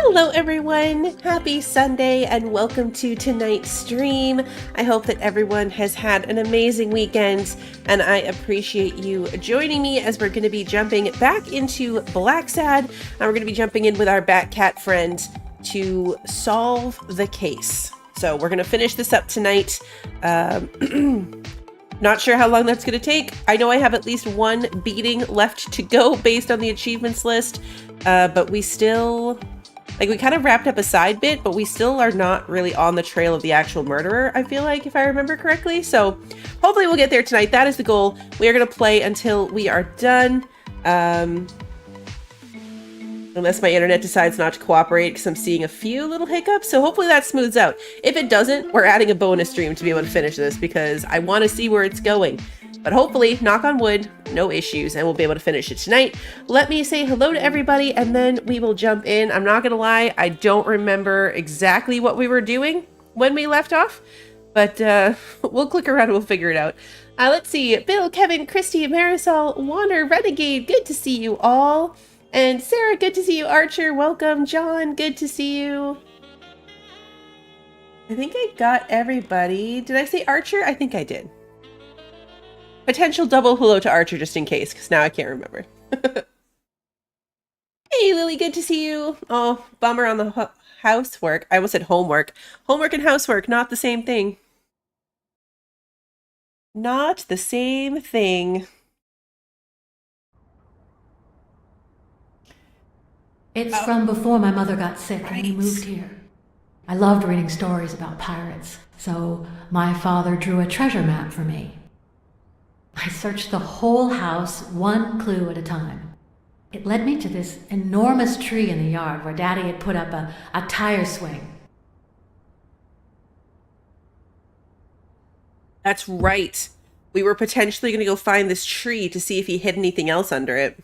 Hello everyone! Happy Sunday and welcome to tonight's stream. I hope that everyone has had an amazing weekend and I appreciate you joining me as we're going to be jumping back into Blacksad and we're going to be jumping in with our Batcat friend to solve the case. So we're going to finish this up tonight. Not sure how long that's going to take. I know I have at least one beating left to go based on the achievements list, but we still... we kind of wrapped up a side bit, but we still are not really on the trail of the actual murderer, I feel like, if I remember correctly. So hopefully we'll get there tonight. That is the goal. We are going to play until we are done. Unless my internet decides not to cooperate, because I'm seeing a few little hiccups. So hopefully that smooths out. If it doesn't, we're adding a bonus stream to be able to finish this, because I want to see where it's going. But hopefully, knock on wood, no issues, and we'll be able to finish it tonight. Let me say hello to everybody, and then we will jump in. I'm not going to lie, I don't remember exactly what we were doing when we left off, but we'll click around and we'll figure it out. Let's see, Bill, Kevin, Christy, Marisol, Wander, Renegade, good to see you all. And Sarah, good to see you. Archer, welcome. John, good to see you. I think I got everybody. Did I say Archer? I think I did. Potential double hello to Archer just in case, because now I can't remember. Hey, Lily, good to see you. Oh, bummer on the housework. I almost said homework. Homework and housework, not the same thing. Not the same thing. It's from before my mother got sick when we moved here. I loved reading stories about pirates, so my father drew a treasure map for me. I searched the whole house, one clue at a time. It led me to this enormous tree in the yard where Daddy had put up a tire swing. That's right. We were potentially going to go find this tree to see if he hid anything else under it.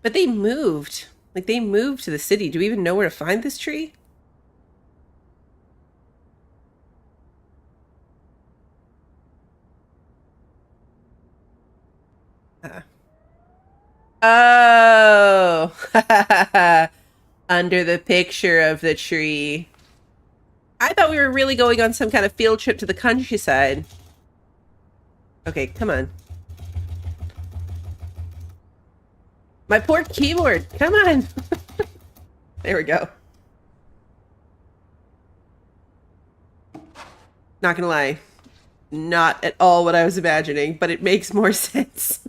But they moved. Like, they moved to the city. Do we even know where to find this tree? Oh, under the picture of the tree. I thought we were really going on some kind of field trip to the countryside. Okay, come on. My poor keyboard, come on. There we go. Not gonna lie, not at all what I was imagining, but it makes more sense.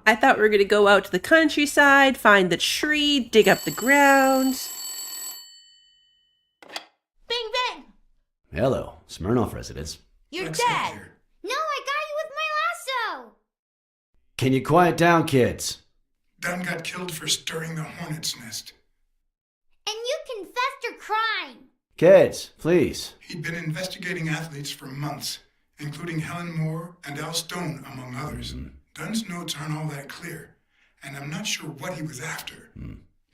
I thought we were going to go out to the countryside, find the tree, dig up the ground. Bing bang! Hello, Smirnoff residents. You're dead! No, I got you with my lasso! Can you quiet down, kids? Dunn got killed for stirring the hornet's nest. And you confessed your crime! Kids, please. He'd been investigating athletes for months, including Helen Moore and Al Stone, among others. Dunn's notes aren't all that clear, and I'm not sure what he was after.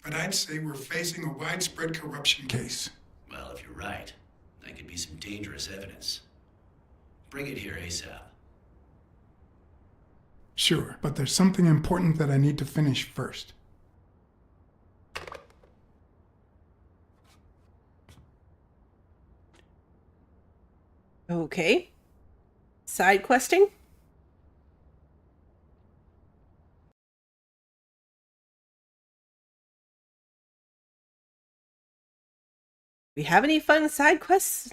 But I'd say we're facing a widespread corruption case. Well, if you're right, that could be some dangerous evidence. Bring it here ASAP. Sure, but there's something important that I need to finish first. Okay. Side questing? We have any fun side quests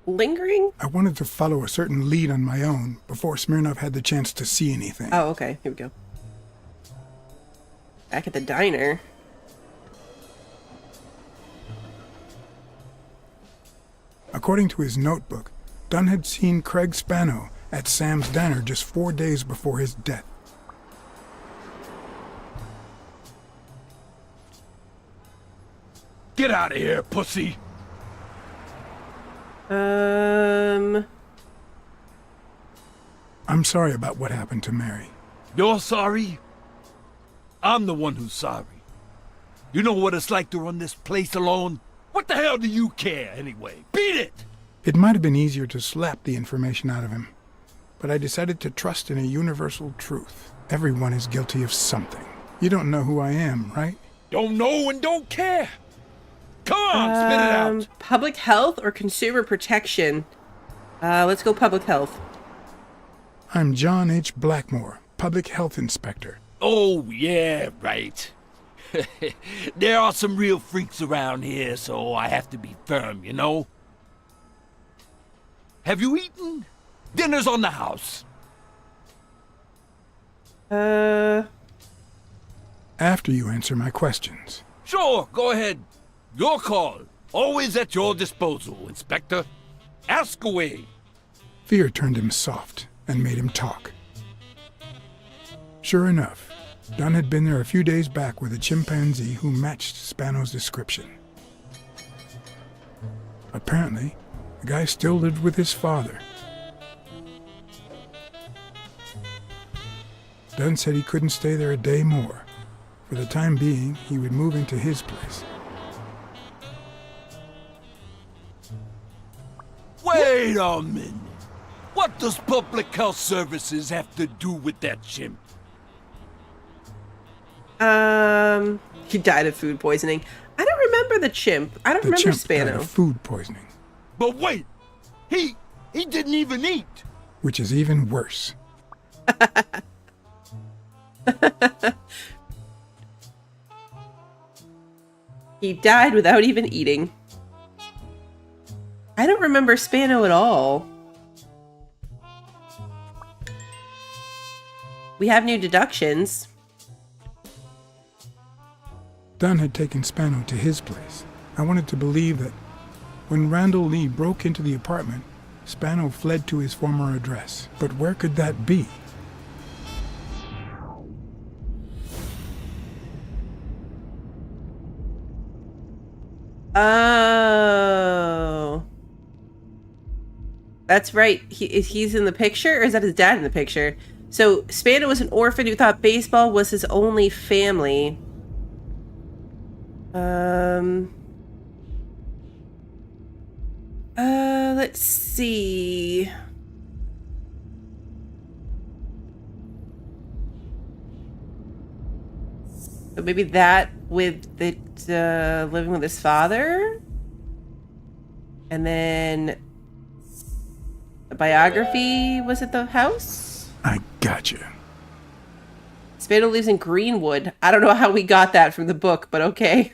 lingering? I wanted to follow a certain lead on my own before Smirnov had the chance to see anything. Oh, okay. Here we go. Back at the diner. According to his notebook, Dunn had seen Craig Spano at Sam's diner just 4 days before his death. Get out of here, pussy! I'm sorry about what happened to Mary. You're sorry? I'm the one who's sorry. You know what it's like to run this place alone? What the hell do you care, anyway? Beat it! It might have been easier to slap the information out of him. but I decided to trust in a universal truth. Everyone is guilty of something. You don't know who I am, right? Don't know and don't care. Come on, spit it out. Public health or consumer protection? Let's go public health. I'm John H. Blackmore, Public Health Inspector. Oh, yeah, right. There are some real freaks around here, so I have to be firm, you know? Have you eaten? Dinner's on the house. After you answer my questions. Sure, go ahead. Your call. Always at your disposal, Inspector. Ask away. Fear turned him soft and made him talk. Sure enough, Dunn had been there a few days back with a chimpanzee who matched Spano's description. Apparently, the guy still lived with his father. Dunn said he couldn't stay there a day more. For the time being, he would move into his place. Wait a minute. What does public health services have to do with that chimp? He died of food poisoning. I don't remember the chimp. I don't The remember chimp died Spano. of food poisoning, But wait, he didn't even eat. which is even worse. He died without even eating. I don't remember Spano at all. We have new deductions. Dunn had taken Spano to his place. I wanted to believe that when Randall Lee broke into the apartment, Spano fled to his former address. But where could that be? Oh. That's right. He's in the picture, or is that his dad in the picture? So Spano was an orphan who thought baseball was his only family. Let's see. So maybe that with the living with his father, and then the biography was at the house. I gotcha. Spano lives in Greenwood. I don't know how we got that from the book, but okay.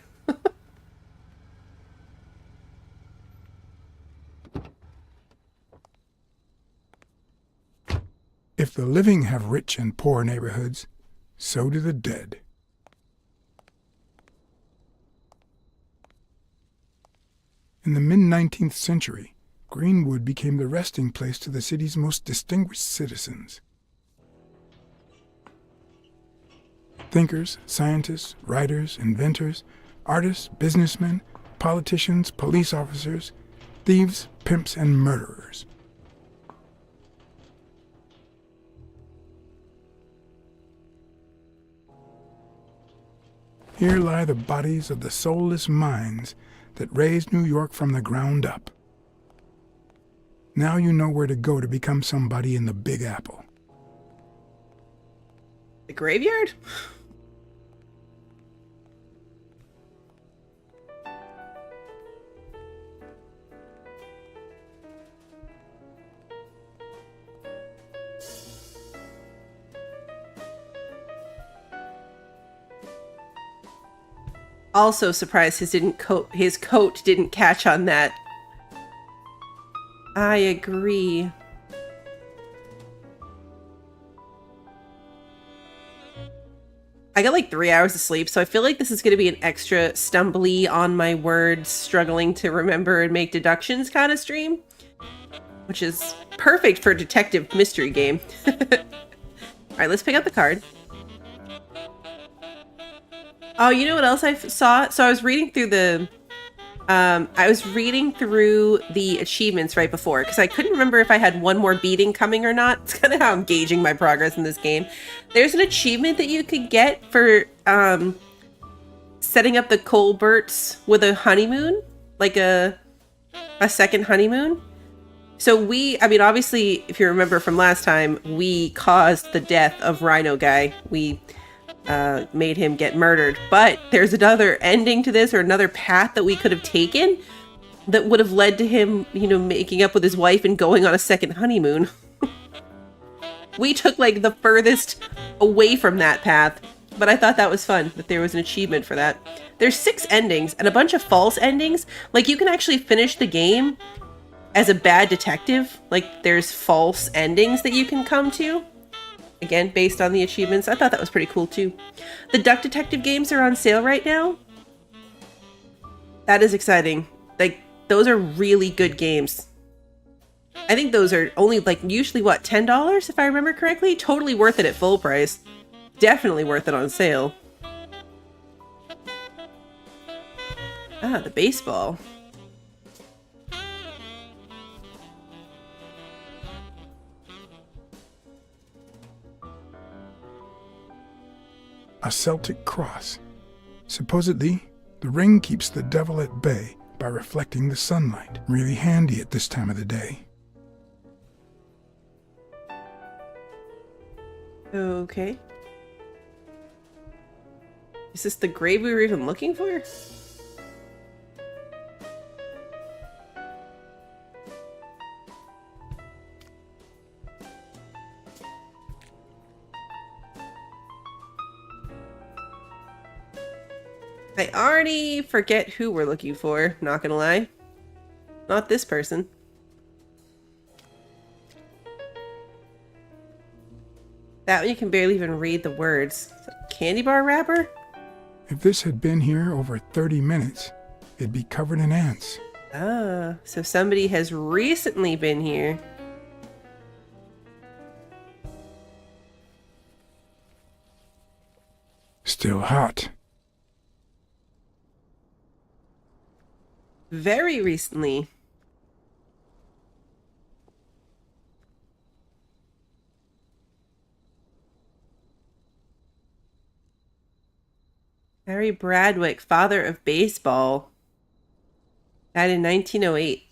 If the living have rich and poor neighborhoods, so do the dead. In the mid-19th century, Greenwood became the resting place to the city's most distinguished citizens. Thinkers, scientists, writers, inventors, artists, businessmen, politicians, police officers, thieves, pimps, and murderers. Here lie the bodies of the soulless minds that raised New York from the ground up. Now you know where to go to become somebody in the Big Apple. The graveyard? Also surprised his coat didn't catch on that. I agree. I got like 3 hours of sleep, so I feel like this is going to be an extra stumbly on my words, struggling to remember and make deductions kind of stream, which is perfect for a detective mystery game. All right, let's pick up the card. Oh, you know what else I saw? So I was reading through the achievements right before, because I couldn't remember if I had one more beating coming or not. It's kind of how I'm gauging my progress in this game. There's an achievement that you could get for setting up the Colberts with a honeymoon, like a second honeymoon. So I mean, obviously, if you remember from last time, we caused the death of Rhino Guy. We made him get murdered. But there's another ending to this, or another path that we could have taken that would have led to him, you know, making up with his wife and going on a second honeymoon. We took, like, the furthest away from that path. But I thought that was fun, that there was an achievement for that. There's 6 endings and a bunch of false endings. Like, you can actually finish the game as a bad detective. Like, there's false endings that you can come to. Again, based on the achievements. I thought that was pretty cool, too. The Duck Detective games are on sale right now. That is exciting. Like, those are really good games. I think those are only, like, usually, what, $10, if I remember correctly? Totally worth it at full price. Definitely worth it on sale. Ah, the baseball. A Celtic cross. Supposedly, the ring keeps the devil at bay by reflecting the sunlight. Really handy at this time of the day. Okay. Is this the grave we were even looking for? I already forget who we're looking for, not gonna lie. Not this person. That one you can barely even read the words. Is that a candy bar wrapper? If this had been here over 30 minutes, it'd be covered in ants. Ah, so somebody has recently been here. Still hot. Very recently. Harry Bradwick, father of baseball. Died in 1908.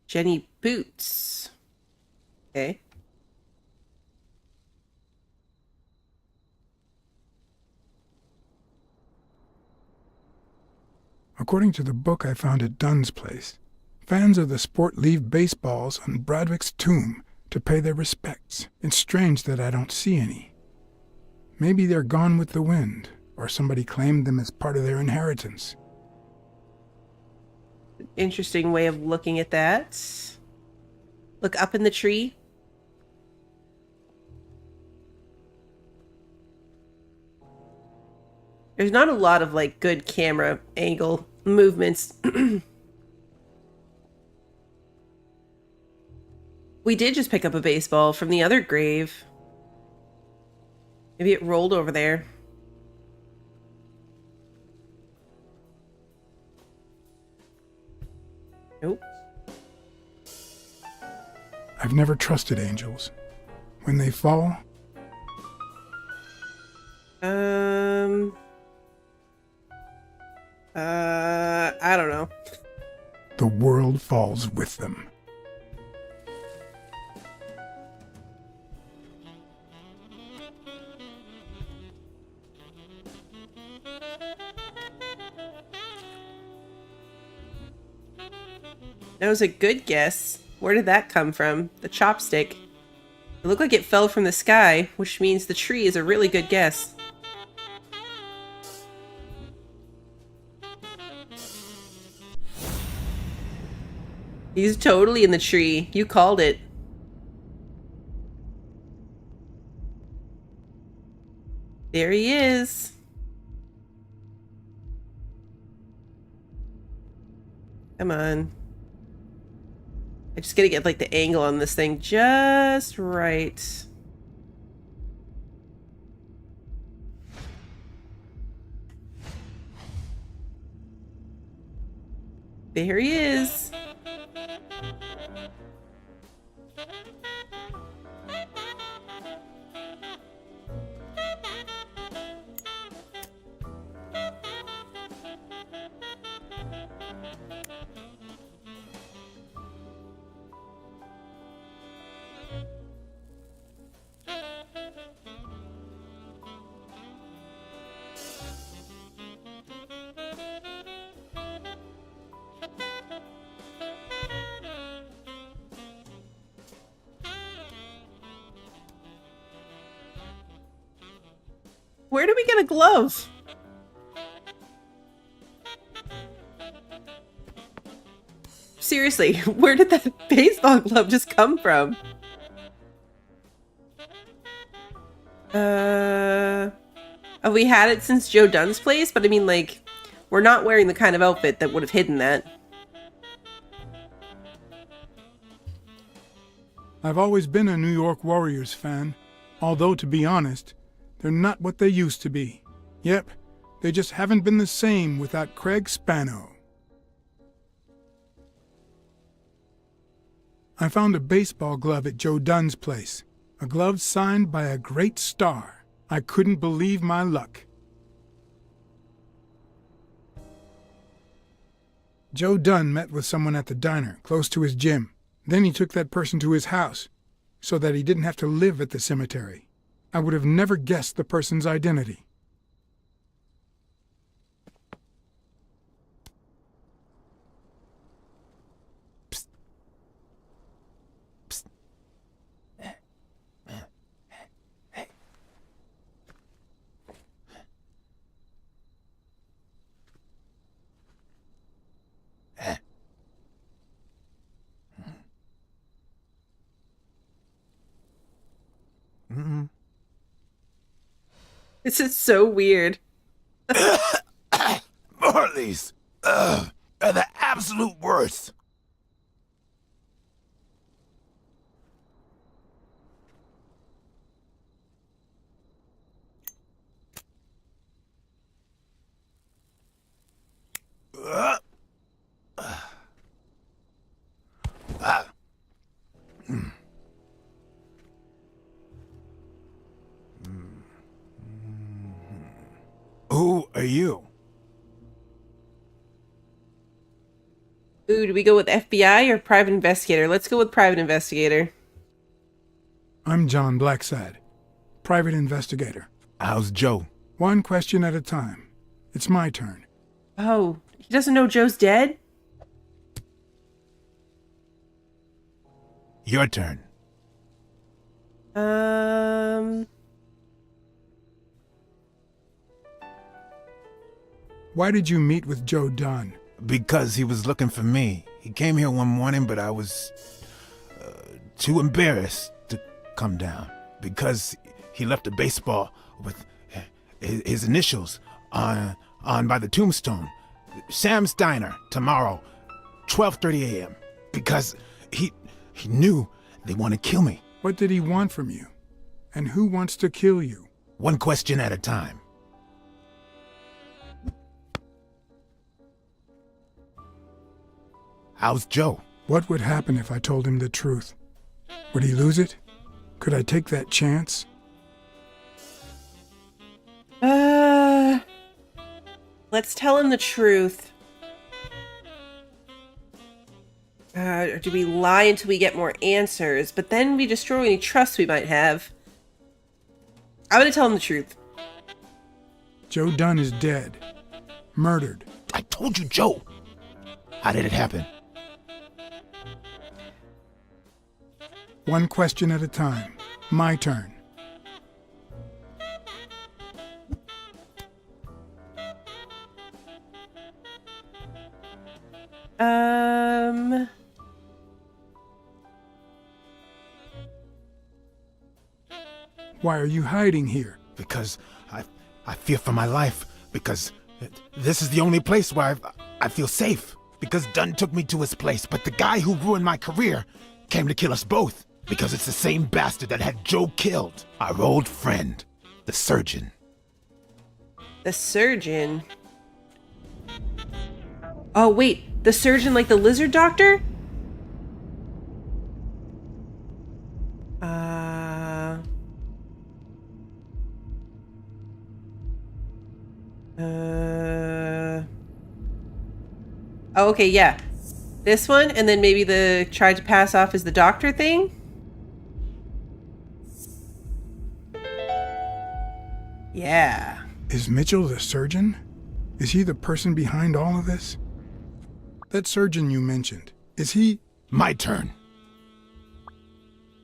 Jenny Boots. Okay. According to the book I found at Dunn's place, fans of the sport leave baseballs on Bradwick's tomb to pay their respects. It's strange that I don't see any. Maybe they're gone with the wind, or somebody claimed them as part of their inheritance. Interesting way of looking at that. Look up in the tree. There's not a lot of, like, good camera angle movements. We did just pick up a baseball from the other grave. Maybe it rolled over there. Nope. I've never trusted angels. When they fall, I don't know. the world falls with them. That was a good guess. Where did that come from? The chopstick. It looked like it fell from the sky, which means the tree is a really good guess. He's totally in the tree. You called it. There he is. Come on. I just gotta get, like, the angle on this thing just right. There he is. Where did we get a glove? Seriously, where did that baseball glove just come from? Have we had it since Joe Dunn's place? But I mean, like, we're not wearing the kind of outfit that would have hidden that. I've always been a New York Warriors fan, although to be honest, they're not what they used to be. Yep, they just haven't been the same without Craig Spano. I found a baseball glove at Joe Dunn's place. A glove signed by a great star. I couldn't believe my luck. Joe Dunn met with someone at the diner, close to his gym. Then he took that person to his house, so that he didn't have to live at the cemetery. I would have never guessed the person's identity. This is so weird. Marley's are the absolute worst. Who are you? Ooh, do we go with FBI or private investigator? Let's go with private investigator. I'm John Blacksad, private investigator. How's Joe? One question at a time. It's my turn. Oh, he doesn't know Joe's dead? Your turn. Why did you meet with Joe Dunn? Because he was looking for me. He came here one morning, but I was too embarrassed to come down. Because he left a baseball with his initials on by the tombstone. Sam's Diner, tomorrow, 12:30 a.m. Because he knew they want to kill me. What did he want from you? And who wants to kill you? One question at a time. How's Joe? What would happen if I told him the truth? Would he lose it? Could I take that chance? Let's tell him the truth. Or do we lie until we get more answers? But then we destroy any trust we might have. I'm gonna tell him the truth. Joe Dunn is dead. Murdered. I told you, Joe. How did it happen? One question at a time. My turn. Why are you hiding here? Because I fear for my life. Because this is the only place where I feel safe. Because Dunn took me to his place, but the guy who ruined my career came to kill us both. Because it's the same bastard that had Joe killed. Our old friend, the surgeon. The surgeon? Oh, wait. The surgeon like the lizard doctor? Oh, okay, yeah. This one, and then maybe the tried to pass off as the doctor thing? Yeah. Is Mitchell the surgeon? Is he the person behind all of this? That surgeon you mentioned, is he... My turn.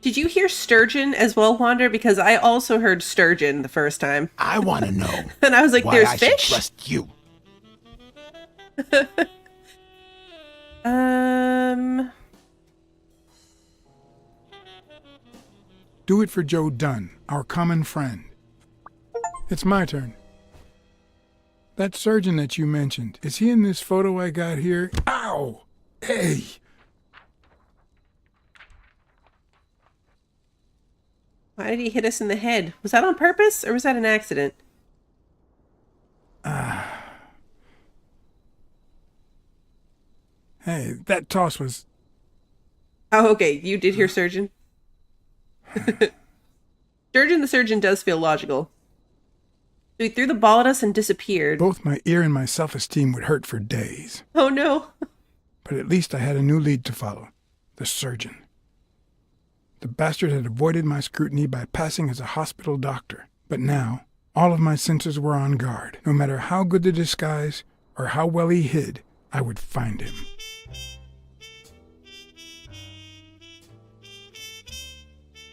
Did you hear sturgeon as well, Wander? Because I also heard sturgeon the first time. I want to know And I was like, why there's I should fish? trust you. Do it for Joe Dunn, our common friend. It's my turn. That surgeon that you mentioned, is he in this photo I got here? Ow! Hey! Why did he hit us in the head? Was that on purpose or was that an accident? Hey, that toss was... Oh, okay. You did hear surgeon. Sturgeon the surgeon does feel logical. So he threw the ball at us and disappeared. Both my ear and my self-esteem would hurt for days. Oh no. But at least I had a new lead to follow. The surgeon. The bastard had avoided my scrutiny by passing as a hospital doctor. But now, all of my senses were on guard. No matter how good the disguise or how well he hid, I would find him.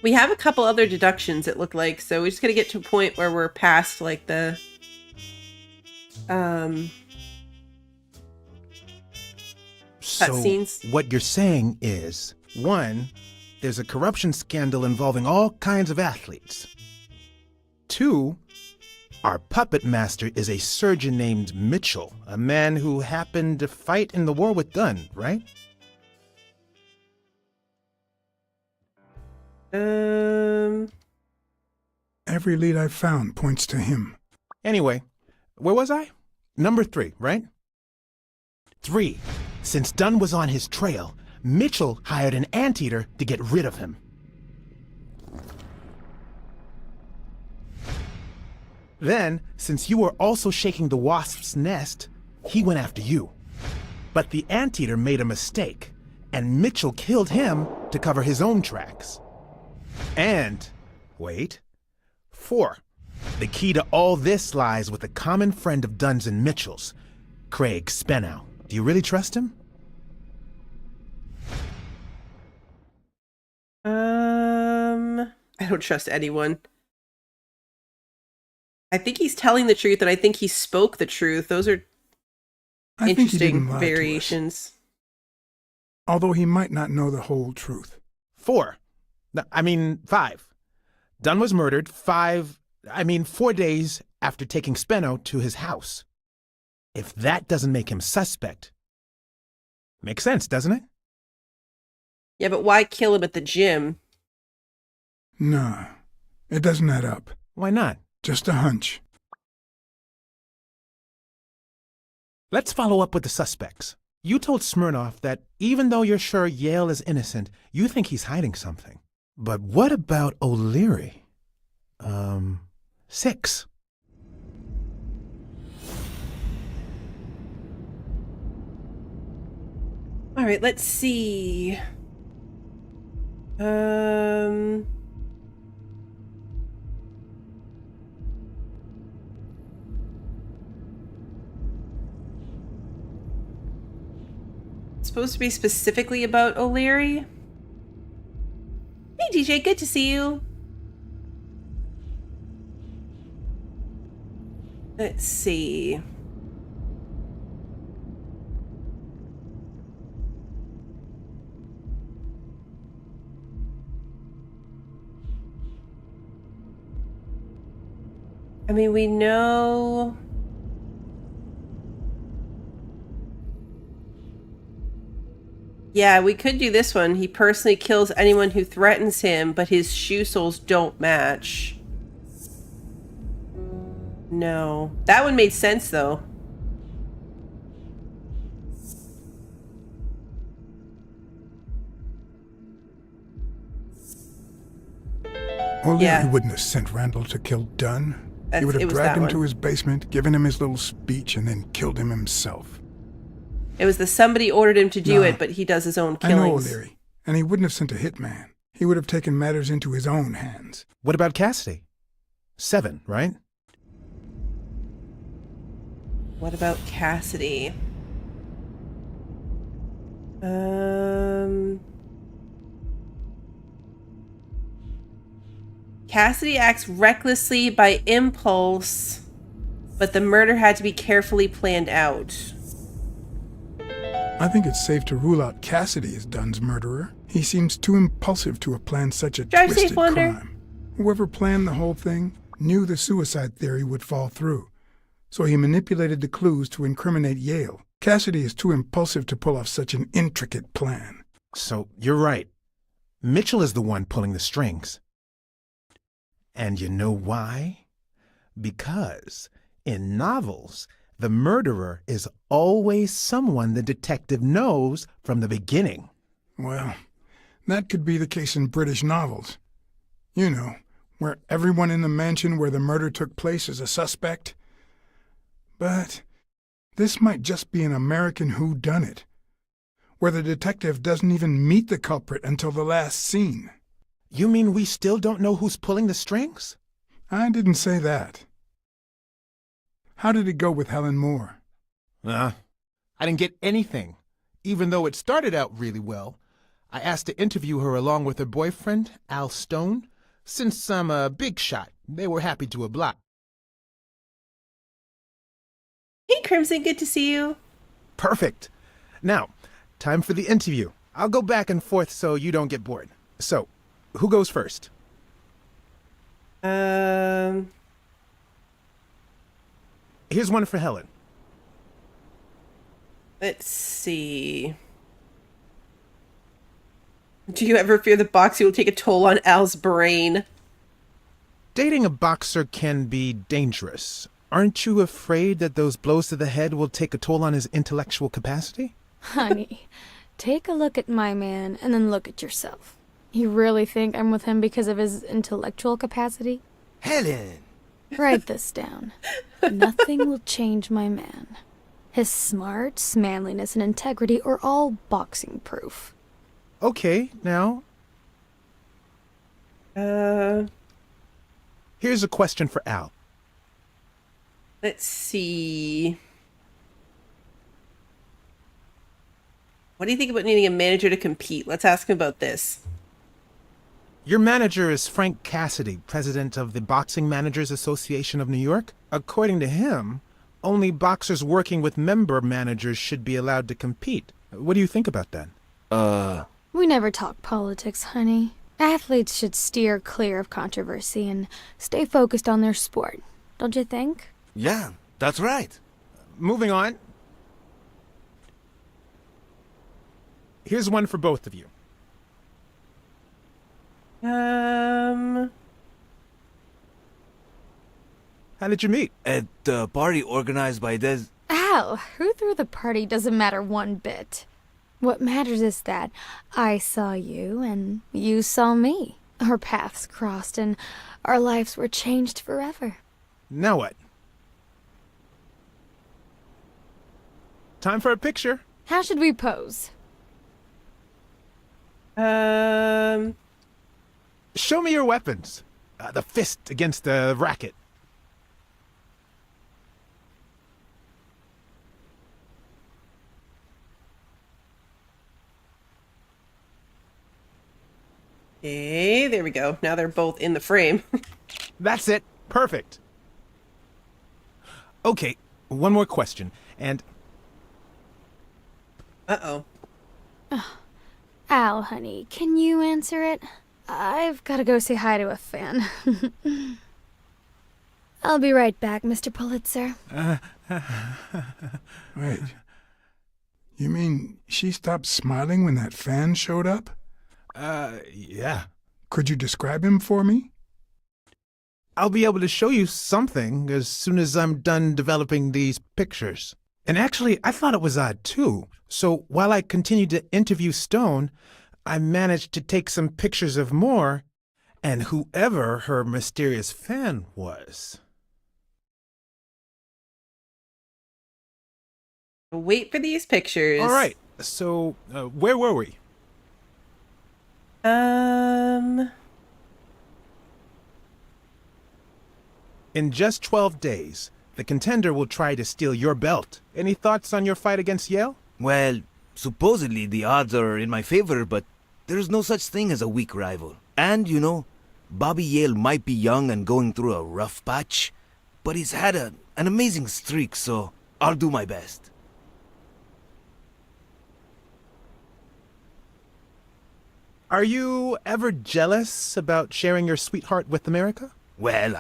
We have a couple other deductions, it looked like, so we just gotta get to a point where we're past, like, the... So cutscenes. what you're saying is, 1, there's a corruption scandal involving all kinds of athletes. 2, our puppet master is a surgeon named Mitchell, a man who happened to fight in the war with Dunn, right? Every lead I've found points to him. Anyway, where was I? Number 3, right? 3. Since Dunn was on his trail, Mitchell hired an anteater to get rid of him. Then, since you were also shaking the wasp's nest, he went after you. But the anteater made a mistake, and Mitchell killed him to cover his own tracks. And, wait, 4. The key to all this lies with a common friend of Dunn's and Mitchell's, Craig Spenow. Do you really trust him? I don't trust anyone. I think he's telling the truth, and I think he spoke the truth. Those are I think he interesting didn't lie to us, variations. although he might not know the whole truth. 4. 5. Dunn was murdered 4 days after taking Speno to his house. If that doesn't make him suspect, makes sense, doesn't it? Yeah, but why kill him at the gym? Nah, it doesn't add up. Why not? Just a hunch. Let's follow up with the suspects. You told Smirnoff that even though you're sure Yale is innocent, you think he's hiding something. But what about O'Leary? 6. All right, let's see. It's supposed to be specifically about O'Leary. Hey, DJ, good to see you. Let's see. I mean, we know... Yeah, we could do this one. He personally kills anyone who threatens him, but his shoe soles don't match. No. That one made sense, though. O'Leary Yeah. wouldn't have sent Randall to kill Dunn. He would It have was dragged that him to one. his basement, given him his little speech, and then killed him himself. It was the somebody ordered him to do Nah. it, but he does his own I know killings. O'Leary, and he wouldn't have sent a hitman. He would have taken matters into his own hands. What about Cassidy? 7, right? What about Cassidy? Cassidy acts recklessly by impulse, but the murder had to be carefully planned out. I think it's safe to rule out Cassidy as Dunn's murderer. He seems too impulsive to have planned such a Drive twisted safe, Wander. crime. Whoever planned the whole thing knew the suicide theory would fall through, so he manipulated the clues to incriminate Yale. Cassidy is too impulsive to pull off such an intricate plan. So, you're right. Mitchell is the one pulling the strings. And you know why? Because in novels, the murderer is always someone the detective knows from the beginning. Well, that could be the case in British novels. You know, where everyone in the mansion where the murder took place is a suspect. But this might just be an American whodunit, where the detective doesn't even meet the culprit until the last scene. You mean we still don't know who's pulling the strings? I didn't say that. How did it go with Helen Moore? I didn't get anything, even though it started out really well. I asked to interview her along with her boyfriend, Al Stone. Since I'm a big shot, they were happy to oblige. Hey, Crimson, good to see you. Perfect. Now, time for the interview. I'll go back and forth so you don't get bored. So, who goes first? Here's one for Helen. Let's see. Do you ever fear the boxing will take a toll on Al's brain? Dating a boxer can be dangerous. Aren't you afraid that those blows to the head will take a toll on his intellectual capacity? Honey, take a look at my man and then look at yourself. You really think I'm with him because of his intellectual capacity? Helen! Write this down. Nothing will change my man. His smarts, manliness, and integrity are all boxing proof. Okay, now. Here's a question for Al. Let's see. What do you think about needing a manager to compete? Let's ask him about this. Your manager is Frank Cassidy, president of the Boxing Managers Association of New York. According to him, only boxers working with member managers should be allowed to compete. What do you think about that? We never talk politics, honey. Athletes should steer clear of controversy and stay focused on their sport. Don't you think? Yeah, that's right. Moving on. Here's one for both of you. Um, How did you meet? At the party organized by Des... Al, who threw the party doesn't matter one bit. What matters is that I saw you and you saw me. Our paths crossed and our lives were changed forever. Now what? Time for a picture. How should we pose? Show me your weapons. The fist against the racket. Okay, there we go. Now they're both in the frame. That's it. Perfect. Okay, one more question. And Uh-oh. Al, honey, can you answer it? I've got to go say hi to a fan. I'll be right back, Mr. Pulitzer. Wait. You mean she stopped smiling when that fan showed up? yeah. Could you describe him for me? I'll be able to show you something as soon as I'm done developing these pictures. And actually, I thought it was odd, too. So while I continued to interview Stone, I managed to take some pictures of Moore and whoever her mysterious fan was. Wait for these pictures. All right, so where were we? In just 12 days, the contender will try to steal your belt. Any thoughts on your fight against Yale? Well, supposedly the odds are in my favor, but there's no such thing as a weak rival. And, you know, Bobby Yale might be young and going through a rough patch, but he's had an amazing streak, so I'll do my best. Are you ever jealous about sharing your sweetheart with America? Well,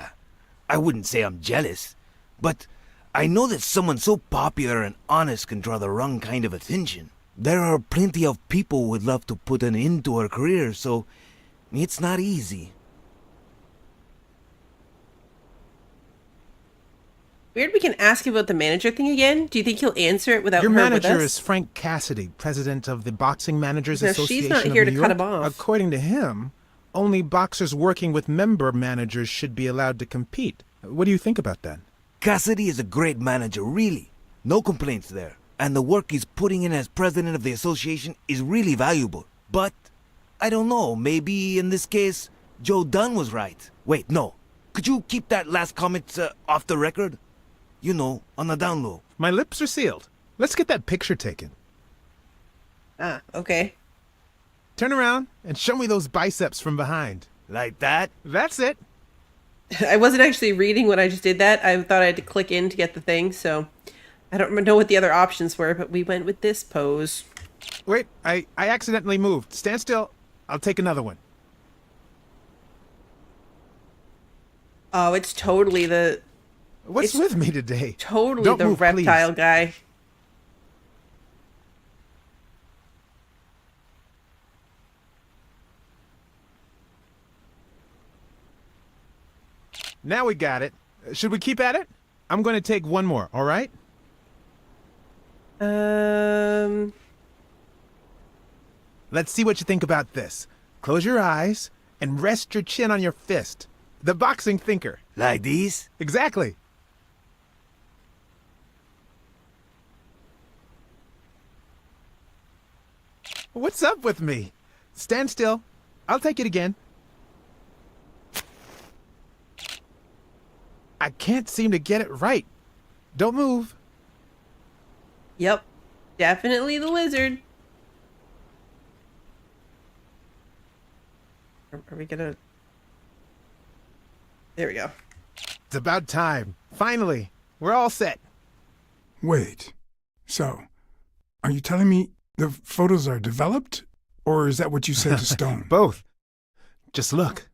I wouldn't say I'm jealous, but I know that someone so popular and honest can draw the wrong kind of attention. There are plenty of people who would love to put an end to her career, so it's not easy. Weird we can ask him about the manager thing again. Do you think he'll answer it without Your her manager with us? is Frank Cassidy, president of the Boxing Managers No, Association she's not of here New to cut York. him off. According to him, only boxers working with member managers should be allowed to compete. What do you think about that? Cassidy is a great manager, really. No complaints there. And the work he's putting in as president of the association is really valuable. But, I don't know, maybe in this case, Joe Dunn was right. Wait, no. Could you keep that last comment off the record? You know, on the down low. My lips are sealed. Let's get that picture taken. Ah, okay. Turn around and show me those biceps from behind. Like that? That's it. I wasn't actually reading when I just did that. I thought I had to click in to get the thing, so I don't know what the other options were, but we went with this pose. Wait, I accidentally moved. Stand still. I'll take another one. Oh, it's totally the What's with me today? totally Don't the move, reptile please. guy. Now we got it. Should we keep at it? I'm going to take one more, all right? Let's see what you think about this. Close your eyes and rest your chin on your fist. The boxing thinker. Like these? Exactly. What's up with me? Stand still. I'll take it again. I can't seem to get it right. Don't move. Yep, definitely the lizard. Are we gonna... There we go. It's about time. Finally, we're all set. Wait. So, are you telling me the photos are developed? Or is that what you said to Stone? Both. Just look.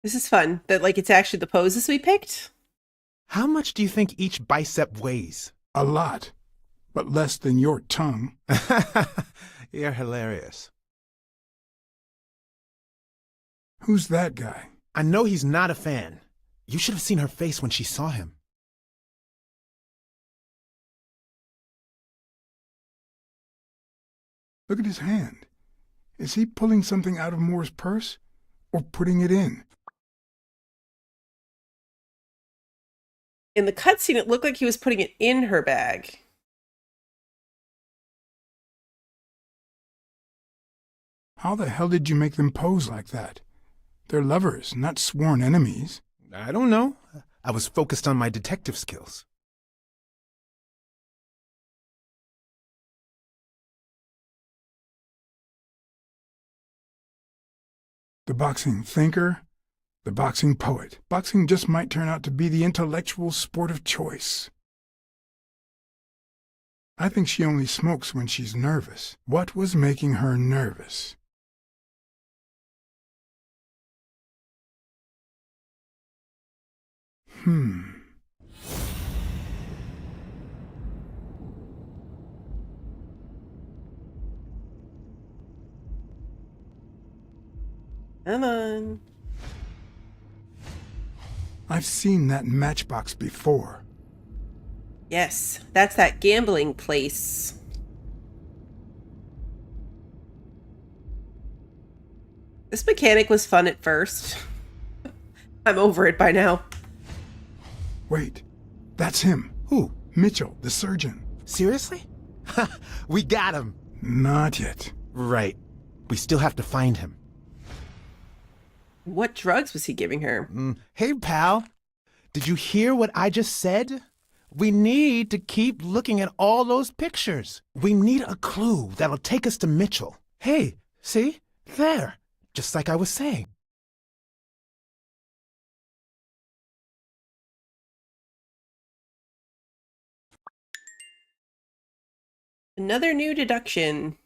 This is fun. That, like, it's actually the poses we picked. How much do you think each bicep weighs? A lot. But less than your tongue. You're hilarious. Who's that guy? I know he's not a fan. You should have seen her face when she saw him. Look at his hand. Is he pulling something out of Moore's purse? Or putting it in? In the cutscene, it looked like he was putting it in her bag. How the hell did you make them pose like that? They're lovers, not sworn enemies. I don't know. I was focused on my detective skills. The boxing thinker, the boxing poet. Boxing just might turn out to be the intellectual sport of choice. I think she only smokes when she's nervous. What was making her nervous? Come on. I've seen that matchbox before. Yes, that's that gambling place. This mechanic was fun at first. I'm over it by now. Wait, that's him. Who? Mitchell, the surgeon. Seriously? We got him. Not yet. Right. We still have to find him. What drugs was he giving her? Hey, pal. Did you hear what I just said? We need to keep looking at all those pictures. We need a clue that'll take us to Mitchell. Hey, see? There. Just like I was saying. Another new deduction.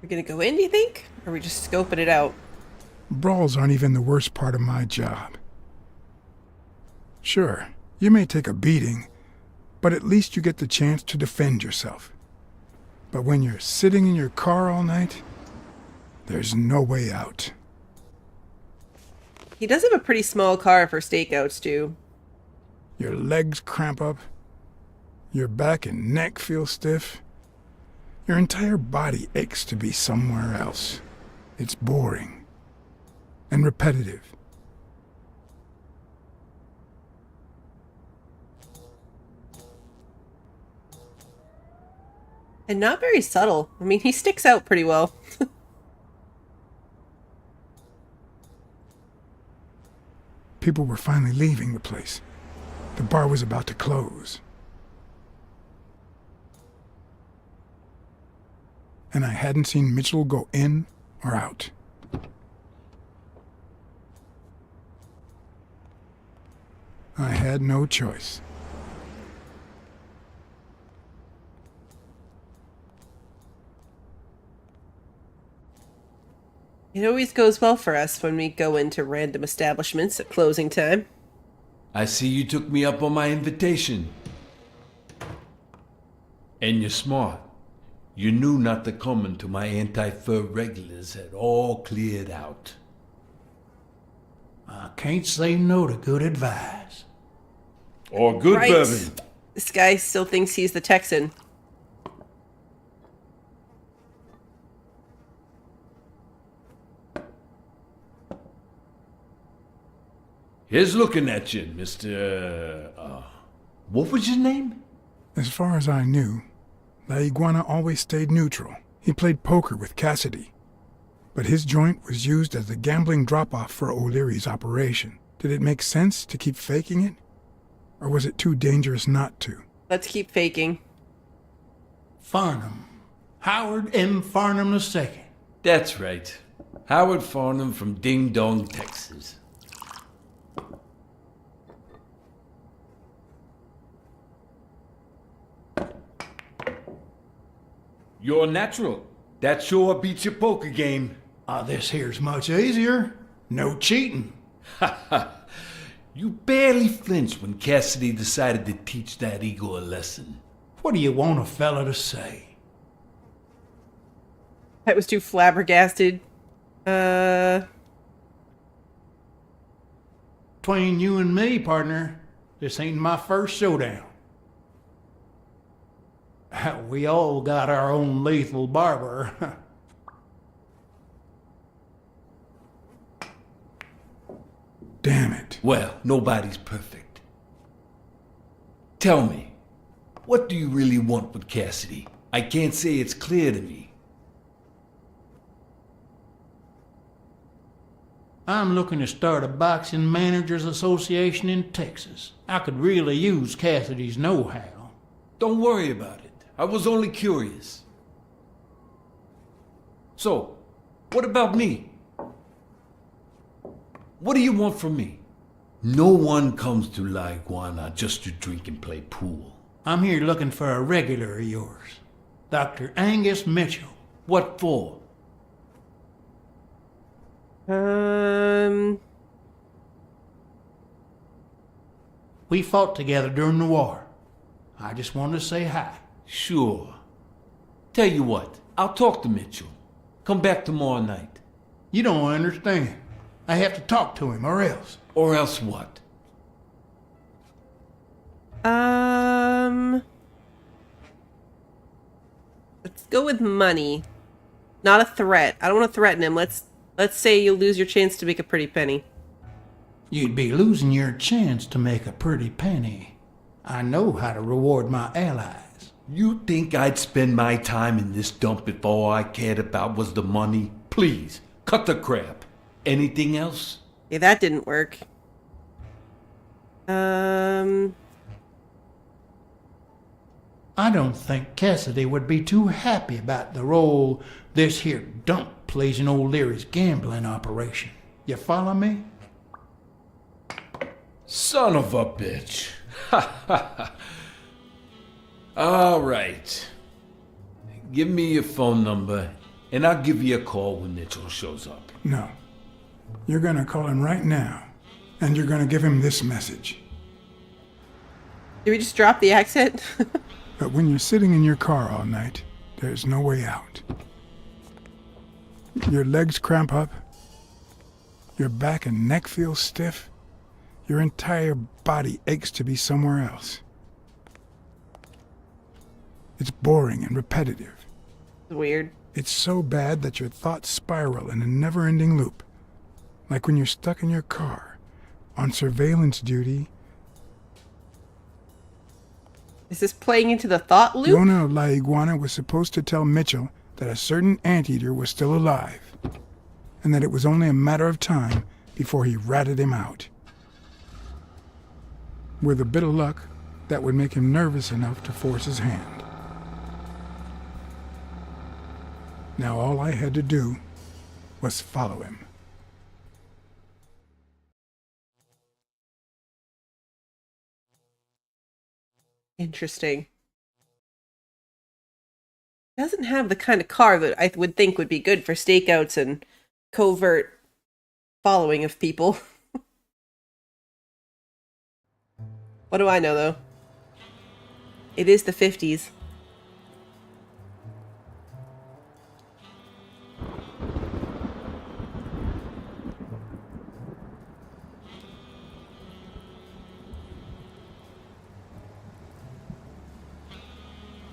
We're gonna go in, do you think? Or are we just scoping it out? Brawls aren't even the worst part of my job. Sure, you may take a beating, but at least you get the chance to defend yourself. But when you're sitting in your car all night, there's no way out. He does have a pretty small car for stakeouts, too. Your legs cramp up, your back and neck feel stiff. Your entire body aches to be somewhere else. It's boring and repetitive. And not very subtle. I mean, he sticks out pretty well. People were finally leaving the place. The bar was about to close. And I hadn't seen Mitchell go in or out. I had no choice. It always goes well for us when we go into random establishments at closing time. I see you took me up on my invitation. And you're smart. You knew not to come until my anti-fur regulars had all cleared out. I can't say no to good advice. Or good Right. bourbon. This guy still thinks he's the Texan. Here's looking at you, Mr. What was your name? As far as I knew, La Iguana always stayed neutral. He played poker with Cassidy. But his joint was used as a gambling drop-off for O'Leary's operation. Did it make sense to keep faking it? Or was it too dangerous not to? Let's keep faking. Farnham. Howard M. Farnham II. That's right. Howard Farnham from Ding Dong, Texas. You're natural. That sure beats your poker game. This here's much easier. No cheating. You barely flinched when Cassidy decided to teach that ego a lesson. What do you want a fella to say? That was too flabbergasted. Between you and me, partner, this ain't my first showdown. We all got our own lethal barber. Damn it. Well, nobody's perfect. Tell me, what do you really want with Cassidy? I can't say it's clear to me. I'm looking to start a boxing managers association in Texas. I could really use Cassidy's know-how. Don't worry about it. I was only curious. So, what about me? What do you want from me? No one comes to La Iguana just to drink and play pool. I'm here looking for a regular of yours, Dr. Angus Mitchell. What for? We fought together during the war. I just wanted to say hi. Sure. Tell you what, I'll talk to Mitchell. Come back tomorrow night. You don't understand. I have to talk to him, or else. Or else what? Let's go with money. Not a threat. I don't want to threaten him. Let's say you lose your chance to make a pretty penny. you'd be losing your chance to make a pretty penny. I know how to reward my allies. You think I'd spend my time in this dump if all I cared about was the money? Please, cut the crap. Anything else? Okay, that didn't work. I don't think Cassidy would be too happy about the role this here dump plays in old Leary's gambling operation. You follow me? Son of a bitch. Ha ha ha. All right. Give me your phone number, and I'll give you a call when Mitchell shows up. No. You're gonna call him right now, and you're gonna give him this message. Did we just drop the accent? But when you're sitting in your car all night, there's no way out. Your legs cramp up, your back and neck feel stiff, your entire body aches to be somewhere else. It's boring and repetitive. Weird. It's so bad that your thoughts spiral in a never-ending loop. Like when you're stuck in your car, on surveillance duty. Is this playing into the thought loop? Yona La Iguana was supposed to tell Mitchell that a certain anteater was still alive, and that it was only a matter of time before he ratted him out. With a bit of luck, that would make him nervous enough to force his hand. Now all I had to do was follow him. Interesting. Doesn't have the kind of car that I would think would be good for stakeouts and covert following of people. What do I know, though? It is the 50s.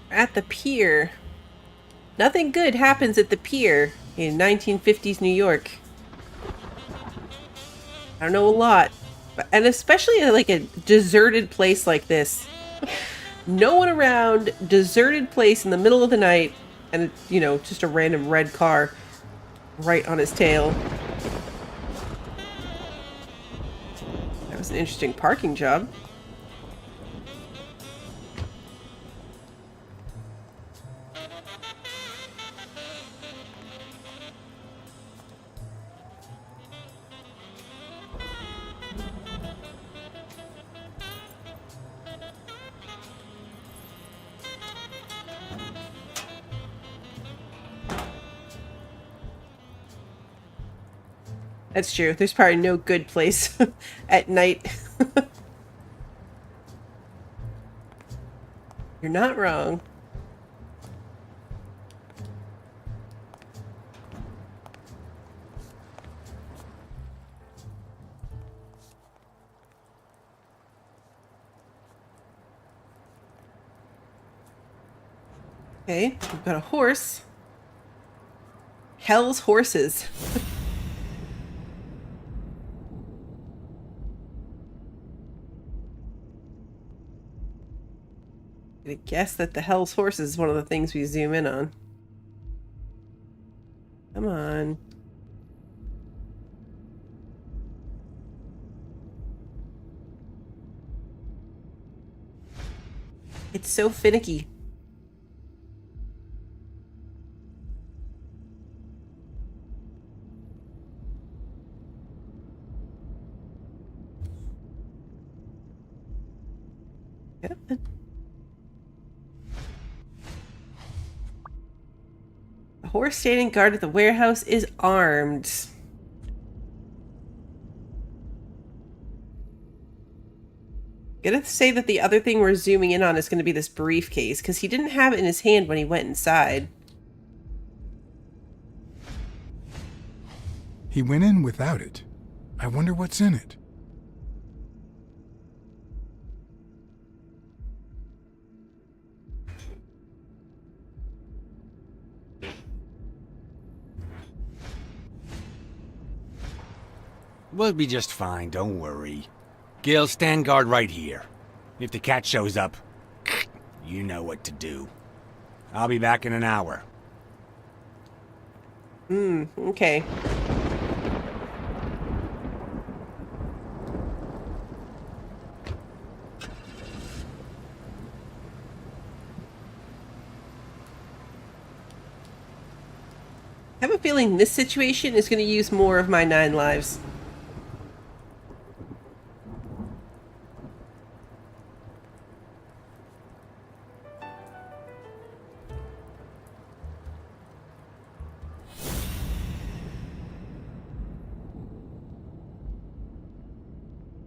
At the pier. Nothing good happens at the pier in 1950s New York. I don't know a lot. And especially like a deserted place like this. No one around, deserted place in the middle of the night, and, you know, just a random red car right on his tail. That was an interesting parking job. That's true. There's probably no good place at night. You're not wrong. Okay, we've got a horse. Hell's horses. I guess that the Hell's horses is one of the things we zoom in on. Come on. It's so finicky. Yep. The horse standing guard at the warehouse is armed. Gonna say that the other thing we're zooming in on is gonna be this briefcase, because he didn't have it in his hand when he went inside. He went in without it. I wonder what's in it. We'll be just fine, don't worry. Gil, stand guard right here. If the cat shows up, you know what to do. I'll be back in an hour. Okay. I have a feeling this situation is going to use more of my 9 lives.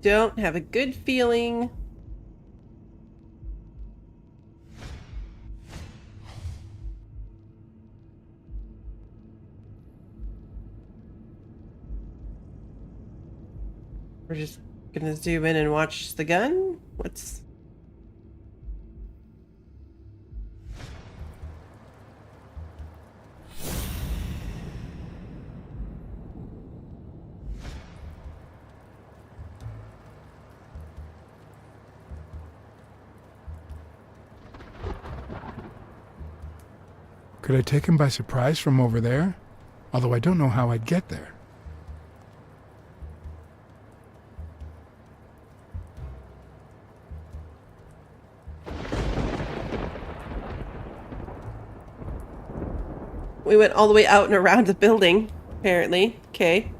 Don't have a good feeling. We're just gonna zoom in and watch the gun? What's... Could I take him by surprise from over there? Although I don't know how I'd get there. We went all the way out and around the building, apparently. Okay.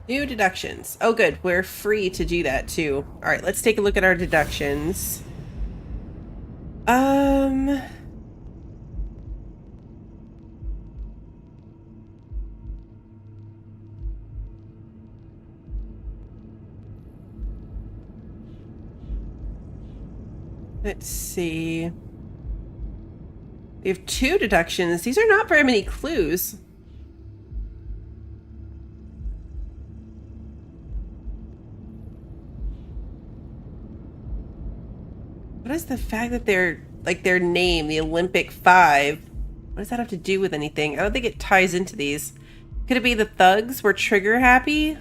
New deductions. Oh, good. We're free to do that, too. Alright, let's take a look at our deductions. Let's see. We have 2 deductions. These are not very many clues. What is the fact that they're, like, their name, the Olympic 5? What does that have to do with anything? I don't think it ties into these. Could it be the thugs were trigger happy?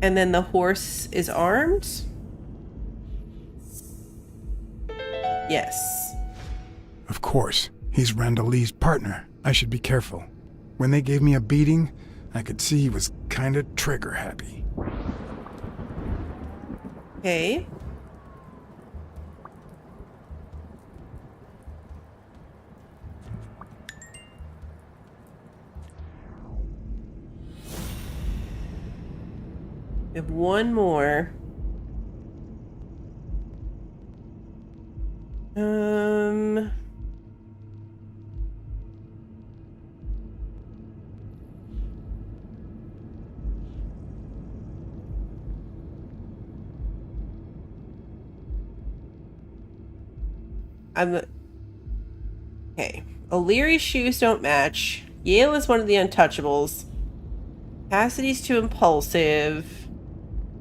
And then the horse is armed? Yes. Of course. He's Randall Lee's partner. I should be careful. When they gave me a beating, I could see he was kinda trigger happy. Okay. We have one more. Okay. O'Leary's shoes don't match. Yale is one of the untouchables. Cassidy's too impulsive.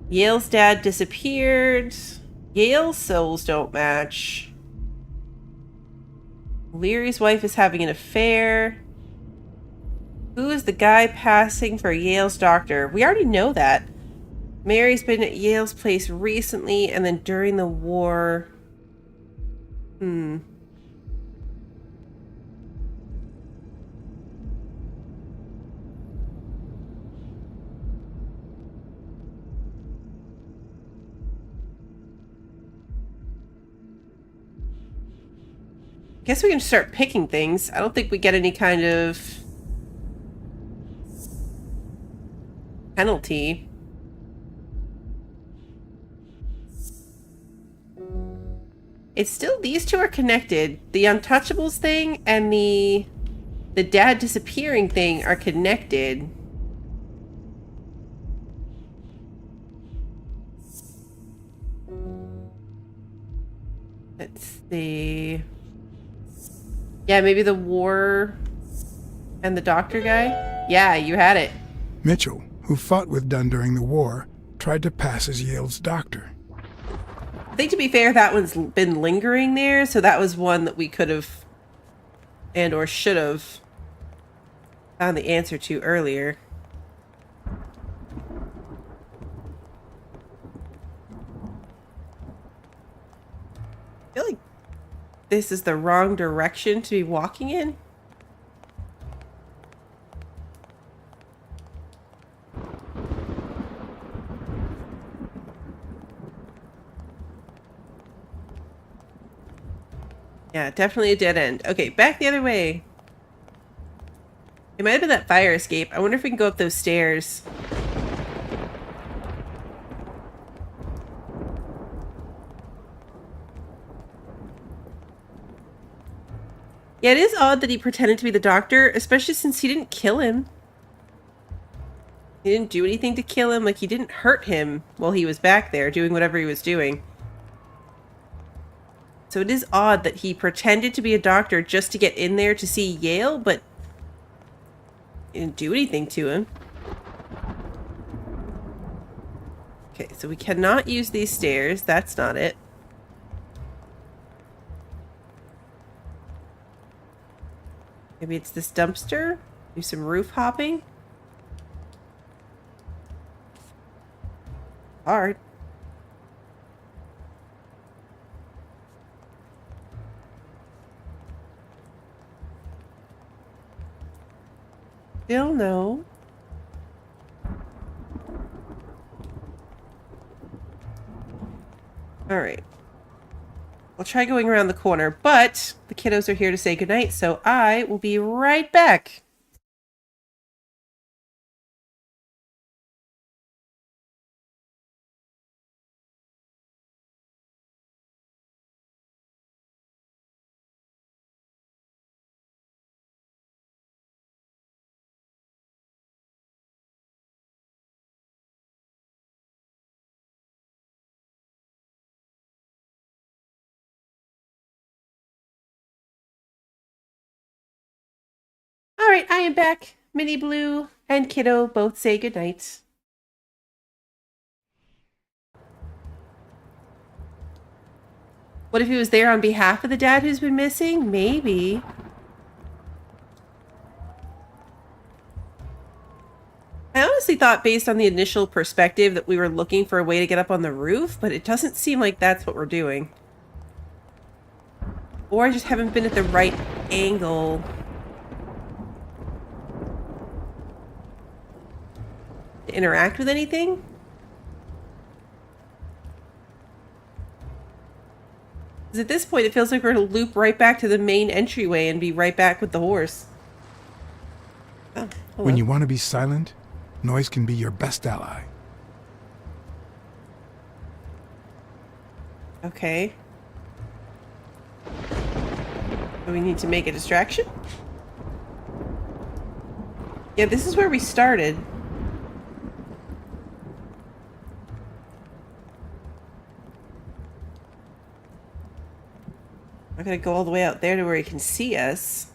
Yale's dad disappeared. Yale's souls don't match. O'Leary's wife is having an affair. Who is the guy passing for Yale's doctor? We already know that. Mary's been at Yale's place recently and then during the war. Guess we can start picking things. I don't think we get any kind of penalty. It's still, these two are connected. The untouchables thing and the dad disappearing thing are connected. Let's see. Yeah, maybe the war and the doctor guy? Yeah, you had it. Mitchell, who fought with Dunn during the war, tried to pass as Yale's doctor. think to be fair, that one's been lingering there, so that was one that we could have and or should have found the answer to earlier. I feel like this is the wrong direction to be walking in. Yeah, definitely a dead end. Okay, back the other way. It might have been that fire escape. I wonder if we can go up those stairs. Yeah, it is odd that he pretended to be the doctor, especially since he didn't kill him. He didn't do anything to kill him. Like, he didn't hurt him while he was back there doing whatever he was doing. So it is odd that he pretended to be a doctor just to get in there to see Yale, but he didn't do anything to him. Okay, so we cannot use these stairs. That's not it. Maybe it's this dumpster? Do some roof hopping? Hard. Still no. Alright. We'll try going around the corner, but the kiddos are here to say goodnight, so I will be right back. Alright, I am back. Minnie Blue and Kiddo both say goodnight. What if he was there on behalf of the dad who's been missing? Maybe. I honestly thought, based on the initial perspective, that we were looking for a way to get up on the roof, but it doesn't seem like that's what we're doing. Or I just haven't been at the right angle. To interact with anything? Because at this point, it feels like we're going to loop right back to the main entryway and be right back with the horse. Oh, hello. When you want to be silent, noise can be your best ally. Okay. Do we need to make a distraction? Yeah, this is where we started. I'm gonna go all the way out there to where he can see us.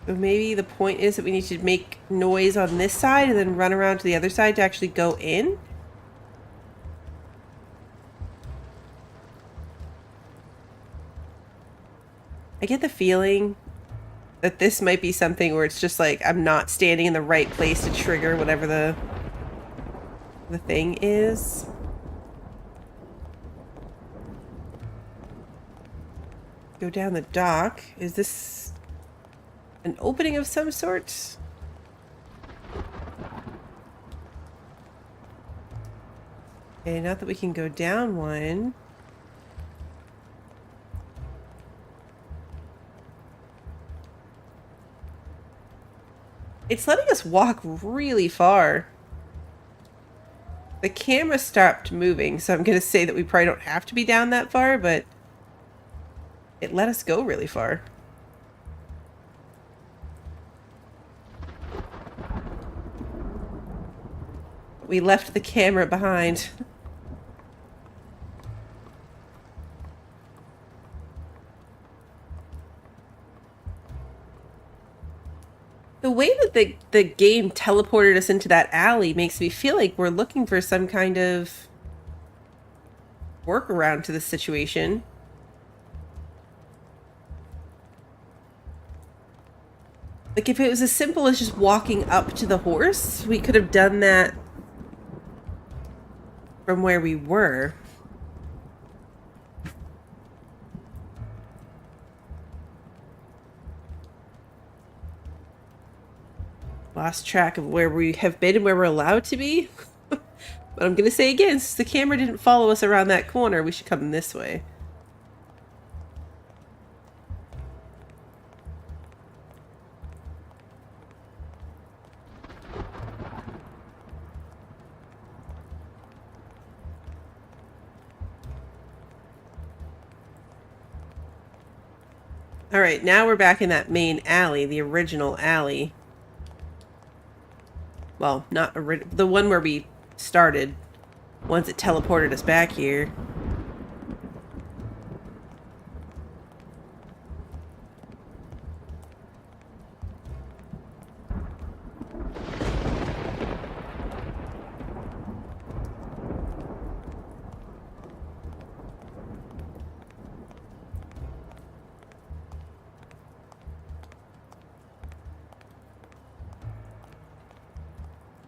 So maybe the point is that we need to make noise on this side and then run around to the other side to actually go in? I get the feeling that this might be something where it's just like I'm not standing in the right place to trigger whatever the thing is. Go down the dock. Is this an opening of some sort? Okay, not that we can go down one. It's letting us walk really far. The camera stopped moving, so I'm going to say that we probably don't have to be down that far, but it let us go really far. We left the camera behind. The way that the game teleported us into that alley makes me feel like we're looking for some kind of workaround to the situation. Like, if it was as simple as just walking up to the horse, we could have done that from where we were. Lost track of where we have been and where we're allowed to be. But I'm gonna say again, since the camera didn't follow us around that corner, we should come this way. Alright, now we're back in that main alley, the original alley. Well, not the one where we started, once it teleported us back here.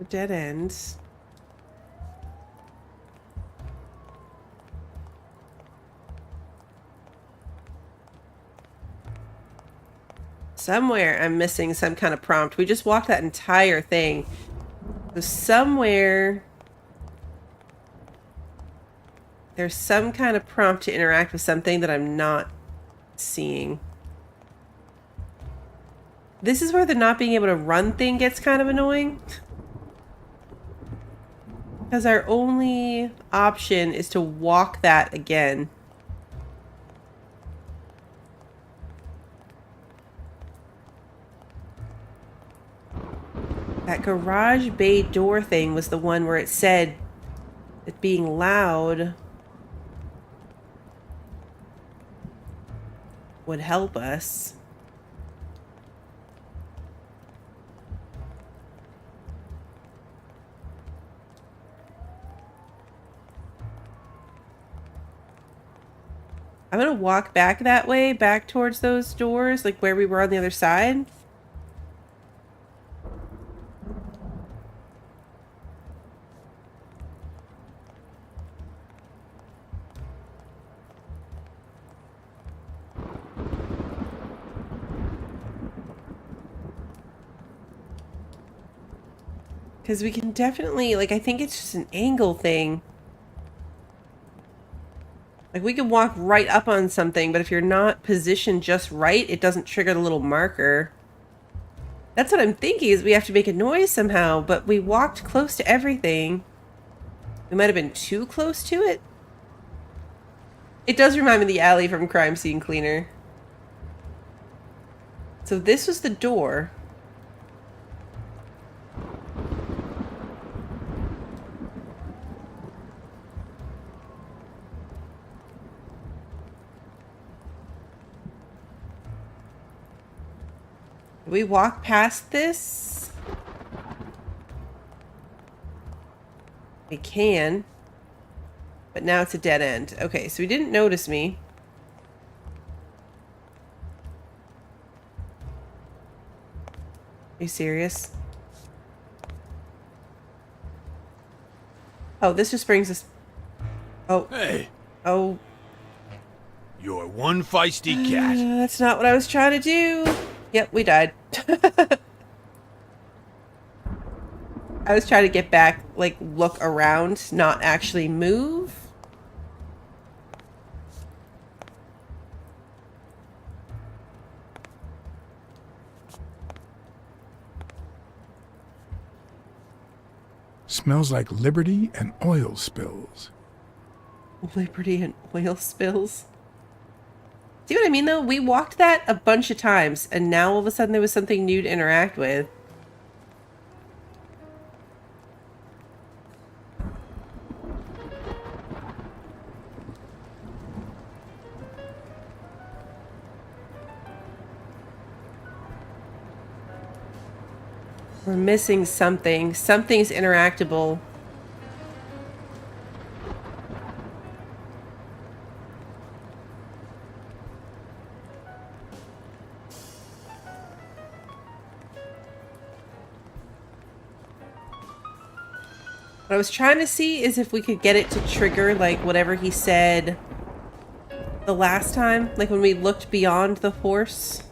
Dead ends. Somewhere I'm missing some kind of prompt. We just walked that entire thing. So somewhere there's some kind of prompt to interact with something that I'm not seeing. This is where the not being able to run thing gets kind of annoying. Because our only option is to walk that again. That garage bay door thing was the one where it said that being loud would help us. I'm gonna walk back that way, back towards those doors, like where we were on the other side. Because we can definitely, like, I think it's just an angle thing. Like, we can walk right up on something, but if you're not positioned just right, it doesn't trigger the little marker. That's what I'm thinking, is we have to make a noise somehow, but we walked close to everything. We might have been too close to it. It does remind me of the alley from Crime Scene Cleaner. So this was the door. We walk past this. We can. But now it's a dead end. Okay, so he didn't notice me. Are you serious? Oh, this just brings us... Oh. Hey. Oh. You're one feisty cat. That's not what I was trying to do. Yep, we died. I was trying to get back, like, look around, not actually move. Smells like liberty and oil spills. Liberty and oil spills. See what I mean, though? We walked that a bunch of times, and now all of a sudden there was something new to interact with. We're missing something. Something's interactable. What I was trying to see is if we could get it to trigger, like, whatever he said the last time. Like, when we looked beyond the horse.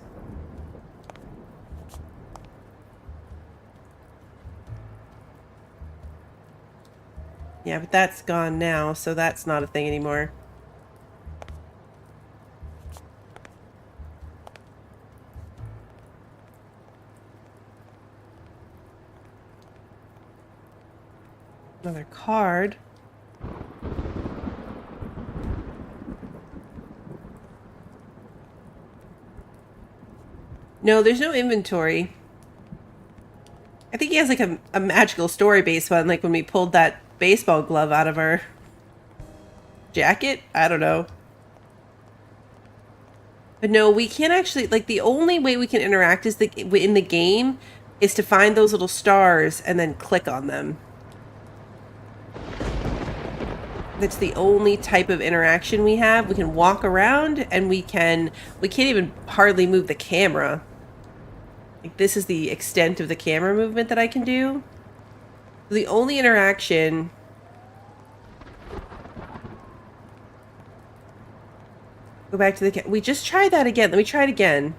Yeah, but that's gone now, so that's not a thing anymore. Another card. No, there's no inventory. I think he has like a magical story based one, like when we pulled that baseball glove out of our jacket? I don't know. But no, we can't actually, like, the only way we can interact is in the game is to find those little stars and then click on them. That's the only type of interaction we have. We can walk around and we can't even hardly move the camera. Like, this is the extent of the camera movement that I can do. The only interaction... Go back to the... We just tried that again. Let me try it again.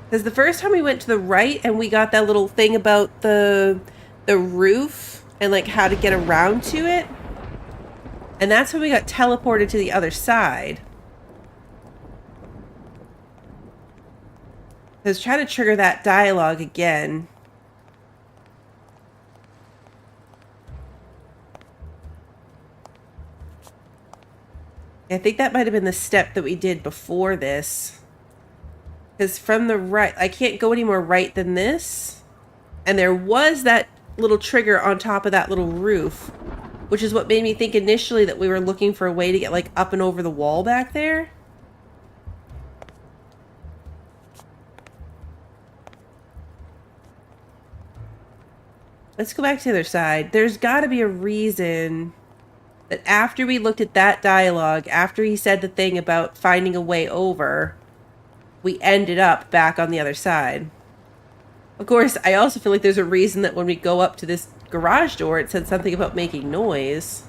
Because the first time we went to the right and we got that little thing about the roof and like how to get around to it. And that's when we got teleported to the other side. I was trying to trigger that dialogue again. I think that might have been the step that we did before this. Because from the right, I can't go any more right than this. And there was that little trigger on top of that little roof, which is what made me think initially that we were looking for a way to get like up and over the wall back there. Let's go back to the other side. There's got to be a reason that after we looked at that dialogue, after he said the thing about finding a way over, we ended up back on the other side. Of course, I also feel like there's a reason that when we go up to this garage door, it said something about making noise.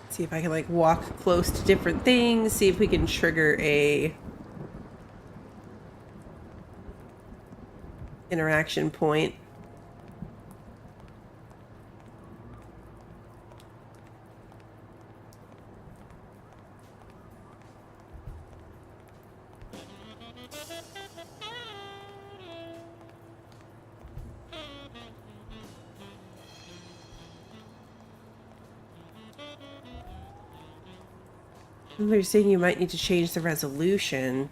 See if I can like walk close to different things, see if we can trigger a interaction point. They're saying you might need to change the resolution.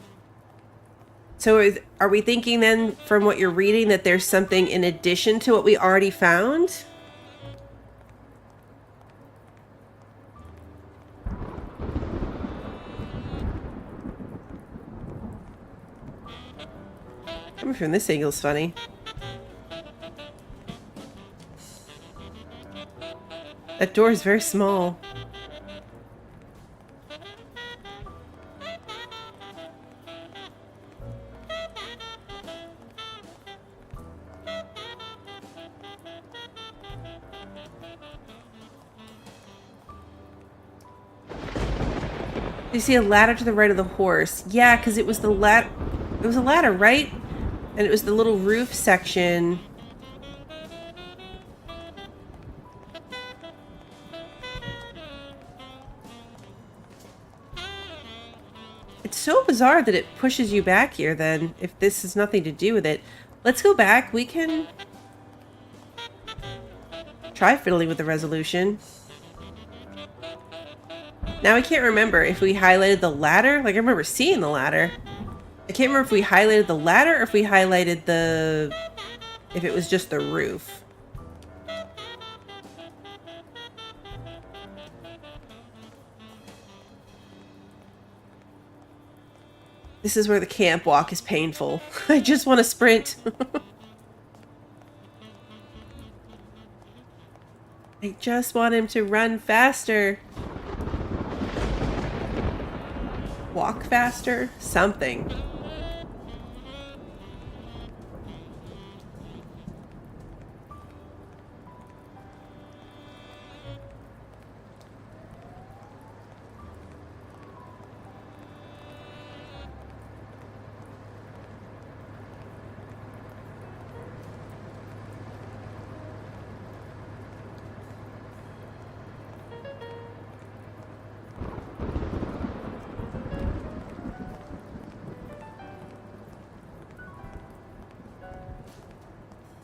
So are we thinking then, from what you're reading, that there's something in addition to what we already found? Coming from this angle is funny. That door is very small. You see a ladder to the right of the horse. Yeah, because it was the ladder. It was a ladder, right? And it was the little roof section. It's so bizarre that it pushes you back here then, if this has nothing to do with it. Let's go back. We can try fiddling with the resolution. Now I can't remember if we highlighted the ladder. Like, I remember seeing the ladder. I can't remember if we highlighted the ladder or if we highlighted the... if it was just the roof. This is where the camp walk is painful. I just want to sprint. I just want him to run faster. Walk faster? Something.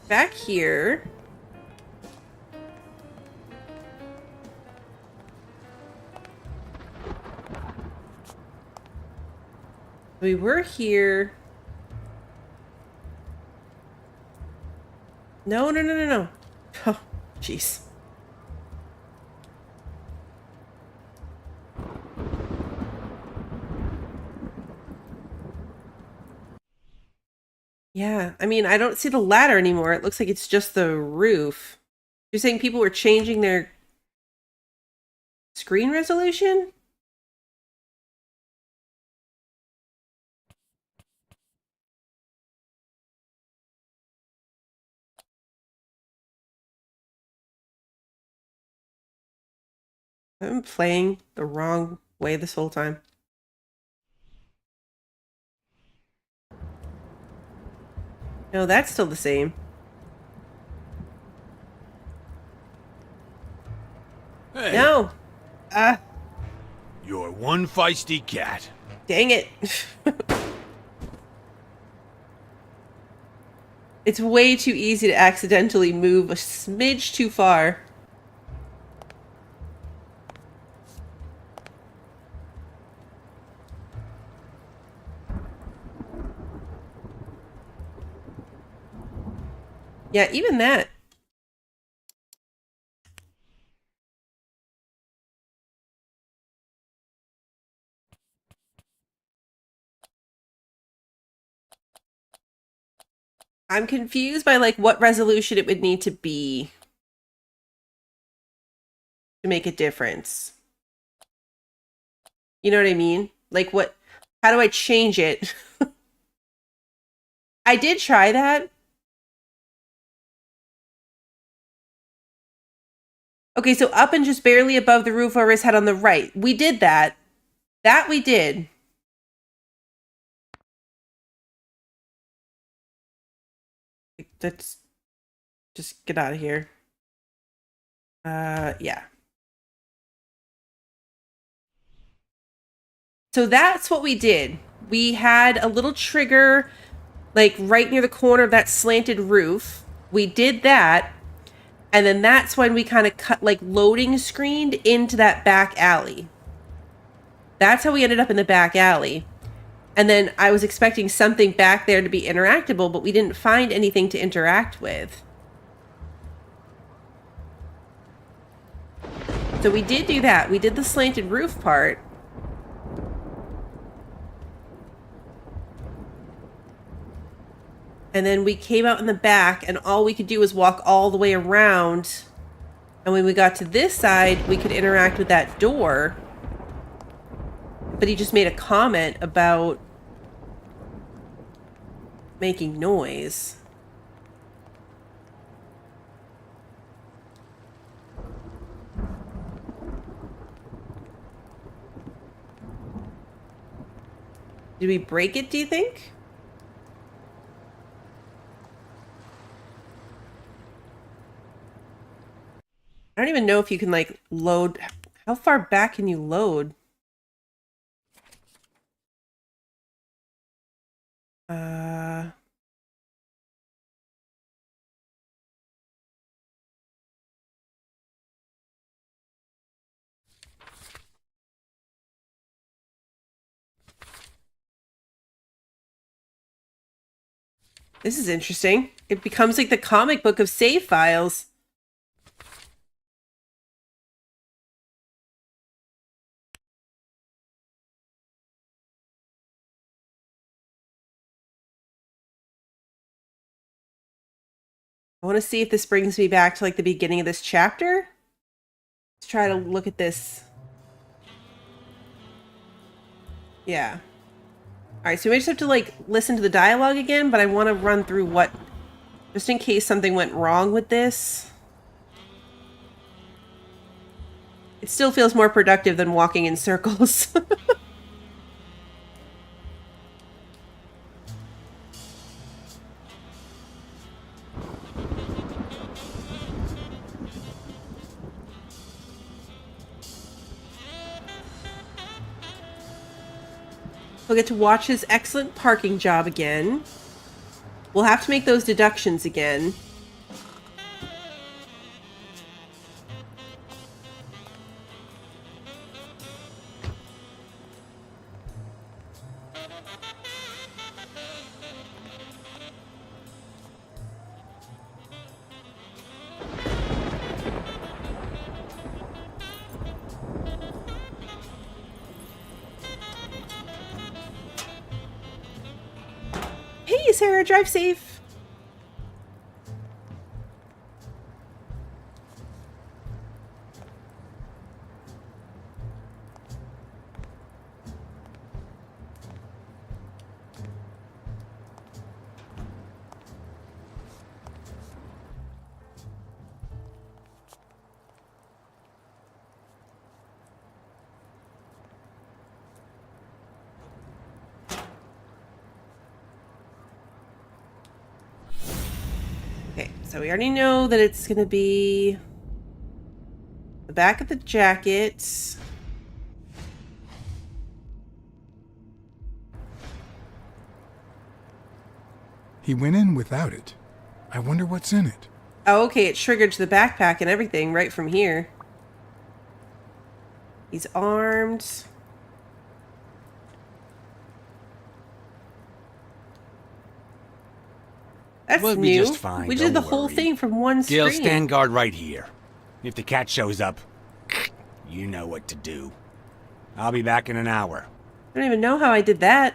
Back here. We were here. No, no, no, no, no. Oh, jeez. Yeah, I mean, I don't see the ladder anymore. It looks like it's just the roof. You're saying people were changing their screen resolution? I'm playing the wrong way this whole time. No, that's still the same. Hey, No! Ah, you're one feisty cat. dang it. It's way too easy to accidentally move a smidge too far. Yeah, even that. I'm confused by like what resolution it would need to be to make a difference. You know what I mean? Like what, how do I change it? I did try that. Okay, so up and just barely above the roof over his head on the right. We did that. That we did. Let's just get out of here. Yeah. So that's what we did. We had a little trigger like right near the corner of that slanted roof. We did that. And then that's when we kind of cut like loading screened into that back alley. That's how we ended up in the back alley. And then I was expecting something back there to be interactable, but we didn't find anything to interact with. So we did do that. We did the slanted roof part. And then we came out in the back, and all we could do was walk all the way around. And when we got to this side, we could interact with that door. But he just made a comment about making noise. Did we break it, do you think? I don't even know if you can like load. How far back can you load? This is interesting. It becomes like the comic book of save files. I want to see if this brings me back to like the beginning of this chapter. Let's try to look at this. Yeah. Alright, so we just have to like listen to the dialogue again, but I want to run through what, just in case something went wrong with this. It still feels more productive than walking in circles. We'll get to watch his excellent parking job again. We'll have to make those deductions again. Hey, Sarah, drive safe. Okay, so we already know that it's going to be the back of the jacket. He went in without it. I wonder what's in it. Oh, okay, it triggered to the backpack and everything right from here. He's armed. That's We'll new. be just fine, We did the don't whole worry. thing from one Gil, screen. stand guard right here. If the cat shows up, you know what to do. I'll be back in an hour. I don't even know how I did that.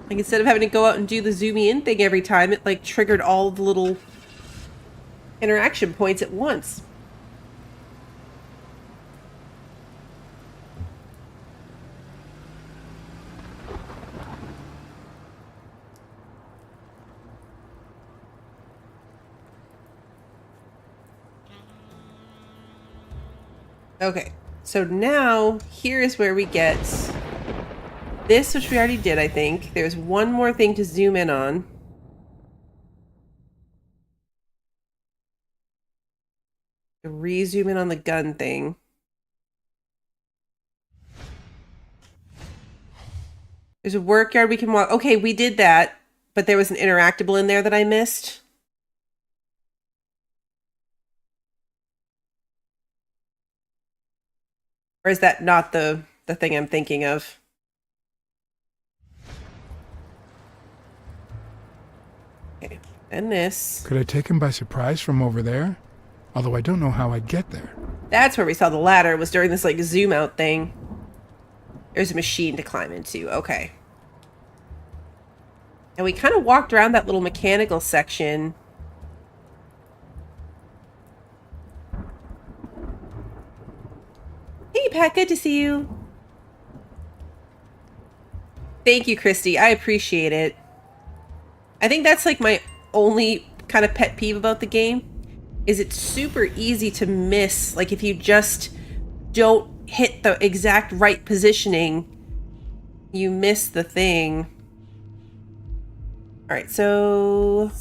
Like, instead of having to go out and do the zoomy in thing every time, it like triggered all the little interaction points at once. Okay, so now here is where we get this, which we already did, I think. There's one more thing to zoom in on. Re-zoom in on the gun thing. There's a workyard we can walk. Okay, we did that, but there was an interactable in there that I missed. Or is that not the thing I'm thinking of? Okay, and this. Could I take him by surprise from over there? Although I don't know how I'd get there. That's where we saw the ladder, was during this like zoom out thing. There's a machine to climb into. Okay. And we kind of walked around that little mechanical section. Hey, Pat, good to see you. Thank you, Christy. I appreciate it. I think that's like my only kind of pet peeve about the game, is it's super easy to miss. Like, if you just don't hit the exact right positioning, you miss the thing. All right, so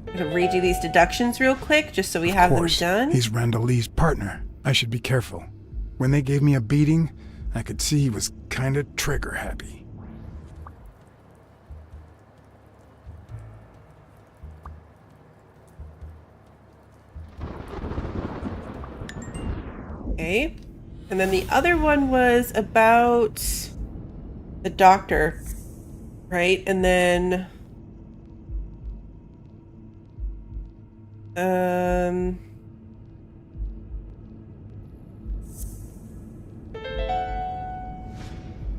I'm gonna redo these deductions real quick, just so we have them done. He's Randall Lee's partner. I should be careful. When they gave me a beating, I could see he was kinda trigger happy. Okay. And then the other one was about the doctor, right? And then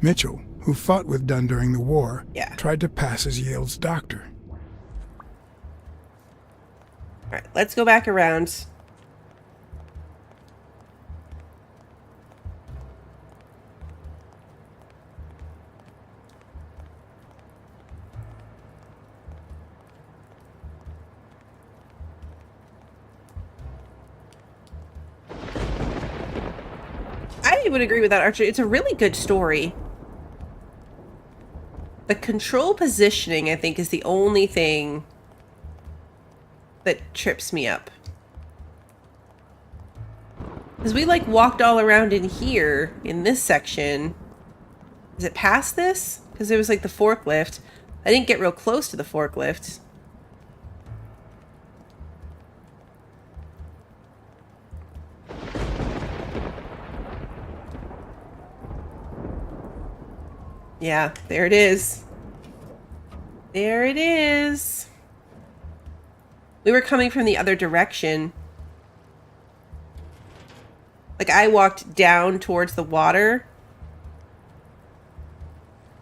Mitchell, who fought with Dunn during the war, Yeah. tried to pass as Yale's doctor. All right, let's go back around. I would agree with that, Archer. It's a really good story. The control positioning, I think, is the only thing that trips me up. Because we, like, walked all around in here, in this section. Is it past this? Because there was, like, the forklift. I didn't get real close to the forklift. Yeah, there it is. There it is. We were coming from the other direction. Like, I walked down towards the water.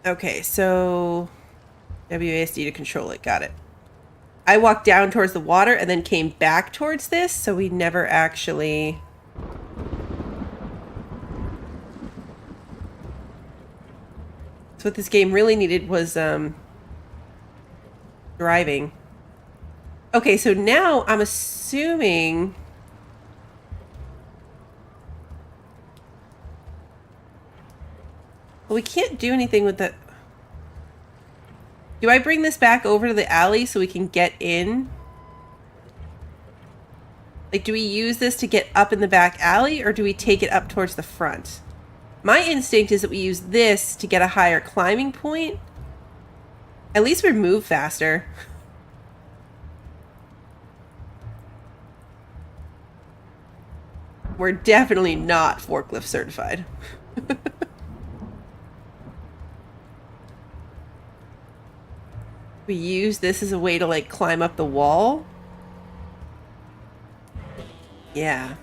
Okay, so WASD to control it. Got it. I walked down towards the water and then came back towards this, so we never actually... So what this game really needed was driving. Okay, so now I'm assuming... Well, we can't do anything with the... Do I bring this back over to the alley so we can get in? Like, do we use this to get up in the back alley, or do we take it up towards the front? My instinct is that we use this to get a higher climbing point. At least we move faster. We're definitely not forklift certified. We use this as a way to, like, climb up the wall. Yeah.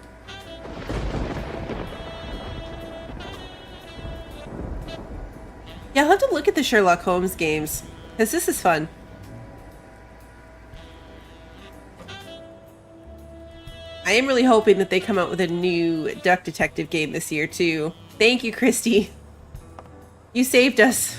Yeah, I'll have to look at the Sherlock Holmes games, because this is fun. I am really hoping that they come out with a new Duck Detective game this year, too. Thank you, Christy. You saved us.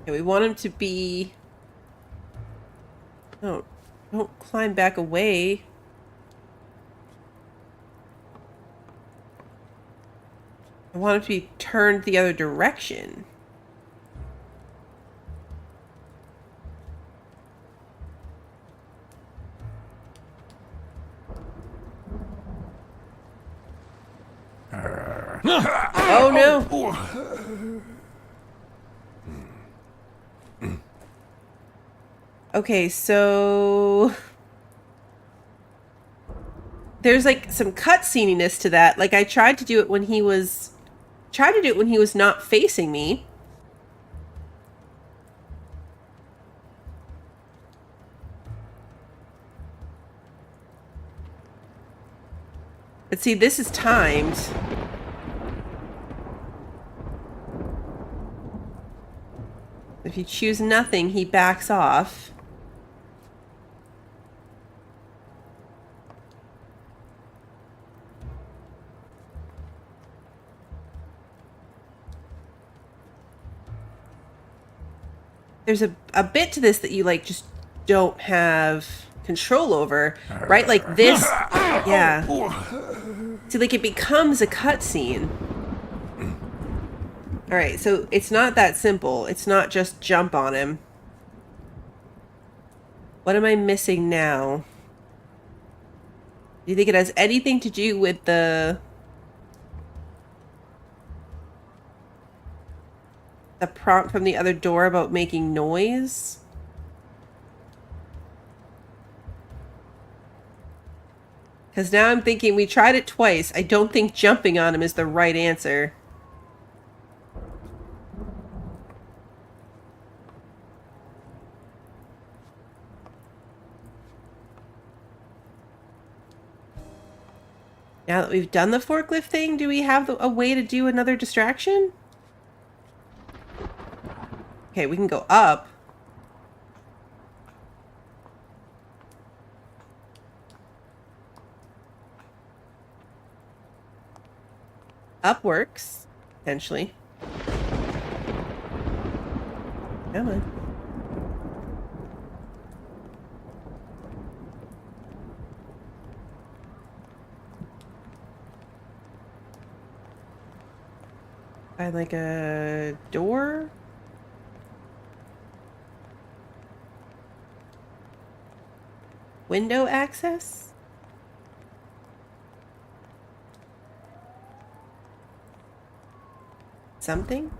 Yeah, we want him to be... No, don't climb back away. I want him to be turned the other direction. Oh no! Okay, so there's like some cutsceneiness to that. Like, I tried to do it when he was not facing me. But see, this is timed. If you choose nothing, he backs off. There's a bit to this that you, like, just don't have control over, right? Like this, yeah. See, like, it becomes a cutscene. All right, so it's not that simple. It's not just jump on him. What am I missing now? Do you think it has anything to do with the prompt from the other door about making noise? Because now I'm thinking we tried it twice. I don't think jumping on him is the right answer. Now that we've done the forklift thing, do we have a way to do another distraction? Okay, we can go up. Up works, potentially. Come on. Find like a door? Window access? Something?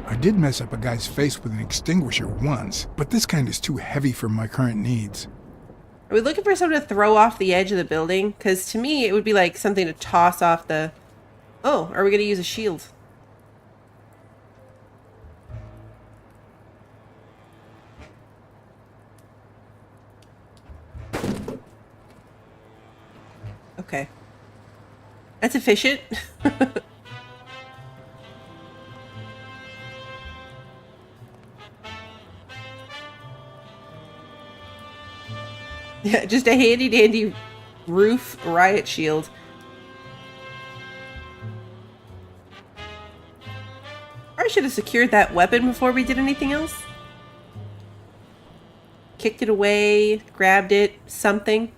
I did mess up a guy's face with an extinguisher once, but this kind is too heavy for my current needs. Are we looking for something to throw off the edge of the building? Because to me, it would be like something to toss off the... Oh, are we going to use a shield? Okay. That's efficient. Yeah, just a handy dandy roof riot shield. I should have secured that weapon before we did anything else. Kicked it away, grabbed it, something.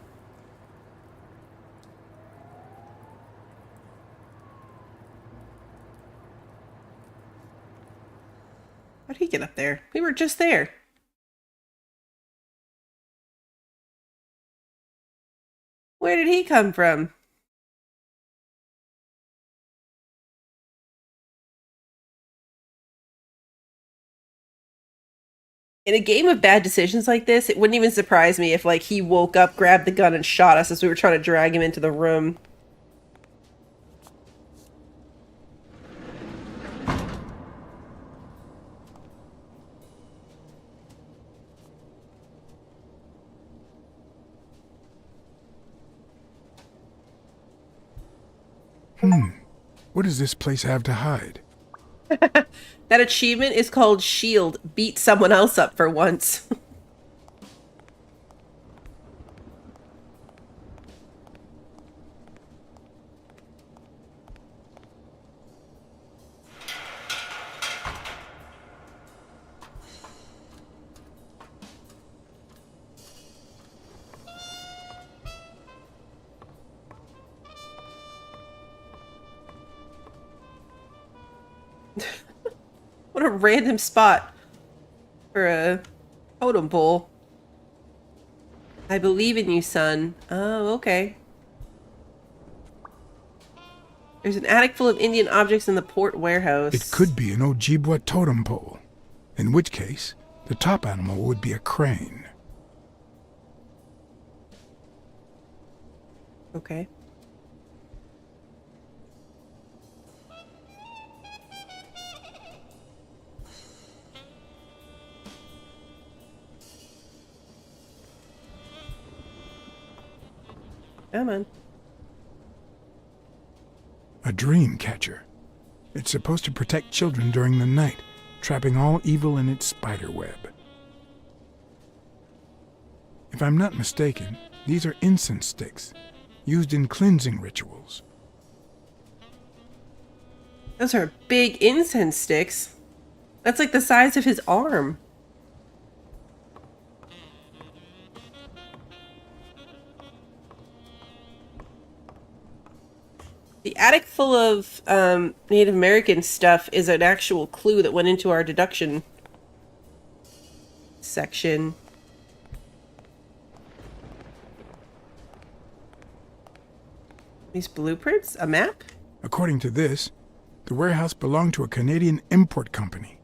How did he get up there? We were just there. Where did he come from? In a game of bad decisions like this, it wouldn't even surprise me if, like, he woke up, grabbed the gun, and shot us as we were trying to drag him into the room. What does this place have to hide? That achievement is called Shield. Beat someone else up for once. What a random spot for a totem pole. I believe in you, son. Oh, okay. There's an attic full of Indian objects in the port warehouse. It could be an Ojibwa totem pole, in which case, the top animal would be a crane. Okay. Come on. A dream catcher. It's supposed to protect children during the night, trapping all evil in its spider web. If I'm not mistaken, these are incense sticks, used in cleansing rituals. Those are big incense sticks. That's like the size of his arm. The attic full of Native American stuff is an actual clue that went into our deduction section. These blueprints? A map? According to this, the warehouse belonged to a Canadian import company.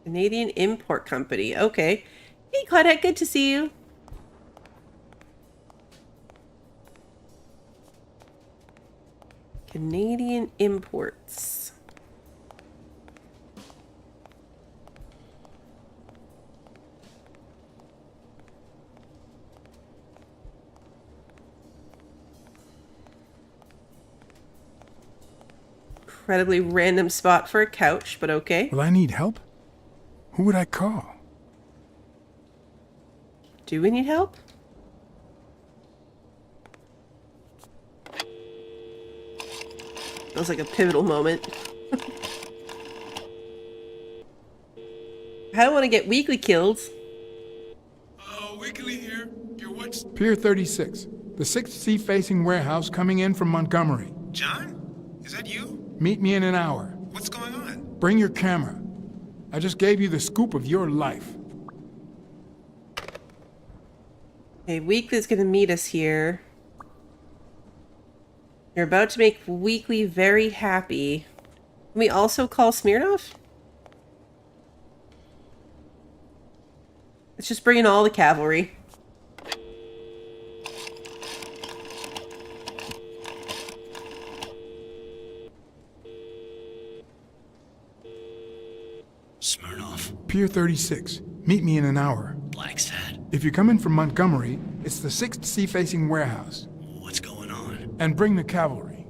Canadian import company. Okay. Hey, Claudette, good to see you. Canadian imports. Incredibly random spot for a couch, but okay. Will I need help? Who would I call? Do we need help? Feels like a pivotal moment. I don't want to get weekly killed. Wiggly here. You're what's... Pier 36. The 6th sea-facing warehouse coming in from Montgomery. John? Is that you? Meet me in an hour. What's going on? Bring your camera. I just gave you the scoop of your life. Okay, Weekly's gonna meet us here. You're about to make Weekly very happy. Can we also call Smirnoff? Let's just bring in all the cavalry. Smirnoff. Pier 36. Meet me in an hour. Blacksad. If you're coming from Montgomery, it's the 6th sea-facing warehouse. What's going on? And bring the cavalry.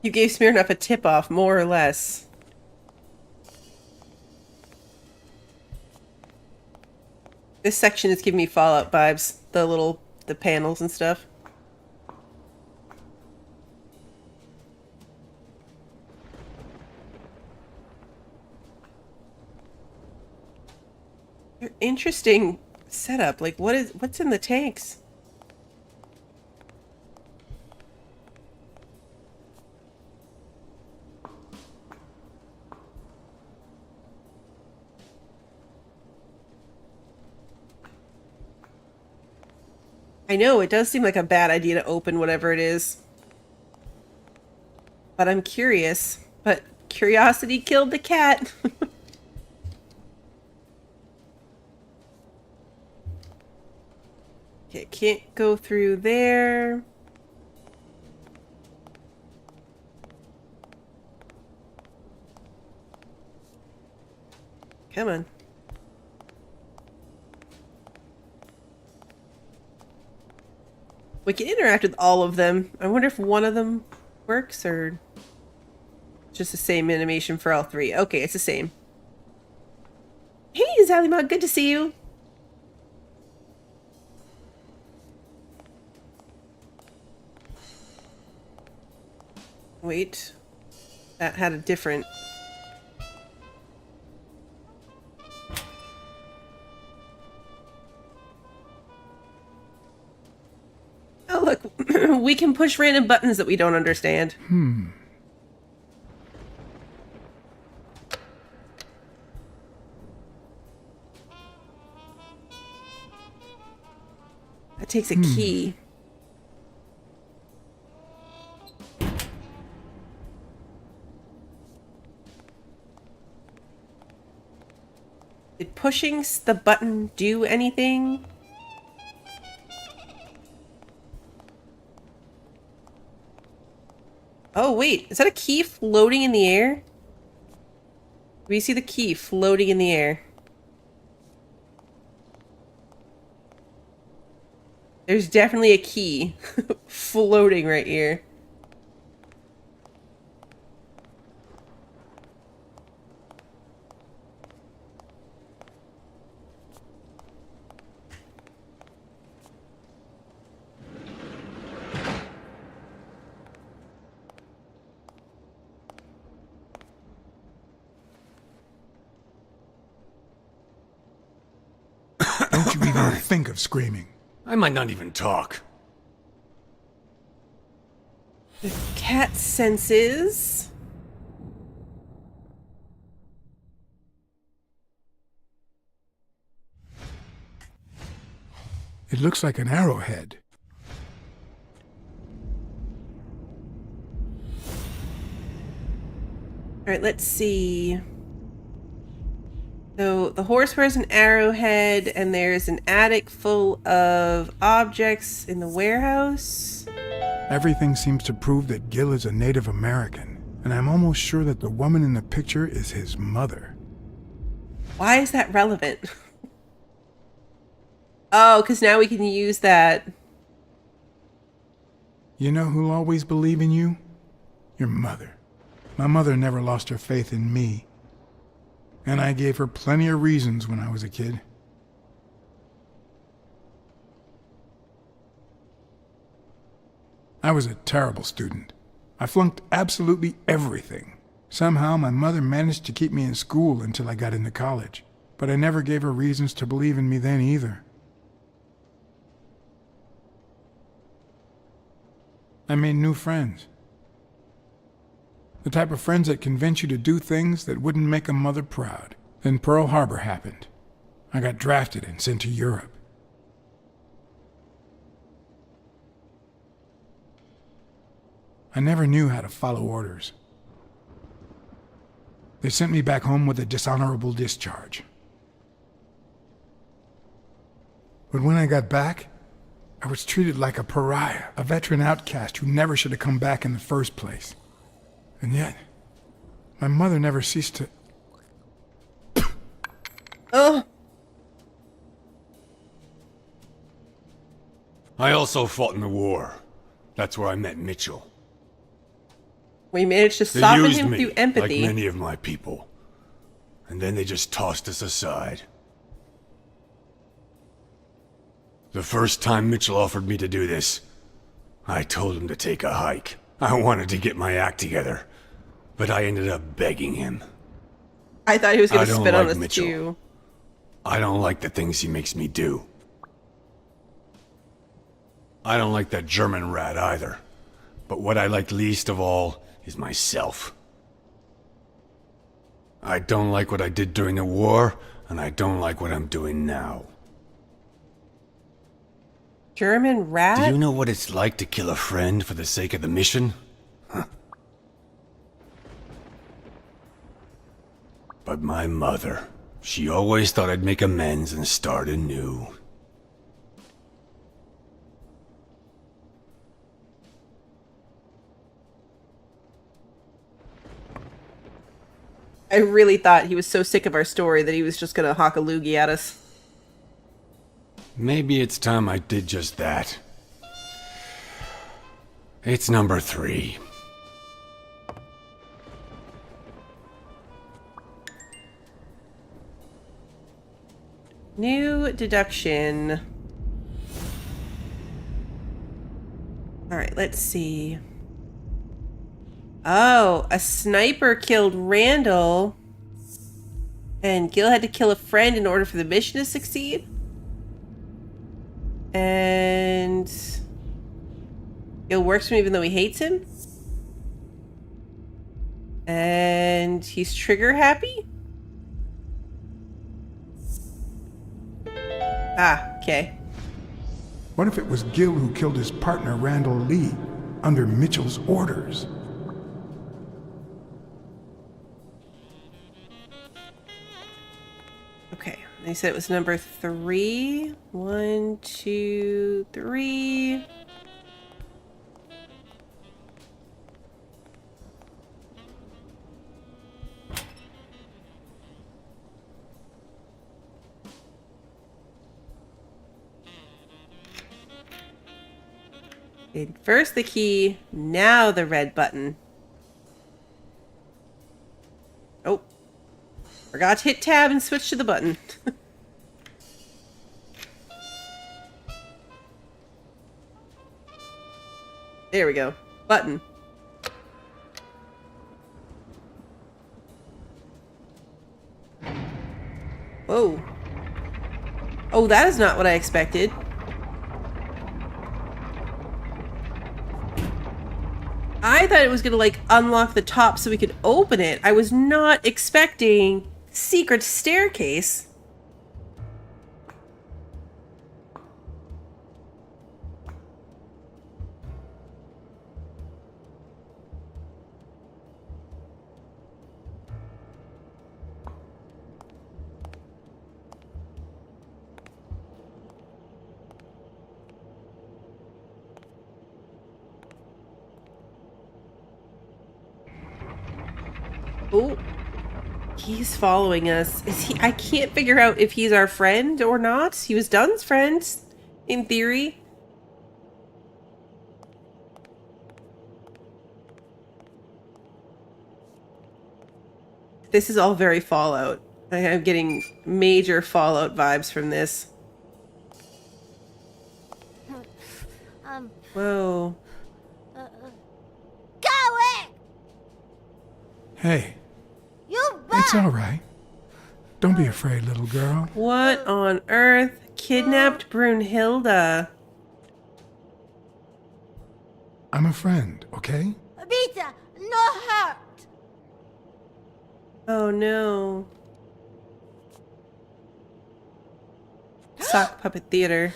You gave Smirnoff a tip-off, more or less. This section is giving me Fallout vibes. The panels and stuff. Interesting setup. Like, what's in the tanks? I know, it does seem like a bad idea to open whatever it is. But I'm curious. But curiosity killed the cat. Okay, can't go through there. Come on. We can interact with all of them. I wonder if one of them works or just the same animation for all three. Okay, it's the same. Hey, Zalima, good to see you. Wait, that had a different... Oh, look, we can push random buttons that we don't understand. That takes a key. Did pushing the button do anything? Oh, wait. Is that a key floating in the air? We see the key floating in the air. There's definitely a key floating right here. Don't you even think of screaming. I might not even talk. The cat senses. It looks like an arrowhead. All right, let's see. So the horse wears an arrowhead, and there's an attic full of objects in the warehouse. Everything seems to prove that Gil is a Native American, and I'm almost sure that the woman in the picture is his mother. Why is that relevant? Oh, because now we can use that. You know who'll always believe in you? Your mother. My mother never lost her faith in me. And I gave her plenty of reasons when I was a kid. I was a terrible student. I flunked absolutely everything. Somehow my mother managed to keep me in school until I got into college. But I never gave her reasons to believe in me then either. I made new friends. The type of friends that convince you to do things that wouldn't make a mother proud. Then Pearl Harbor happened. I got drafted and sent to Europe. I never knew how to follow orders. They sent me back home with a dishonorable discharge. But when I got back, I was treated like a pariah, a veteran outcast who never should have come back in the first place. And yet, my mother never ceased to... Oh. I also fought in the war. That's where I met Mitchell. We managed to They soften used him me, through empathy. like many of my people. And then they just tossed us aside. The first time Mitchell offered me to do this, I told him to take a hike. I wanted to get my act together, but I ended up begging him. I thought he was going to spit on like us Mitchell. too. I don't like the things he makes me do. I don't like that German rat either. But what I like least of all is myself. I don't like what I did during the war, and I don't like what I'm doing now. German rat? Do you know what it's like to kill a friend for the sake of the mission? Huh. But my mother, she always thought I'd make amends and start anew. I really thought he was so sick of our story that he was just going to hawk a loogie at us. Maybe it's time I did just that. It's number 3. New deduction. Alright, let's see. Oh, a sniper killed Randall. And Gil had to kill a friend in order for the mission to succeed. And Gil works for him even though he hates him. And he's trigger happy? Ah, okay. What if it was Gil who killed his partner Randall Lee under Mitchell's orders? Okay, they said it was number 3. 1, 2, 3. First the key, now the red button. Oh. Forgot to hit tab and switch to the button. There we go. Button. Whoa. Oh, that is not what I expected. I thought it was gonna like unlock the top so we could open it. I was not expecting secret staircase. Oh, he's following us. Is he? I can't figure out if he's our friend or not. He was Dunn's friend, in theory. This is all very Fallout. I'm getting major Fallout vibes from this. Whoa. Go away! Hey, You it's back! all right. Don't be afraid, little girl. What on earth? Kidnapped Brunhilde. I'm a friend, okay? Beta, no hurt! Oh no. Sock Puppet Theater.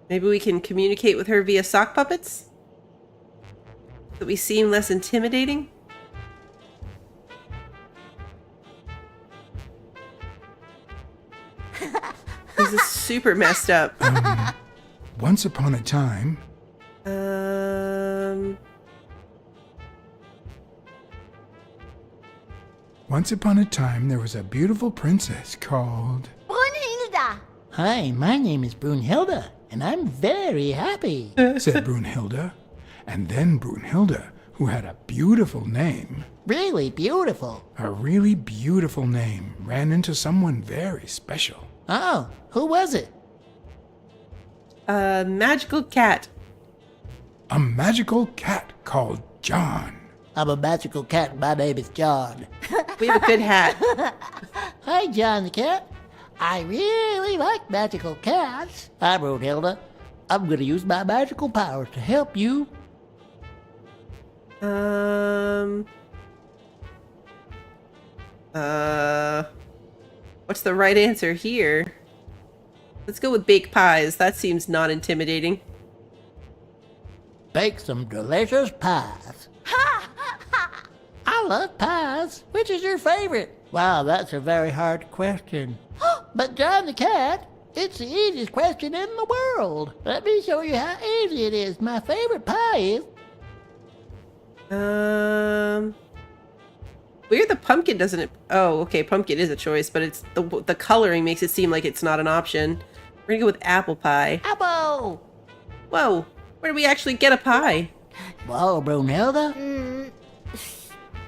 Maybe we can communicate with her via sock puppets? That we seem less intimidating? This is super messed up. Once upon a time, there was a beautiful princess called... Brunhilde! Hi, my name is Brunhilde, and I'm very happy. said Brunhilde. And then Brunhilde, who had a beautiful name, Really beautiful. a really beautiful name, ran into someone very special. Oh, who was it? A magical cat. A magical cat called John. I'm a magical cat. My name is John. We have a good hat. Hi, John the cat. I really like magical cats. I'm Brunhilde. I'm gonna use my magical powers to help you. What's the right answer here? Let's go with baked pies. That seems not intimidating. Bake some delicious pies. I love pies. Which is your favorite? Wow, that's a very hard question. But John the cat, it's the easiest question in the world. Let me show you how easy it is. My favorite pie is... Weird the pumpkin doesn't... Oh, okay, pumpkin is a choice, but it's the coloring makes it seem like it's not an option. We're gonna go with apple pie. Apple! Whoa, where do we actually get a pie? Whoa, Brunhilde?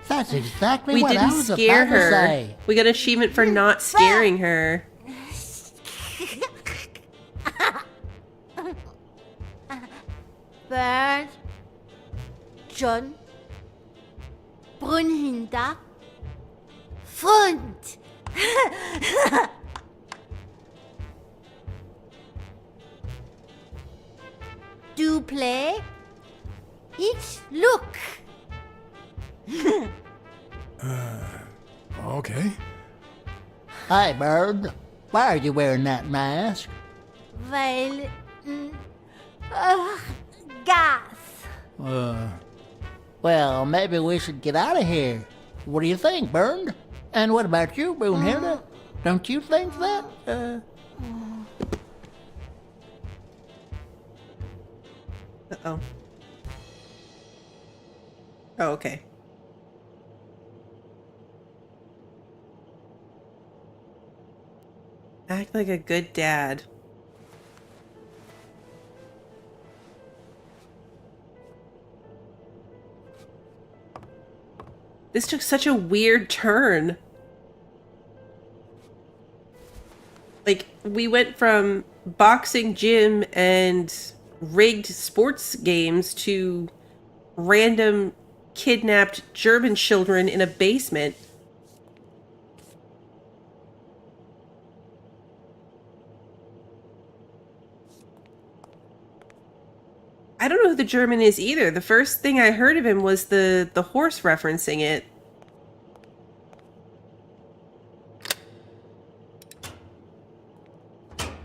That's exactly We what I didn't was scare about to her. say. We got an achievement for not scaring her. Bird, John, Brunhilde, Freund. Do play? Each look. Okay. Hi, Bird. Why are you wearing that mask? Weil, gas. Well, maybe we should get out of here. What do you think, Bird? And what about you, Brunhilde? Don't you think that? Uh-oh. Oh, okay. Act like a good dad. This took such a weird turn. Like, we went from boxing gym and rigged sports games to random kidnapped German children in a basement. I don't know who the German is either. The first thing I heard of him was the horse referencing it.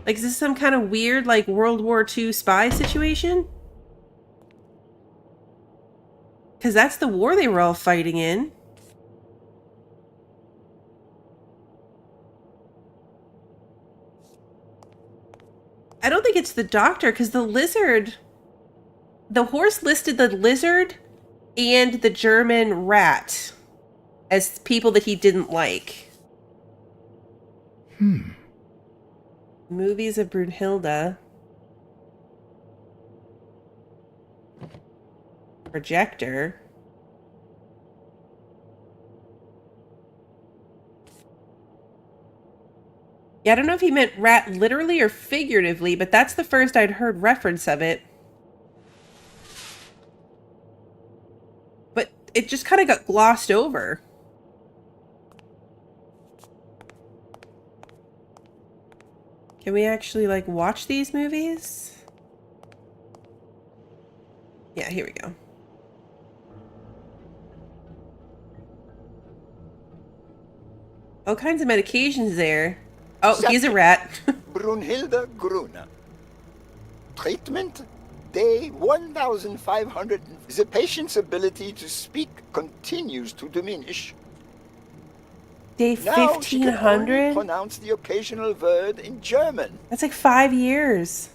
Like, is this some kind of weird, like, World War II spy situation? Because that's the war they were all fighting in. I don't think it's the doctor, because the lizard... The horse listed the lizard and the German rat as people that he didn't like. Movies of Brunhilde. Projector. Yeah, I don't know if he meant rat literally or figuratively, but that's the first I'd heard reference of it. But it just kind of got glossed over. Can we actually, like, watch these movies? Yeah, here we go. All kinds of medications there. Oh, he's a rat. Brunhilde Gruner. Treatment? Day 1500. The patient's ability to speak continues to diminish. Day Now she can only 1500? pronounce the occasional word in German. That's like 5 years.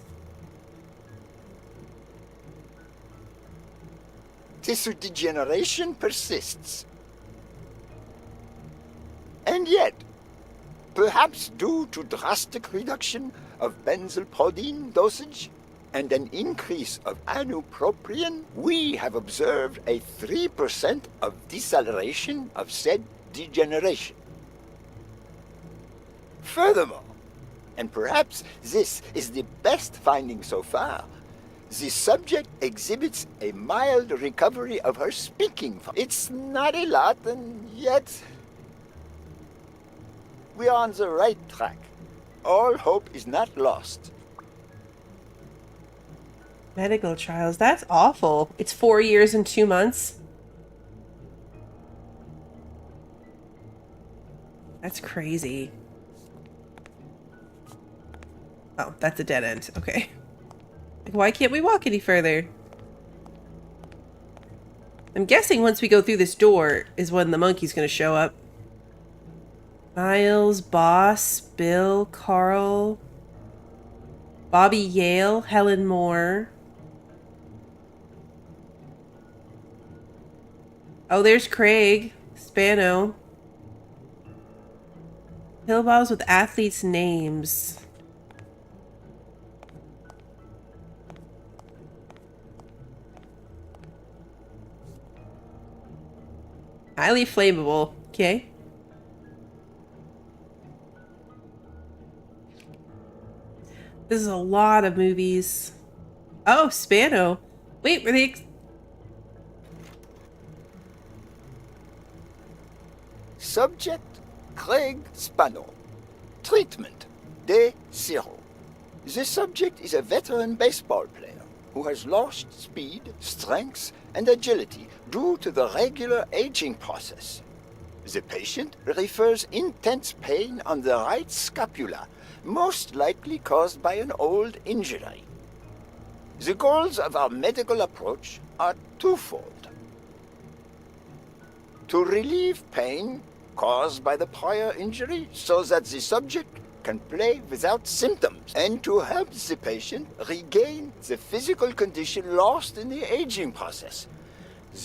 Tissue degeneration persists. And yet, perhaps due to drastic reduction of benzylpodine dosage and an increase of anupropion, we have observed a 3% of deceleration of said degeneration. Furthermore, and perhaps this is the best finding so far, the subject exhibits a mild recovery of her speaking. It's not a lot, and yet we are on the right track. All hope is not lost. Medical trials. That's awful. It's 4 years and 2 months. That's crazy. Oh, that's a dead end. Okay. Like, why can't we walk any further? I'm guessing once we go through this door is when the monkey's gonna show up. Miles, Boss, Bill, Carl, Bobby Yale, Helen Moore. Oh, there's Craig, Spano. Pillbottles with athletes' names. Highly flammable. Okay. This is a lot of movies. Oh, Spano. Wait, were they... Subject, Craig Spano. Treatment, Day 0. The subject is a veteran baseball player who has lost speed, strength, and agility due to the regular aging process. The patient refers intense pain on the right scapula, most likely caused by an old injury. The goals of our medical approach are twofold. To relieve pain caused by the prior injury so that the subject can play without symptoms, and to help the patient regain the physical condition lost in the aging process,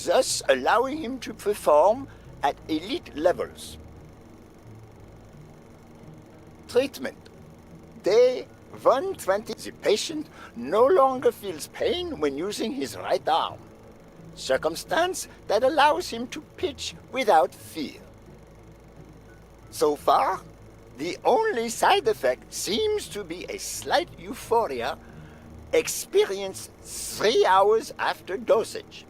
thus allowing him to perform at elite levels. Treatment. Day 120. The patient no longer feels pain when using his right arm, circumstance that allows him to pitch without fear. So far, the only side effect seems to be a slight euphoria experienced 3 hours after dosage,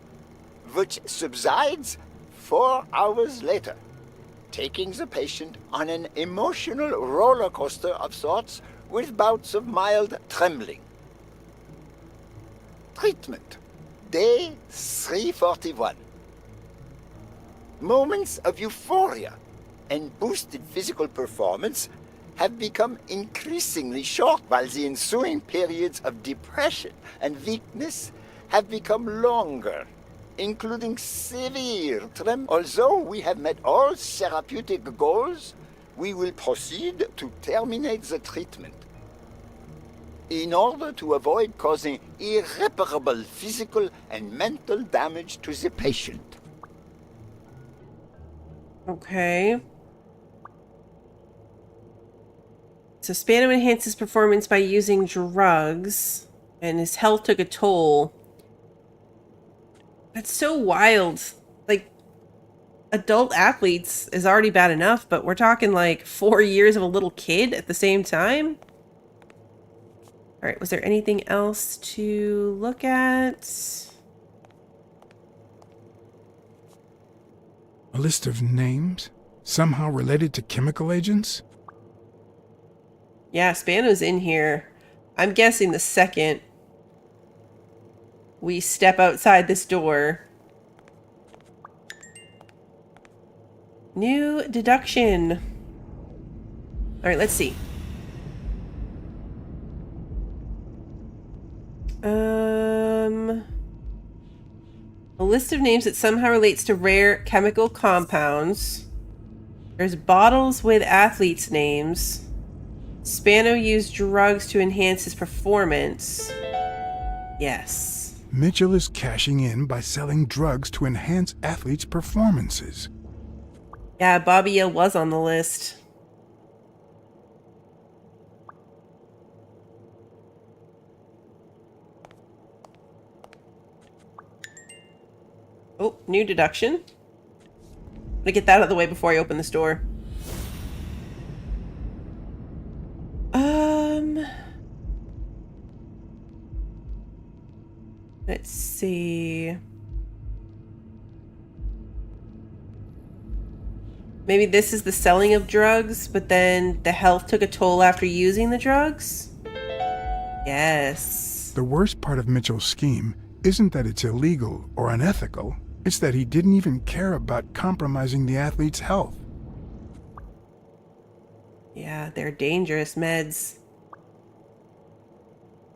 which subsides 4 hours later, taking the patient on an emotional roller coaster of sorts with bouts of mild trembling. Treatment. Day 341. Moments of euphoria and boosted physical performance have become increasingly short, while the ensuing periods of depression and weakness have become longer, including severe tremor. Although we have met all therapeutic goals, we will proceed to terminate the treatment. in order to avoid causing irreparable physical and mental damage to the patient. Okay. So Spano enhanced his performance by using drugs, and his health took a toll. That's so wild. Like, adult athletes is already bad enough, but we're talking like 4 years of a little kid at the same time? Alright, was there anything else to look at? A list of names? Somehow related to chemical agents? Yeah, Spano's in here. I'm guessing the second we step outside this door. New deduction. Alright, let's see. A list of names that somehow relates to rare chemical compounds. There's bottles with athletes' names. Spano used drugs to enhance his performance. Yes. Mitchell is cashing in by selling drugs to enhance athletes' performances. Yeah, Bobby Yale was on the list. Oh, new deduction. I'm gonna get that out of the way before I open this door. Let's see. Maybe this is the selling of drugs, but then the health took a toll after using the drugs? Yes. The worst part of Mitchell's scheme isn't that it's illegal or unethical. It's that he didn't even care about compromising the athlete's health. Yeah, they're dangerous meds.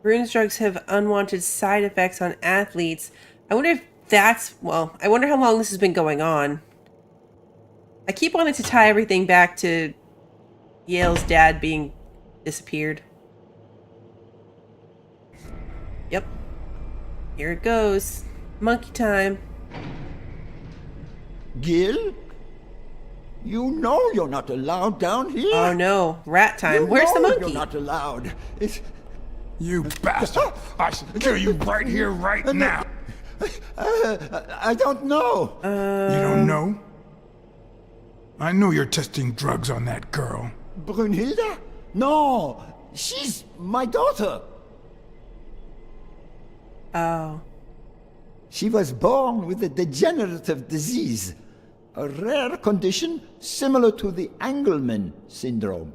Brune's drugs have unwanted side effects on athletes. I wonder if that's... well, I wonder how long this has been going on. I keep wanting to tie everything back to Yale's dad being disappeared. Yep. Here it goes. Monkey time. Gil? You know you're not allowed down here. Oh no, rat time. Where's the monkey? You're not allowed. It's... You bastard! I should kill you right here, right now! I don't know. You don't know? I know you're testing drugs on that girl. Brunhilde? No, she's my daughter. Oh. She was born with a degenerative disease, a rare condition similar to the Engelmann syndrome.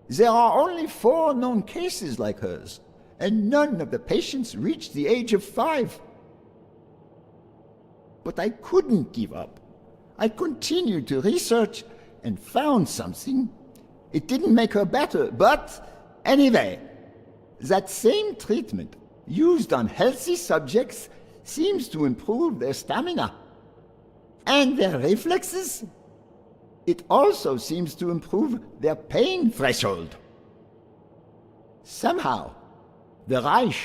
There are only 4 known cases like hers, and none of the patients reached the age of 5. But I couldn't give up. I continued to research and found something. It didn't make her better, but anyway, that same treatment used on healthy subjects seems to improve their stamina and their reflexes. It also seems to improve their pain threshold. Somehow, the Reich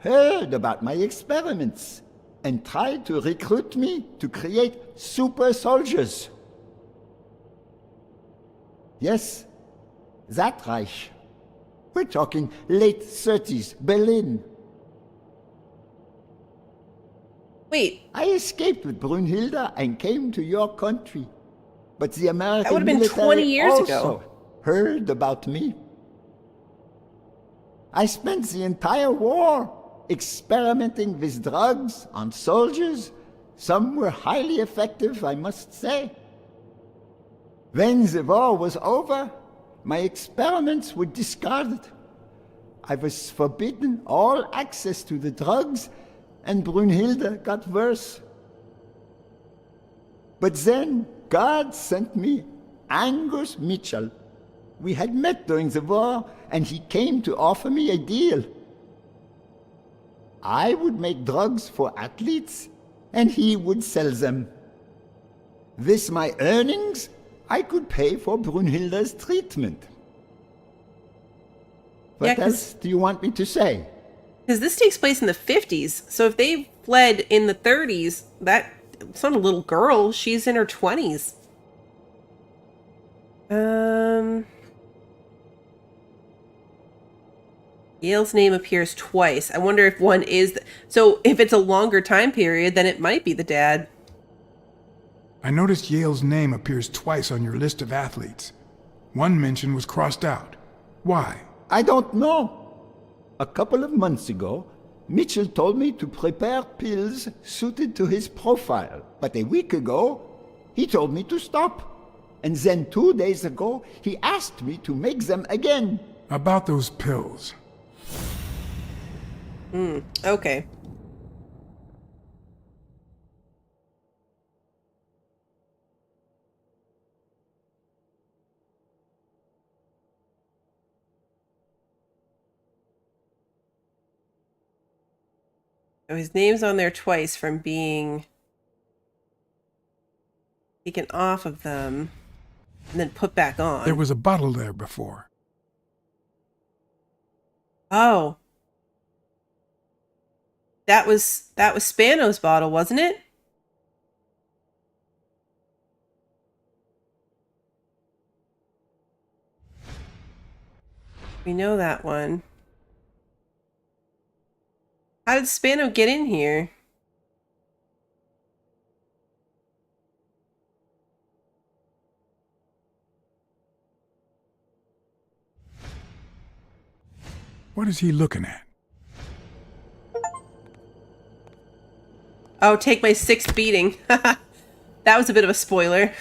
heard about my experiments and tried to recruit me to create super soldiers. Yes, that Reich. We're talking late 30s, Berlin. Wait. I escaped with Brunhilde and came to your country. But the American that would have been military 20 years also ago. Heard about me. I spent the entire war experimenting with drugs on soldiers. Some were highly effective, I must say. When the war was over, my experiments were discarded. I was forbidden all access to the drugs, and Brunhilde got worse. But then God sent me Angus Mitchell. We had met during the war, and he came to offer me a deal. I would make drugs for athletes, and he would sell them. With my earnings, I could pay for Brunhilde's treatment. What else do you want me to say? Because this takes place in the 50s, so if they fled in the 30s, it's not a little girl. She's in her 20s. Yale's name appears twice. I wonder if one is... So if it's a longer time period, then it might be the dad. I noticed Yale's name appears twice on your list of athletes. One mention was crossed out. Why? I don't know. A couple of months ago, Mitchell told me to prepare pills suited to his profile. But a week ago, he told me to stop. And then 2 days ago, he asked me to make them again. About those pills. Okay. So his name's on there twice from being taken off of them and then put back on. There was a bottle there before. Oh. That was Spano's bottle, wasn't it? We know that one. How did Spano get in here? What is he looking at? Oh, take my 6th beating. That was a bit of a spoiler.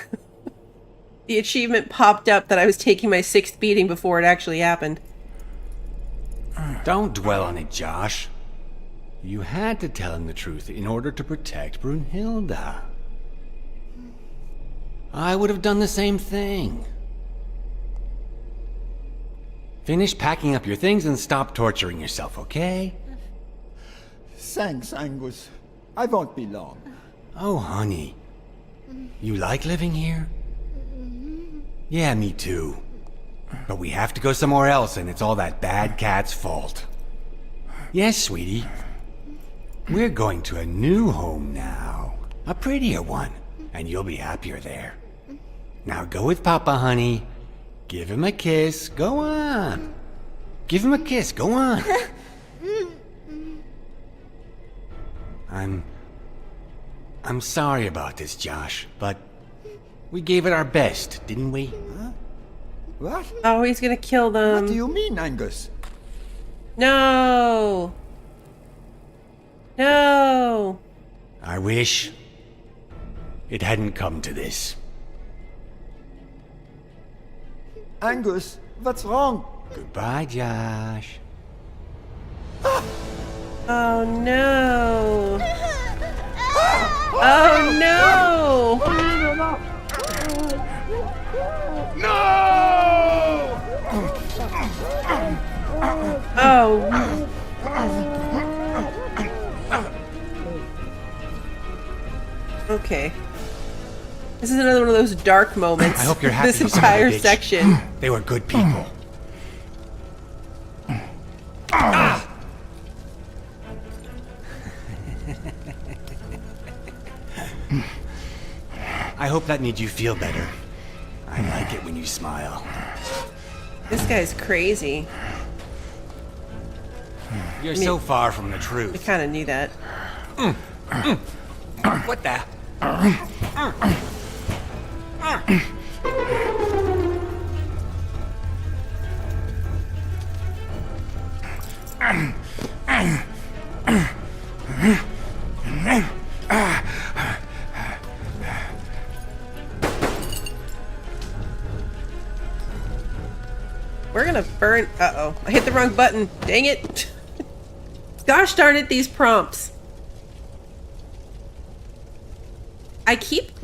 The achievement popped up that I was taking my 6th beating before it actually happened. Don't dwell on it, Josh. You had to tell him the truth in order to protect Brunhilde. I would have done the same thing. Finish packing up your things and stop torturing yourself, okay? Thanks, Angus. I won't be long. Oh, honey. You like living here? Yeah, me too. But we have to go somewhere else, and it's all that bad cat's fault. Yes, sweetie. We're going to a new home now. A prettier one. And you'll be happier there. Now go with Papa, honey. Give him a kiss. Go on. Give him a kiss. Go on. I'm sorry about this, Josh, but we gave it our best, didn't we? Huh? What? Oh, he's gonna kill them. What do you mean, Angus? No. No. I wish it hadn't come to this. Angus, what's wrong? Goodbye, Josh. Oh no. Oh no. Oh. Okay. This is another one of those dark moments. I hope you're happy. This entire section. They were good people. I hope that made you feel better. I like it when you smile. This guy's crazy. You're so far from the I truth. kind of knew that. What the? We're gonna burn. Uh-oh. I hit the wrong button. Dang it. Gosh darn it, these prompts.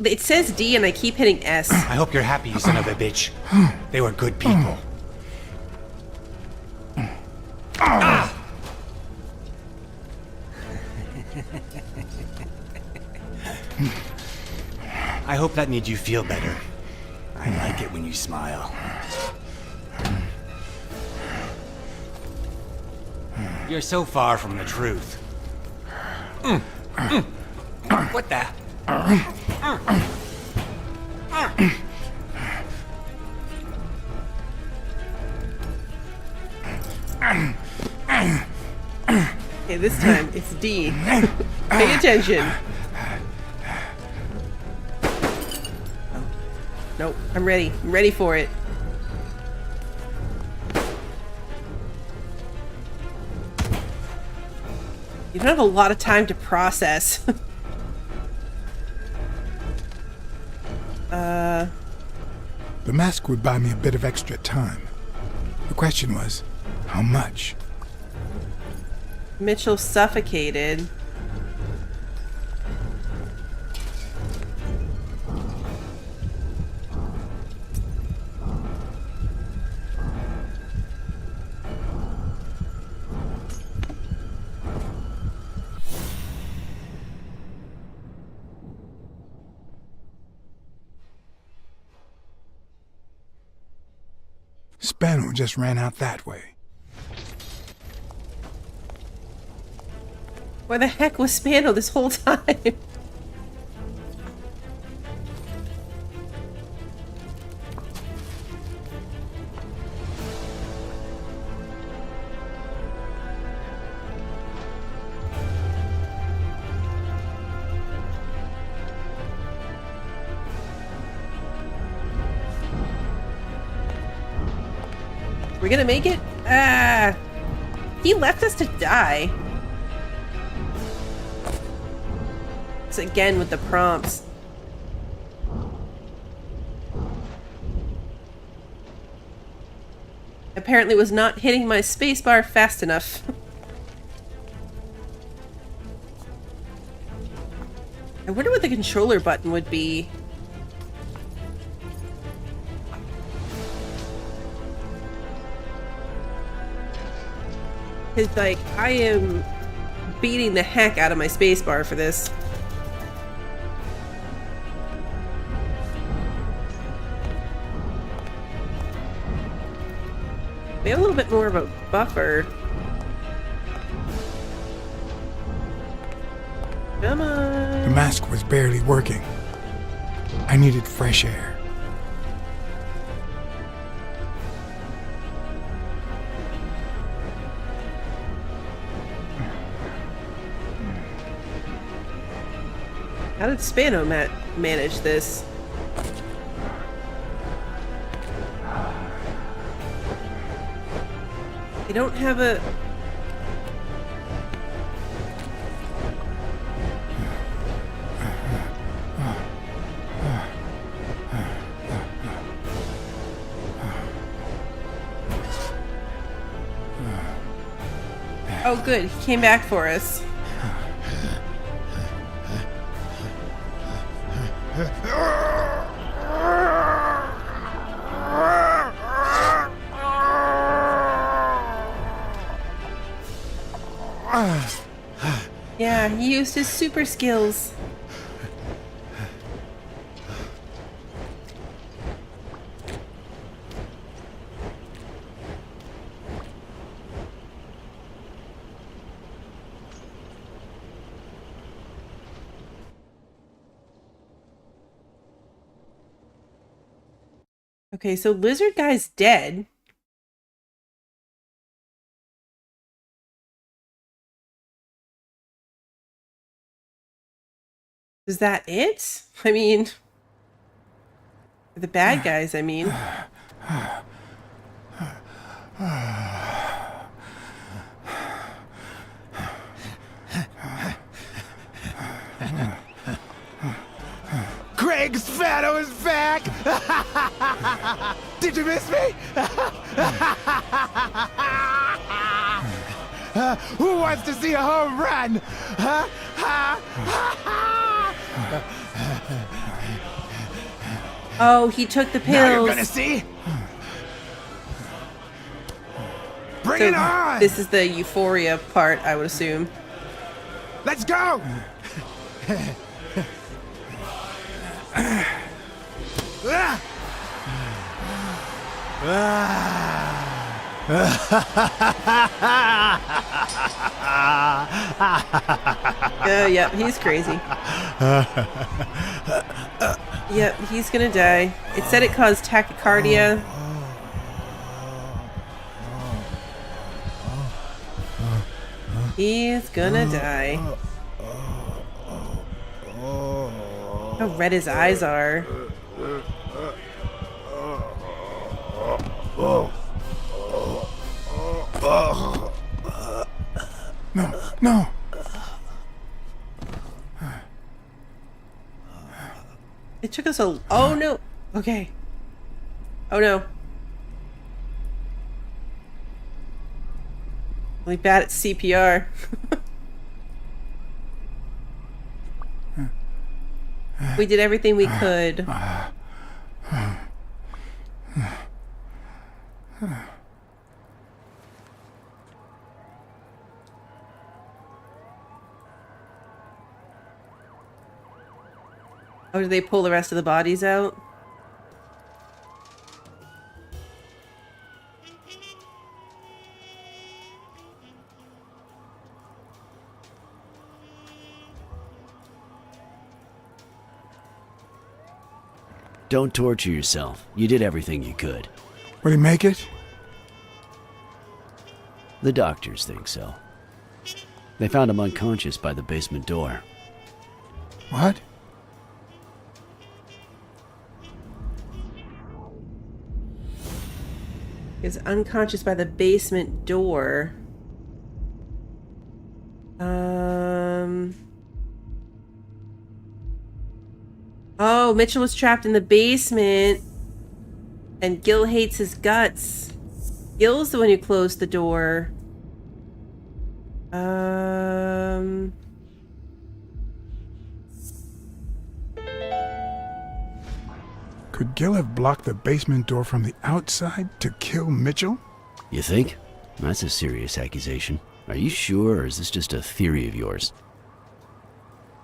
It says D and I keep hitting S. I hope you're happy, you son of a bitch. They were good people. I hope that made you feel better. I like it when you smile. You're so far from the truth. What the? Okay, this time it's D. Pay attention. Nope, I'm ready. I'm ready for it. You don't have a lot of time to process. The mask would buy me a bit of extra time. The question was, how much? Mitchell suffocated. Spano just ran out that way. Where the heck was Spano this whole time? We're gonna make it? He left us to die. It's again with the prompts. Apparently was not hitting my spacebar fast enough. I wonder what the controller button would be. It's like, I am beating the heck out of my spacebar for this. We have a little bit more of a buffer. Come on. The mask was barely working. I needed fresh air. How did Spano manage this? They don't have a... Oh good, he came back for us. Yeah, he used his super skills. Okay, so Lizard Guy's dead. Is that it? I mean... The bad guys, I mean. Craig Spano is back! Did you miss me? Who wants to see a home run? Oh, he took the pills. Now you're gonna see. Bring it on! This is the euphoria part, I would assume. Let's go! Yep, he's crazy. Yep, he's gonna die. It said it caused tachycardia. He's gonna die. How red his eyes are. No, no. It took us a... Oh, no. Okay. Oh, no. Really bad at CPR. We did everything we could. Oh, did they pull the rest of the bodies out? Don't torture yourself. You did everything you could. Will he make it? The doctors think so. They found him unconscious by the basement door. What? Is unconscious by the basement door. Oh, Mitchell was trapped in the basement. And Gil hates his guts. Gil's the one who closed the door. Could Gil have blocked the basement door from the outside to kill Mitchell? You think? That's a serious accusation. Are you sure, or is this just a theory of yours?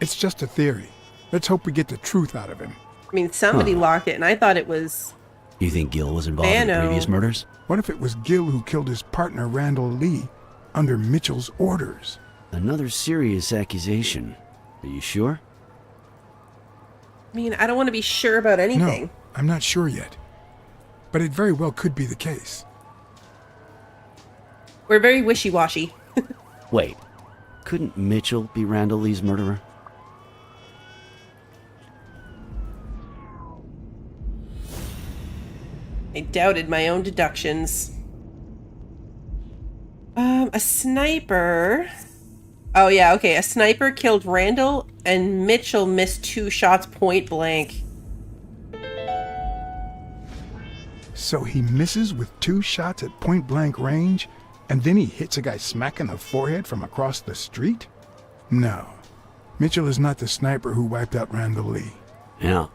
It's just a theory. Let's hope we get the truth out of him. I mean, somebody locked it, and I thought it was... You think Gil was involved in the previous murders? What if it was Gil who killed his partner, Randall Lee, under Mitchell's orders? Another serious accusation. Are you sure? I mean, I don't want to be sure about anything. No, I'm not sure yet. But it very well could be the case. We're very wishy-washy. Wait, couldn't Mitchell be Randall Lee's murderer? I doubted my own deductions. A sniper... Oh yeah, okay. A sniper killed Randall, and Mitchell missed 2 shots point blank. So he misses with 2 shots at point blank range, and then he hits a guy smack in the forehead from across the street? No. Mitchell is not the sniper who wiped out Randall Lee. Yeah,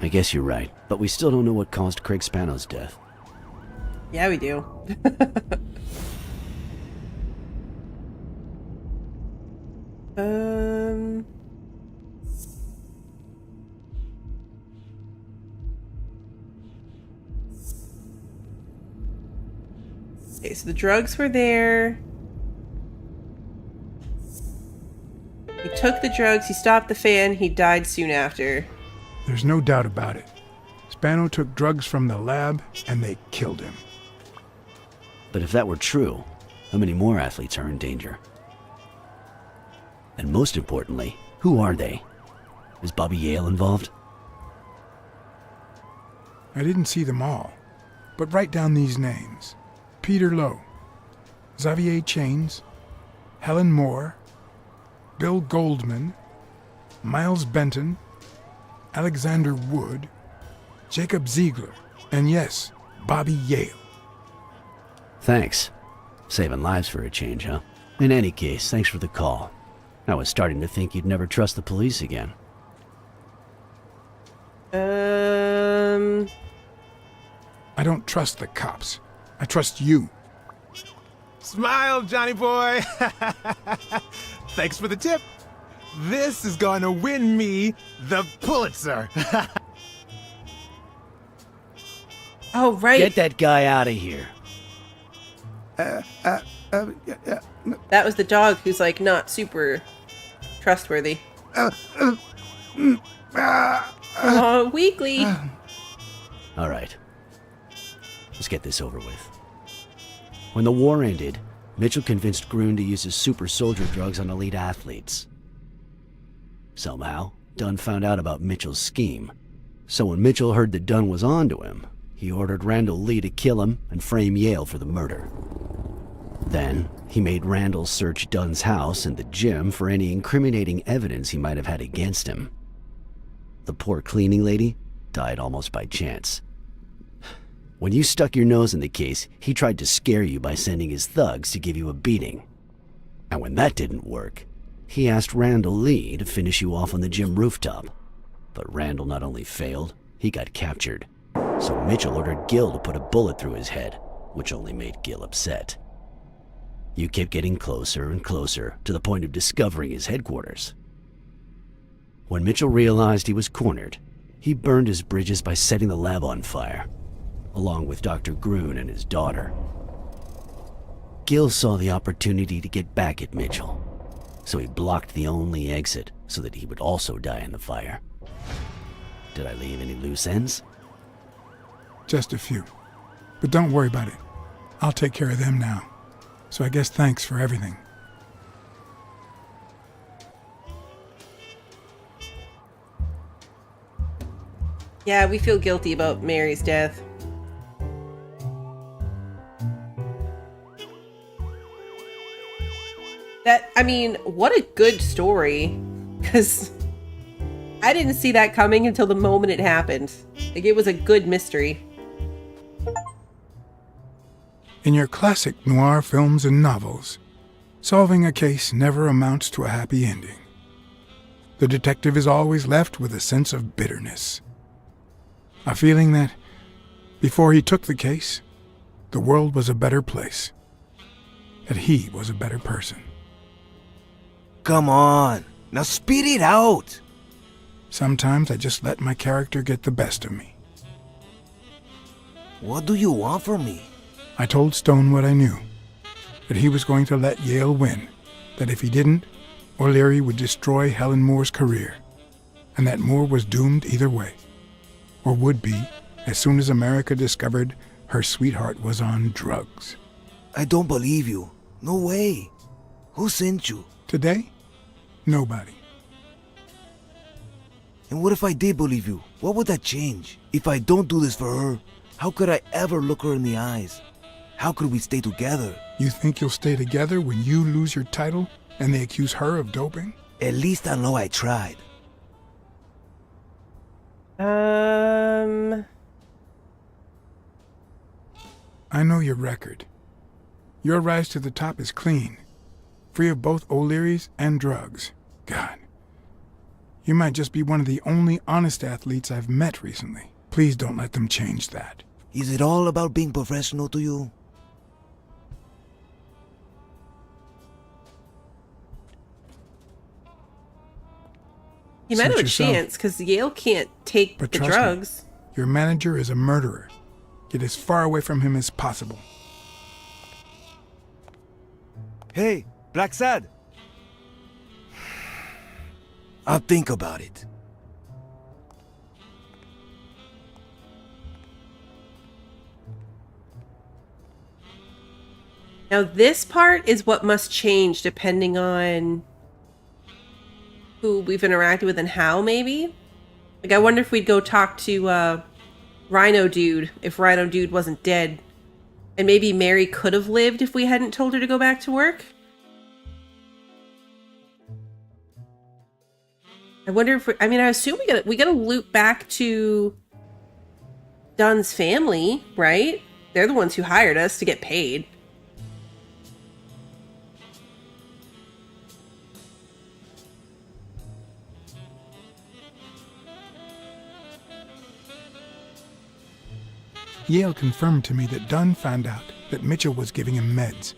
I guess you're right. But we still don't know what caused Craig Spano's death. Yeah, we do. Okay, so the drugs were there. He took the drugs, he stopped the fan, he died soon after. There's no doubt about it. Spano took drugs from the lab, and they killed him. But if that were true, how many more athletes are in danger? And most importantly, who are they? Is Bobby Yale involved? I didn't see them all, but write down these names. Peter Lowe, Xavier Chains, Helen Moore, Bill Goldman, Miles Benton, Alexander Wood, Jacob Ziegler, and yes, Bobby Yale. Thanks. Saving lives for a change, huh? In any case, thanks for the call. I was starting to think you'd never trust the police again. I don't trust the cops. I trust you. Smile, Johnny boy. Thanks for the tip. This is going to win me the Pulitzer. Oh, right. Get that guy out of here. That was the dog who's like not super trustworthy. Oh, Weekly. All right. Let's get this over with. When the war ended, Mitchell convinced Groon to use his super soldier drugs on elite athletes. Somehow, Dunn found out about Mitchell's scheme. So when Mitchell heard that Dunn was onto him, he ordered Randall Lee to kill him and frame Yale for the murder. Then, he made Randall search Dunn's house and the gym for any incriminating evidence he might have had against him. The poor cleaning lady died almost by chance. When you stuck your nose in the case, he tried to scare you by sending his thugs to give you a beating. And when that didn't work, he asked Randall Lee to finish you off on the gym rooftop. But Randall not only failed, he got captured. So Mitchell ordered Gil to put a bullet through his head, which only made Gil upset. You kept getting closer and closer to the point of discovering his headquarters. When Mitchell realized he was cornered, he burned his bridges by setting the lab on fire, along with Dr. Groon and his daughter. Gil saw the opportunity to get back at Mitchell, so he blocked the only exit so that he would also die in the fire. Did I leave any loose ends? Just a few. But don't worry about it. I'll take care of them now. So I guess thanks for everything. Yeah, we feel guilty about Mary's death. I mean, what a good story. Because I didn't see that coming until the moment it happened. Like, it was a good mystery. In your classic noir films and novels, solving a case never amounts to a happy ending. The detective is always left with a sense of bitterness. A feeling that, before he took the case, the world was a better place. That he was a better person. Come on, now speed it out. Sometimes I just let my character get the best of me. What do you want from me? I told Stone what I knew. That he was going to let Yale win. That if he didn't, O'Leary would destroy Helen Moore's career. And that Moore was doomed either way. Or would be, as soon as America discovered her sweetheart was on drugs. I don't believe you. No way. Who sent you? Today? Nobody. And what if I did believe you? What would that change? If I don't do this for her, how could I ever look her in the eyes? How could we stay together? You think you'll stay together when you lose your title and they accuse her of doping? At least I know I tried. I know your record. Your rise to the top is clean. Free of both O'Leary's and drugs. God. You might just be one of the only honest athletes I've met recently. Please don't let them change that. Is it all about being professional to you? You might have a chance, because Yale can't take the drugs. Me, your manager is a murderer. Get as far away from him as possible. Hey, Blacksad. I'll think about it. Now this part is what must change depending on who we've interacted with and how, maybe? Like, I wonder if we'd go talk to Rhino Dude if Rhino Dude wasn't dead. And maybe Mary could have lived if we hadn't told her to go back to work? I wonder if I assume we gotta loop back to Dunn's family, right? They're the ones who hired us to get paid. Yale confirmed to me that Dunn found out that Mitchell was giving him meds.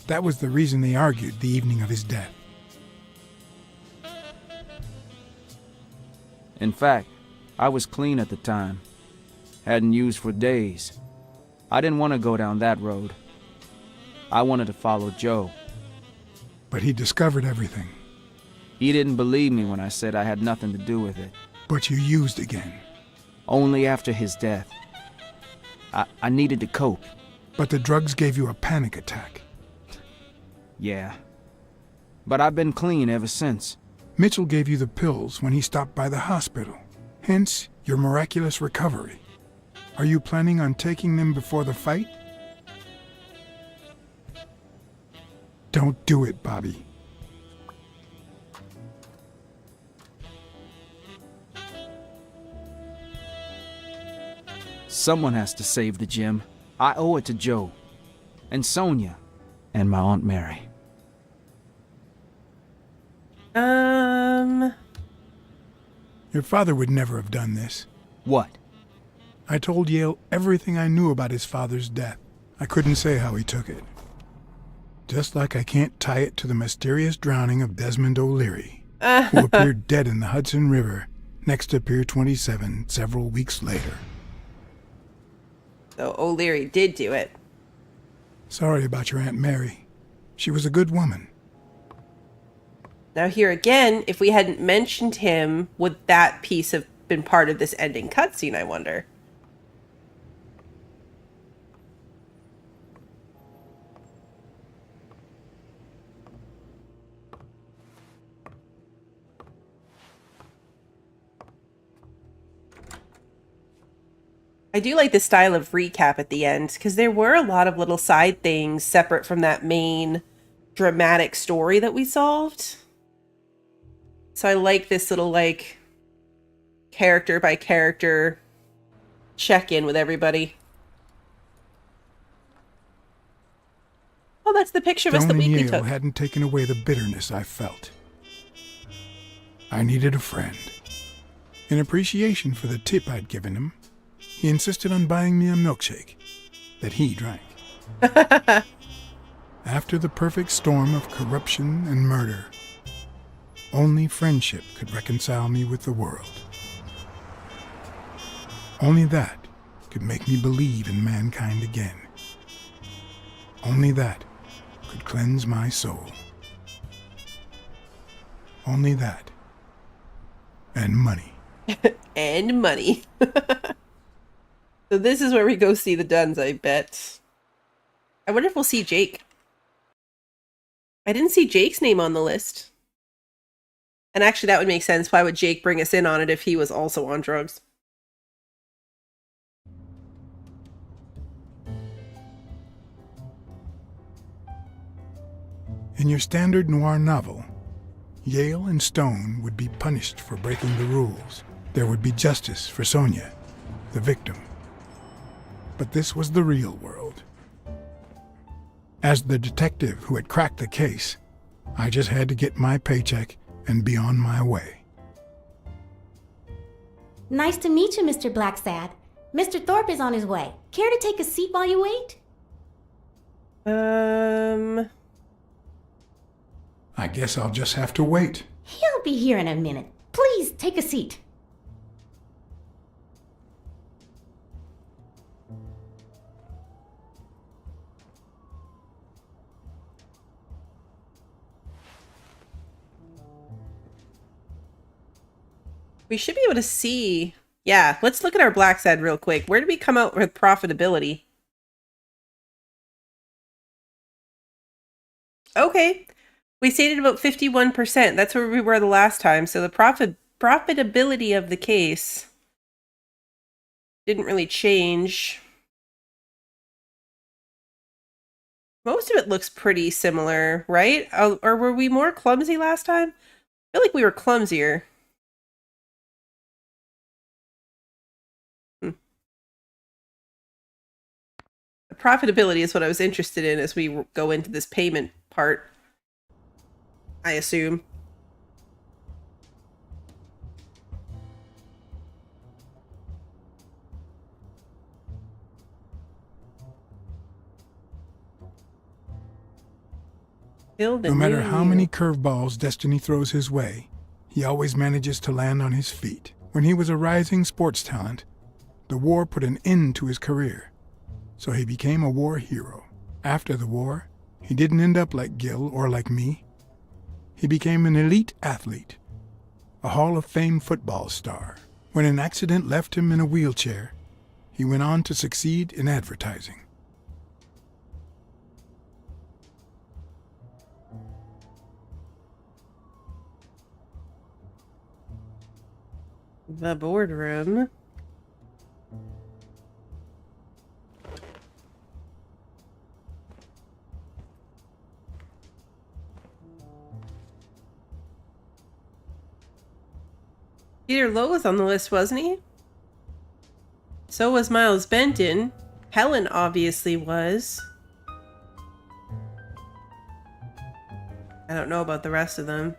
That was the reason they argued the evening of his death. In fact, I was clean at the time. Hadn't used for days. I didn't want to go down that road. I wanted to follow Joe. But he discovered everything. He didn't believe me when I said I had nothing to do with it. But you used again. Only after his death. I needed to cope. But the drugs gave you a panic attack. Yeah. But I've been clean ever since. Mitchell gave you the pills when he stopped by the hospital. Hence, your miraculous recovery. Are you planning on taking them before the fight? Don't do it, Bobby. Someone has to save the gym. I owe it to Joe. And Sonia. And my Aunt Mary. Your father would never have done this. What? I told Yale everything I knew about his father's death. I couldn't say how he took it. Just like I can't tie it to the mysterious drowning of Desmond O'Leary, who appeared dead in the Hudson River next to Pier 27 several weeks later. So O'Leary did do it. Sorry about your Aunt Mary. She was a good woman. Now here again, if we hadn't mentioned him, would that piece have been part of this ending cutscene, I wonder? I do like the style of recap at the end, because there were a lot of little side things separate from that main dramatic story that we solved. So I like this little, like, character by character check-in with everybody. Oh, that's the picture of us that Stone and we Yale took. hadn't taken away the bitterness I felt. I needed a friend. In appreciation for the tip I'd given him, he insisted on buying me a milkshake that he drank. After the perfect storm of corruption and murder, only friendship could reconcile me with the world. Only that could make me believe in mankind again. Only that could cleanse my soul. Only that. And money. And money. So this is where we go see the Duns, I bet. I wonder if we'll see Jake. I didn't see Jake's name on the list. And actually, that would make sense. Why would Jake bring us in on it if he was also on drugs? In your standard noir novel, Yale and Stone would be punished for breaking the rules. There would be justice for Sonia, the victim. But this was the real world. As the detective who had cracked the case, I just had to get my paycheck and be on my way. Nice to meet you, Mr. Blacksad. Mr. Thorpe is on his way. Care to take a seat while you wait? I guess I'll just have to wait. He'll be here in a minute. Please, take a seat. We should be able to see. Yeah, let's look at our Blacksad real quick. Where did we come out with profitability? Okay. We stayed at about 51%. That's where we were the last time. So the profitability of the case didn't really change. Most of it looks pretty similar, right? Or were we more clumsy last time? I feel like we were clumsier. Profitability is what I was interested in as we go into this payment part, I assume. No matter how many curveballs destiny throws his way, he always manages to land on his feet. When he was a rising sports talent, the war put an end to his career. so he became a war hero. After the war, he didn't end up like Gil or like me. He became an elite athlete, a Hall of Fame football star. When an accident left him in a wheelchair, he went on to succeed in advertising. The boardroom. Peter Lowe was on the list, wasn't he? So was Miles Benton. Helen obviously was. I don't know about the rest of them.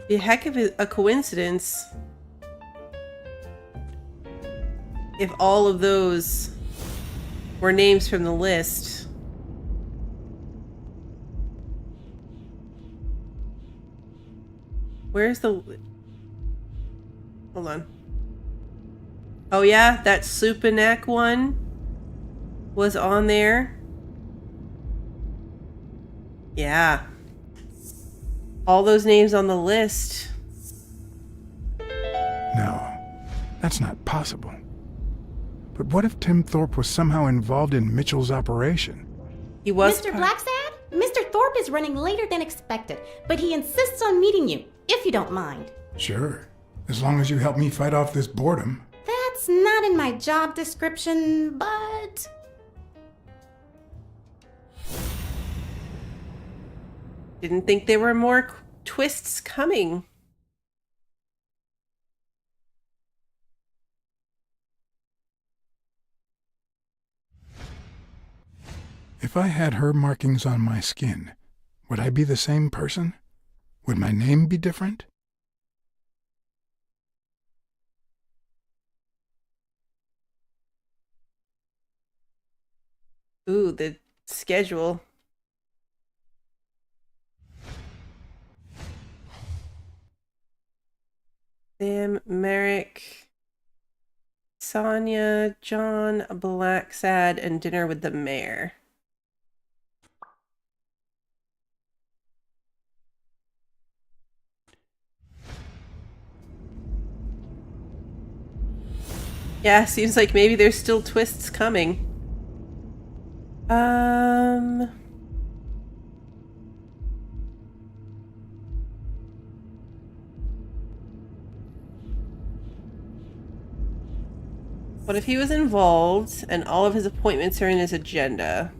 Be a heck of a coincidence if all of those were names from the list. Where's the... Hold on. Oh yeah, that Supanek one was on there. Yeah. All those names on the list. No, that's not possible. But what if Tim Thorpe was somehow involved in Mitchell's operation? He was... Mr. Blacksad? Mr. Thorpe is running later than expected, but he insists on meeting you, if you don't mind. Sure, as long as you help me fight off this boredom. That's not in my job description, but... Didn't think there were more twists coming. If I had her markings on my skin, would I be the same person? Would my name be different? Ooh, the schedule. Sam, Merrick, Sonia, John Blacksad, and dinner with the mayor. Yeah, seems like maybe there's still twists coming. What if he was involved and all of his appointments are in his agenda?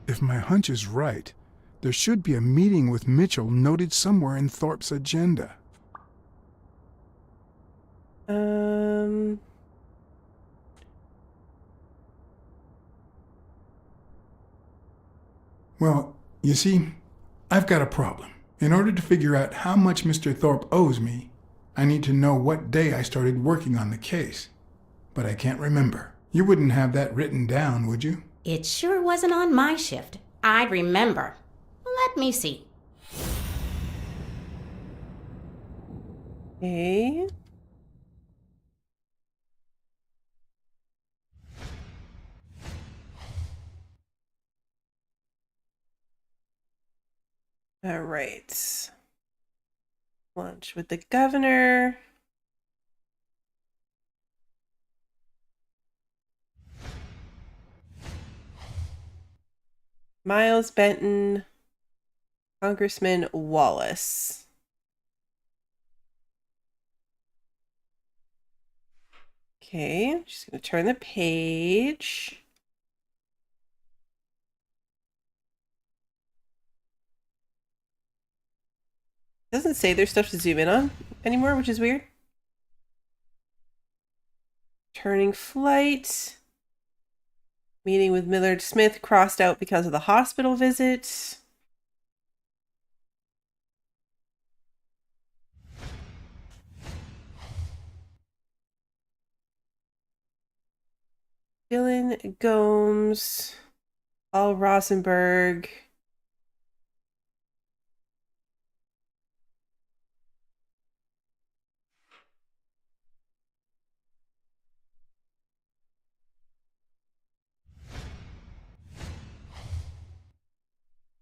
If my hunch is right, there should be a meeting with Mitchell noted somewhere in Thorpe's agenda. Well, you see, I've got a problem. In order to figure out how much Mr. Thorpe owes me, I need to know what day I started working on the case. But I can't remember. You wouldn't have that written down, would you? It sure wasn't on my shift. I'd remember. Let me see. Okay. All right. Lunch with the governor. Miles Benton, Congressman Wallace. Okay, I'm just going to turn the page. Doesn't say there's stuff to zoom in on anymore, which is weird. Turning flight. Meeting with Millard Smith crossed out because of the hospital visit. Dylan Gomes, Paul Rosenberg.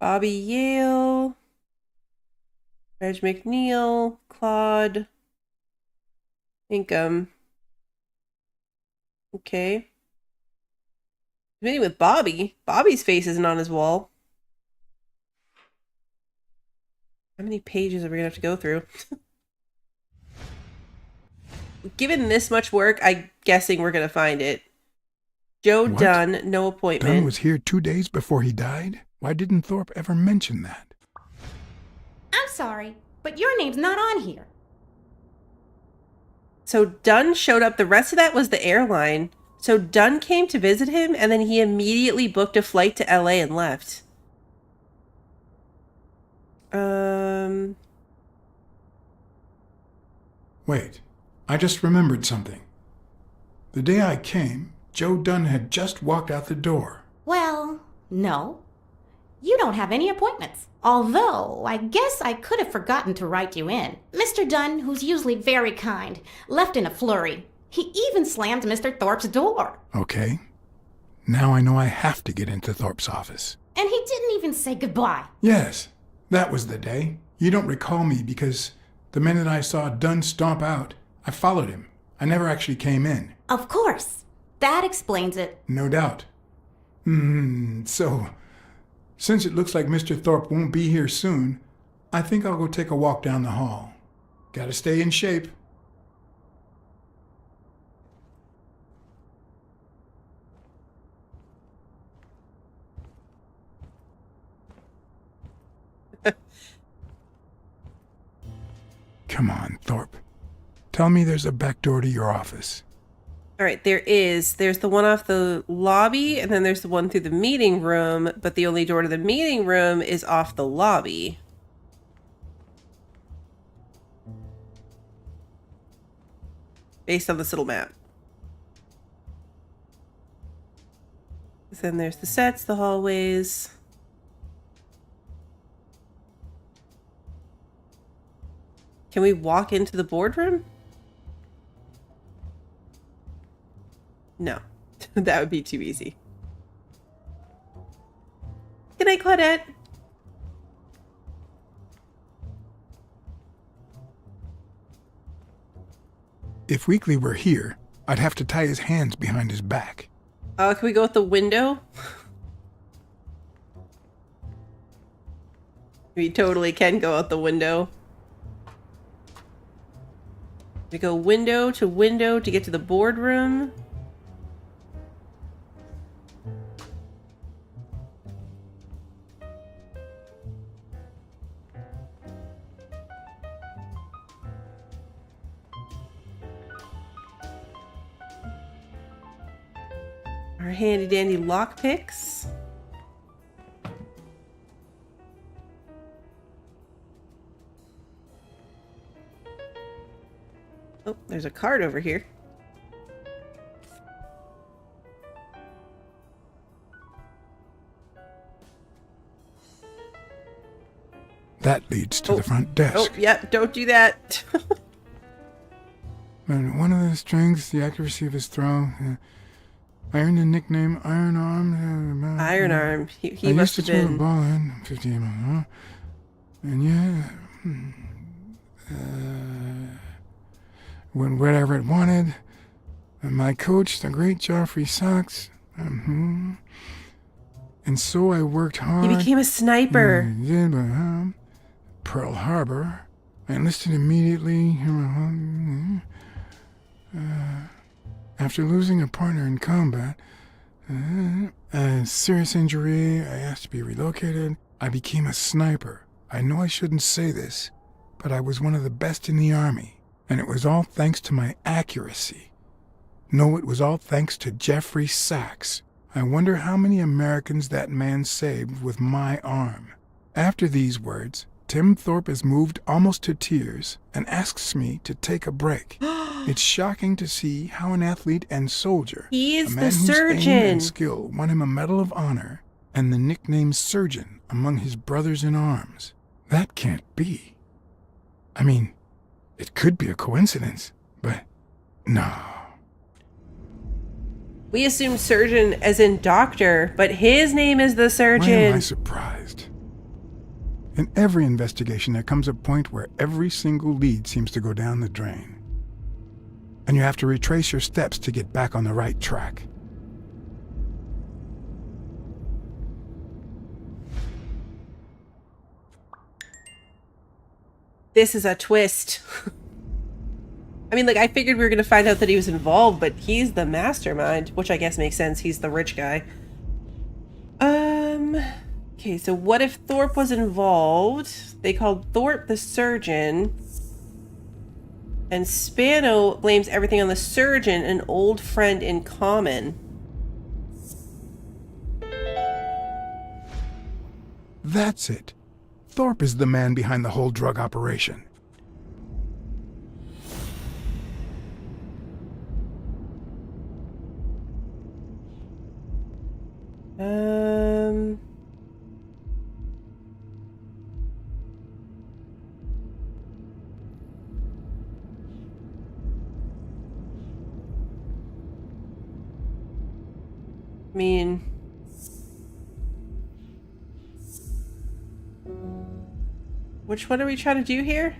Bobby Yale, Reg McNeil, Claude, Inkum. Okay. Meeting with Bobby. Bobby's face isn't on his wall. How many pages are we gonna have to go through? Given this much work, I'm guessing we're gonna find it. Joe What? Dunn, no appointment. Dunn was here 2 days before he died? Why didn't Thorpe ever mention that? I'm sorry, but your name's not on here. So Dunn showed up. The rest of that was the airline. So Dunn came to visit him, and then he immediately booked a flight to LA and left. Wait, I just remembered something. The day I came, Joe Dunn had just walked out the door. Well, no. You don't have any appointments. Although, I guess I could have forgotten to write you in. Mr. Dunn, who's usually very kind, left in a flurry. He even slammed Mr. Thorpe's door. Okay. Now I know I have to get into Thorpe's office. And he didn't even say goodbye. Yes, that was the day. You don't recall me because the minute I saw Dunn stomp out, I followed him. I never actually came in. Of course. That explains it. No doubt. So, since it looks like Mr. Thorpe won't be here soon, I think I'll go take a walk down the hall. Gotta stay in shape. Come on, Thorpe. Tell me there's a back door to your office. All right, there is. There's the one off the lobby, and then there's the one through the meeting room, but the only door to the meeting room is off the lobby. Based on this little map. Then there's the sets, the hallways. Can we walk into the boardroom? No, that would be too easy. Good night, Claudette. If Weekly were here, I'd have to tie his hands behind his back. Can we go out the window? We totally can go out the window. We go window to get to the boardroom. Our handy dandy lockpicks. Oh, there's a card over here. That leads to the front desk. Oh, yeah, don't do that. And one of the strengths, the accuracy of his throw. I earned the nickname Iron Arm. Iron Arm. He I must used have to throw been. the ball in 50 and yeah, when whatever it wanted. And my coach, the great Joffrey Sachs. And so I worked hard. He became a sniper. Pearl Harbor. I enlisted immediately. After losing a partner in combat, a serious injury, I asked to be relocated. I became a sniper. I know I shouldn't say this, but I was one of the best in the Army, and it was all thanks to my accuracy. No, it was all thanks to Jeffrey Sachs. I wonder how many Americans that man saved with my arm. After these words, Tim Thorpe is moved almost to tears and asks me to take a break. It's shocking to see how an athlete and soldier, He is a man the whose aim surgeon. and skill won him a Medal of Honor and the nickname Surgeon among his brothers in arms. That can't be. I mean, it could be a coincidence, but no. We assumed surgeon as in doctor, but his name is the Why am I surgeon. surprised? In every investigation, there comes a point where every single lead seems to go down the drain. And you have to retrace your steps to get back on the right track. This is a twist. I mean, like, I figured we were going to find out that he was involved, but he's the mastermind, which I guess makes sense. He's the rich guy. Okay, so what if Thorpe was involved? They called Thorpe the surgeon. And Spano blames everything on the surgeon, an old friend in common. That's it. Thorpe is the man behind the whole drug operation. I mean, which one are we trying to do here?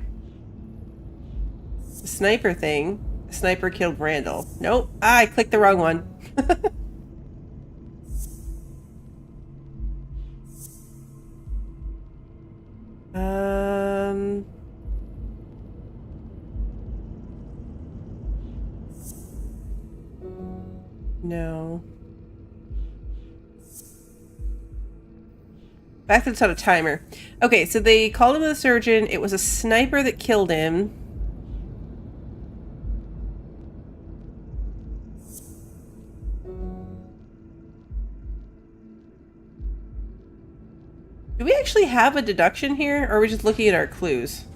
The sniper thing. The sniper killed Randall. Nope. Ah, I clicked the wrong one. No. Back to the on a timer. Okay, so they called him the surgeon. It was a sniper that killed him. Do we actually have a deduction here, or are we just looking at our clues?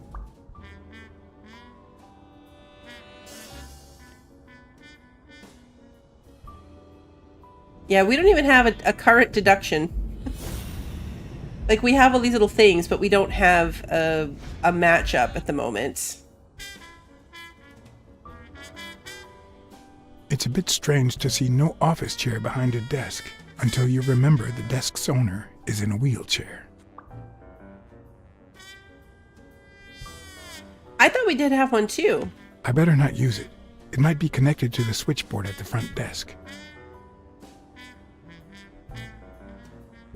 Yeah, we don't even have a current deduction. Like, we have all these little things, but we don't have a matchup at the moment. It's a bit strange to see no office chair behind a desk until you remember the desk's owner is in a wheelchair. I thought we did have one too. I better not use it. It might be connected to the switchboard at the front desk.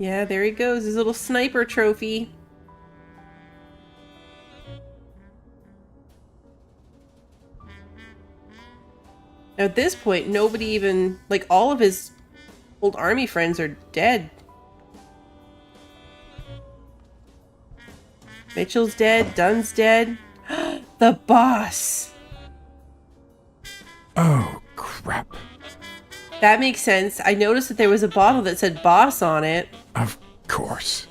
Yeah, there he goes, his little sniper trophy. Now at this point, nobody even, like, all of his old army friends are dead. Mitchell's dead, Dunn's dead. The boss! Oh, crap. That makes sense. I noticed that there was a bottle that said boss on it. Of course.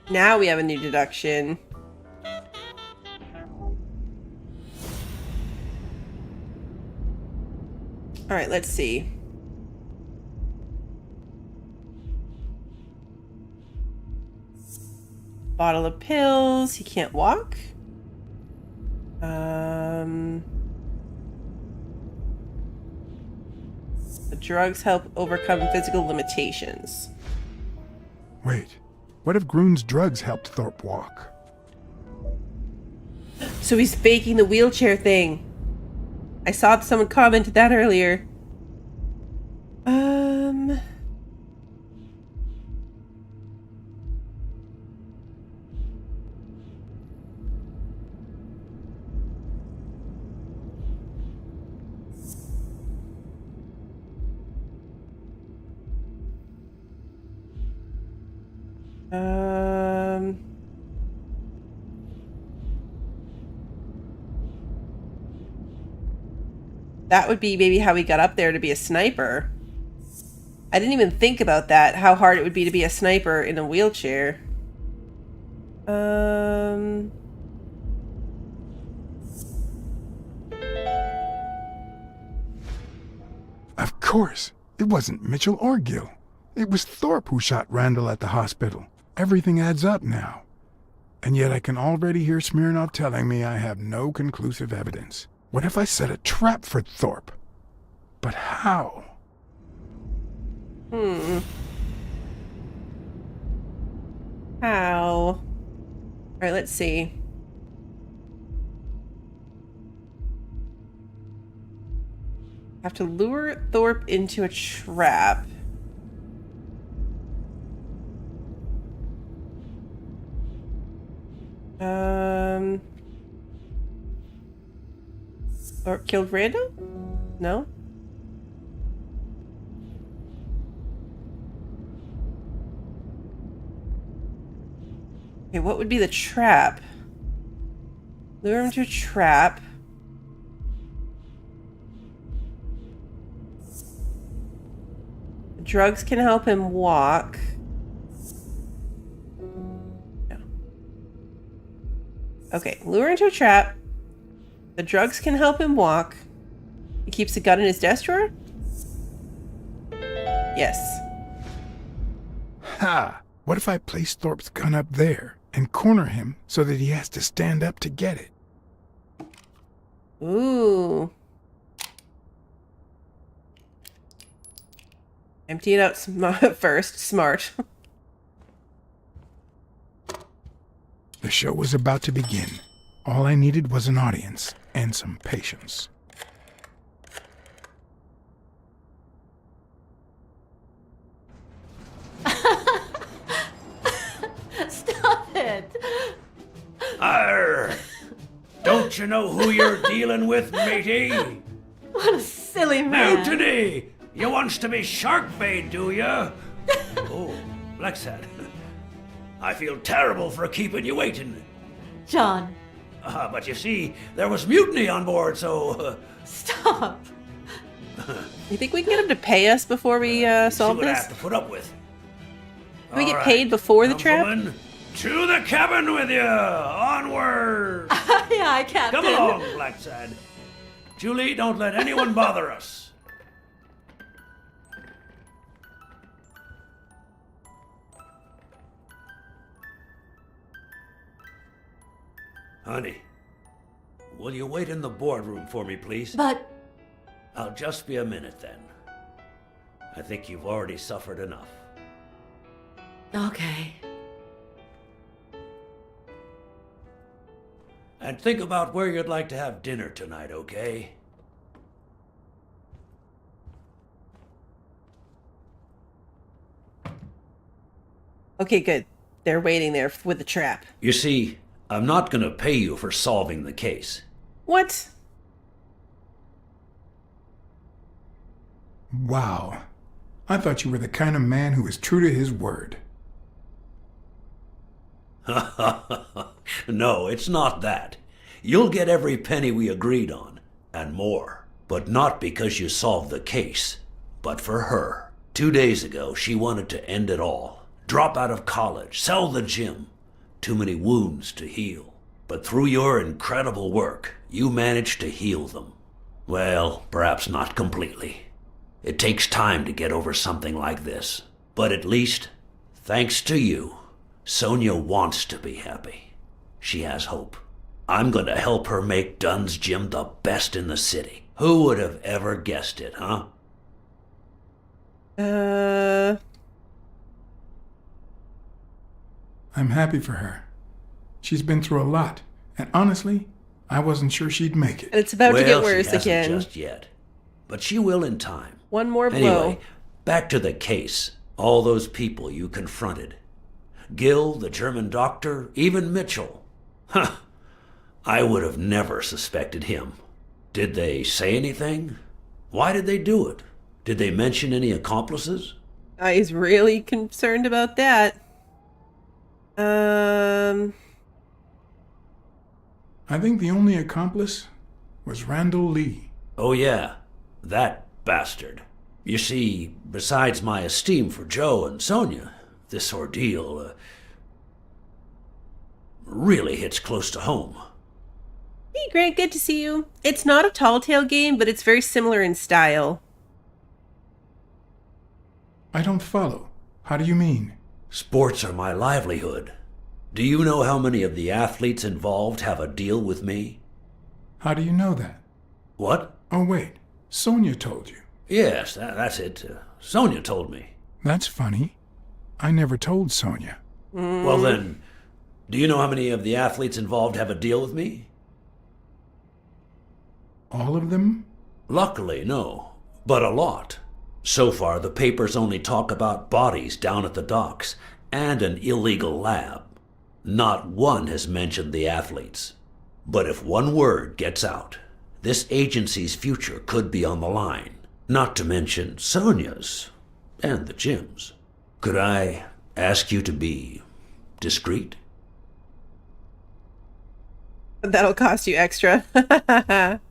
Now we have a new deduction. Alright, let's see. Bottle of pills. He can't walk. The drugs help overcome physical limitations. Wait, what if Groon's drugs helped Thorpe walk? So he's faking the wheelchair thing. I saw someone commented that earlier. That would be maybe how he got up there to be a sniper. I didn't even think about that, how hard it would be to be a sniper in a wheelchair. Of course. It wasn't Mitchell or Gill. It was Thorpe who shot Randall at the hospital. Everything adds up now. And yet I can already hear Smirnov telling me I have no conclusive evidence. What if I set a trap for Thorpe? But how? How? All right, let's see. Have to lure Thorpe into a trap. Thorpe killed Randall? No? Okay, what would be the trap? Lure him to a trap. Drugs can help him walk. No. Okay, lure into a trap. The drugs can help him walk. He keeps a gun in his desk drawer? Yes. Ha! What if I place Thorpe's gun up there and corner him so that he has to stand up to get it? Ooh. Empty it out first. Smart. The show was about to begin. All I needed was an audience and some patience. Stop it! Arr! Don't you know who you're dealing with, matey? What a silly man. Mutiny! You wants to be shark bait, do ya? Oh, Blacksad. I feel terrible for keeping you waiting. John. But you see, there was mutiny on board, so... Stop. You think we can get him to pay us before we solve see what I this? have to put up with. Can we get All paid right, before the trap? gentlemen, to the cabin with you! Onward! Aye, Captain. Come along, Blacksad. Julie, don't let anyone bother us. Honey, will you wait in the boardroom for me, please? But... I'll just be a minute then. I think you've already suffered enough. Okay. And think about where you'd like to have dinner tonight, okay? Okay, good. They're waiting there with the trap. You see, I'm not gonna pay you for solving the case. What? Wow. I thought you were the kind of man who was true to his word. No, it's not that. You'll get every penny we agreed on, and more. But not because you solved the case, but for her. 2 days ago, she wanted to end it all. Drop out of college, sell the gym. Too many wounds to heal. But through your incredible work, you managed to heal them. Well, perhaps not completely. It takes time to get over something like this. But at least, thanks to you, Sonia wants to be happy. She has hope. I'm going to help her make Dunn's Gym the best in the city. Who would have ever guessed it, huh? I'm happy for her. She's been through a lot, and honestly, I wasn't sure she'd make it. And it's about to get Well, worse she hasn't again. just yet. But she will in time. One more blow. Anyway, back to the case. All those people you confronted. Gill, the German doctor, even Mitchell. Huh. I would have never suspected him. Did they say anything? Why did they do it? Did they mention any accomplices? He's really concerned about that. I think the only accomplice was Randall Lee. Oh yeah, that bastard. You see, besides my esteem for Joe and Sonia, this ordeal really hits close to home. Hey Grant, good to see you. It's not a tall tale game, but it's very similar in style. I don't follow. How do you mean? Sports are my livelihood. Do you know how many of the athletes involved have a deal with me? How do you know that? What? Oh, wait. Sonia told you. Yes, that's it. Sonia told me. That's funny. I never told Sonia. Well then, do you know how many of the athletes involved have a deal with me? All of them? Luckily, no. But a lot. So far, the papers only talk about bodies down at the docks and an illegal lab. Not one has mentioned the athletes. But if one word gets out, this agency's future could be on the line. Not to mention Sonia's and the gym's. Could I ask you to be discreet? That'll cost you extra.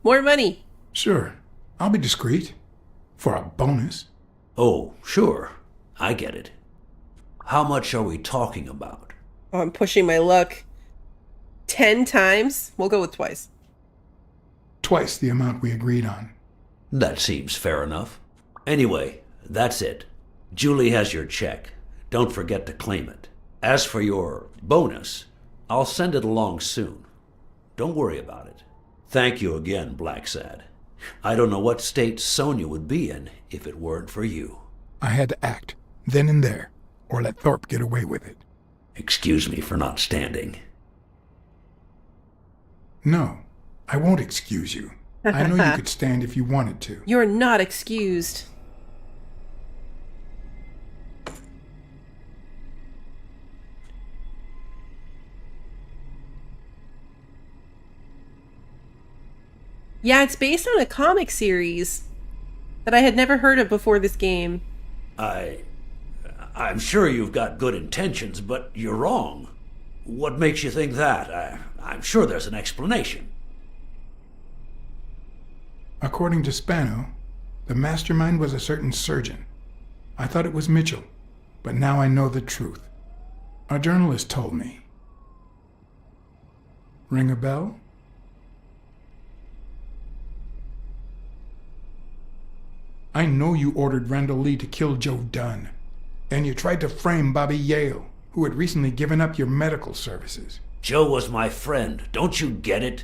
More money. Sure. I'll be discreet. For a bonus. Oh, sure. I get it. How much are we talking about? Oh, I'm pushing my luck. 10 times? We'll go with twice. Twice the amount we agreed on. That seems fair enough. Anyway, that's it. Julie has your check. Don't forget to claim it. As for your bonus, I'll send it along soon. Don't worry about it. Thank you again, Blacksad. I don't know what state Sonia would be in if it weren't for you. I had to act, then and there, or let Thorpe get away with it. Excuse me for not standing. No, I won't excuse you. I know you could stand if you wanted to. You're not excused. Yeah, it's based on a comic series that I had never heard of before this game. I'm sure you've got good intentions, but you're wrong. What makes you think that? I'm sure there's an explanation. According to Spano, the mastermind was a certain surgeon. I thought it was Mitchell, but now I know the truth. A journalist told me. Ring a bell? I know you ordered Randall Lee to kill Joe Dunn, and you tried to frame Bobby Yale, who had recently given up your medical services. Joe was my friend, don't you get it?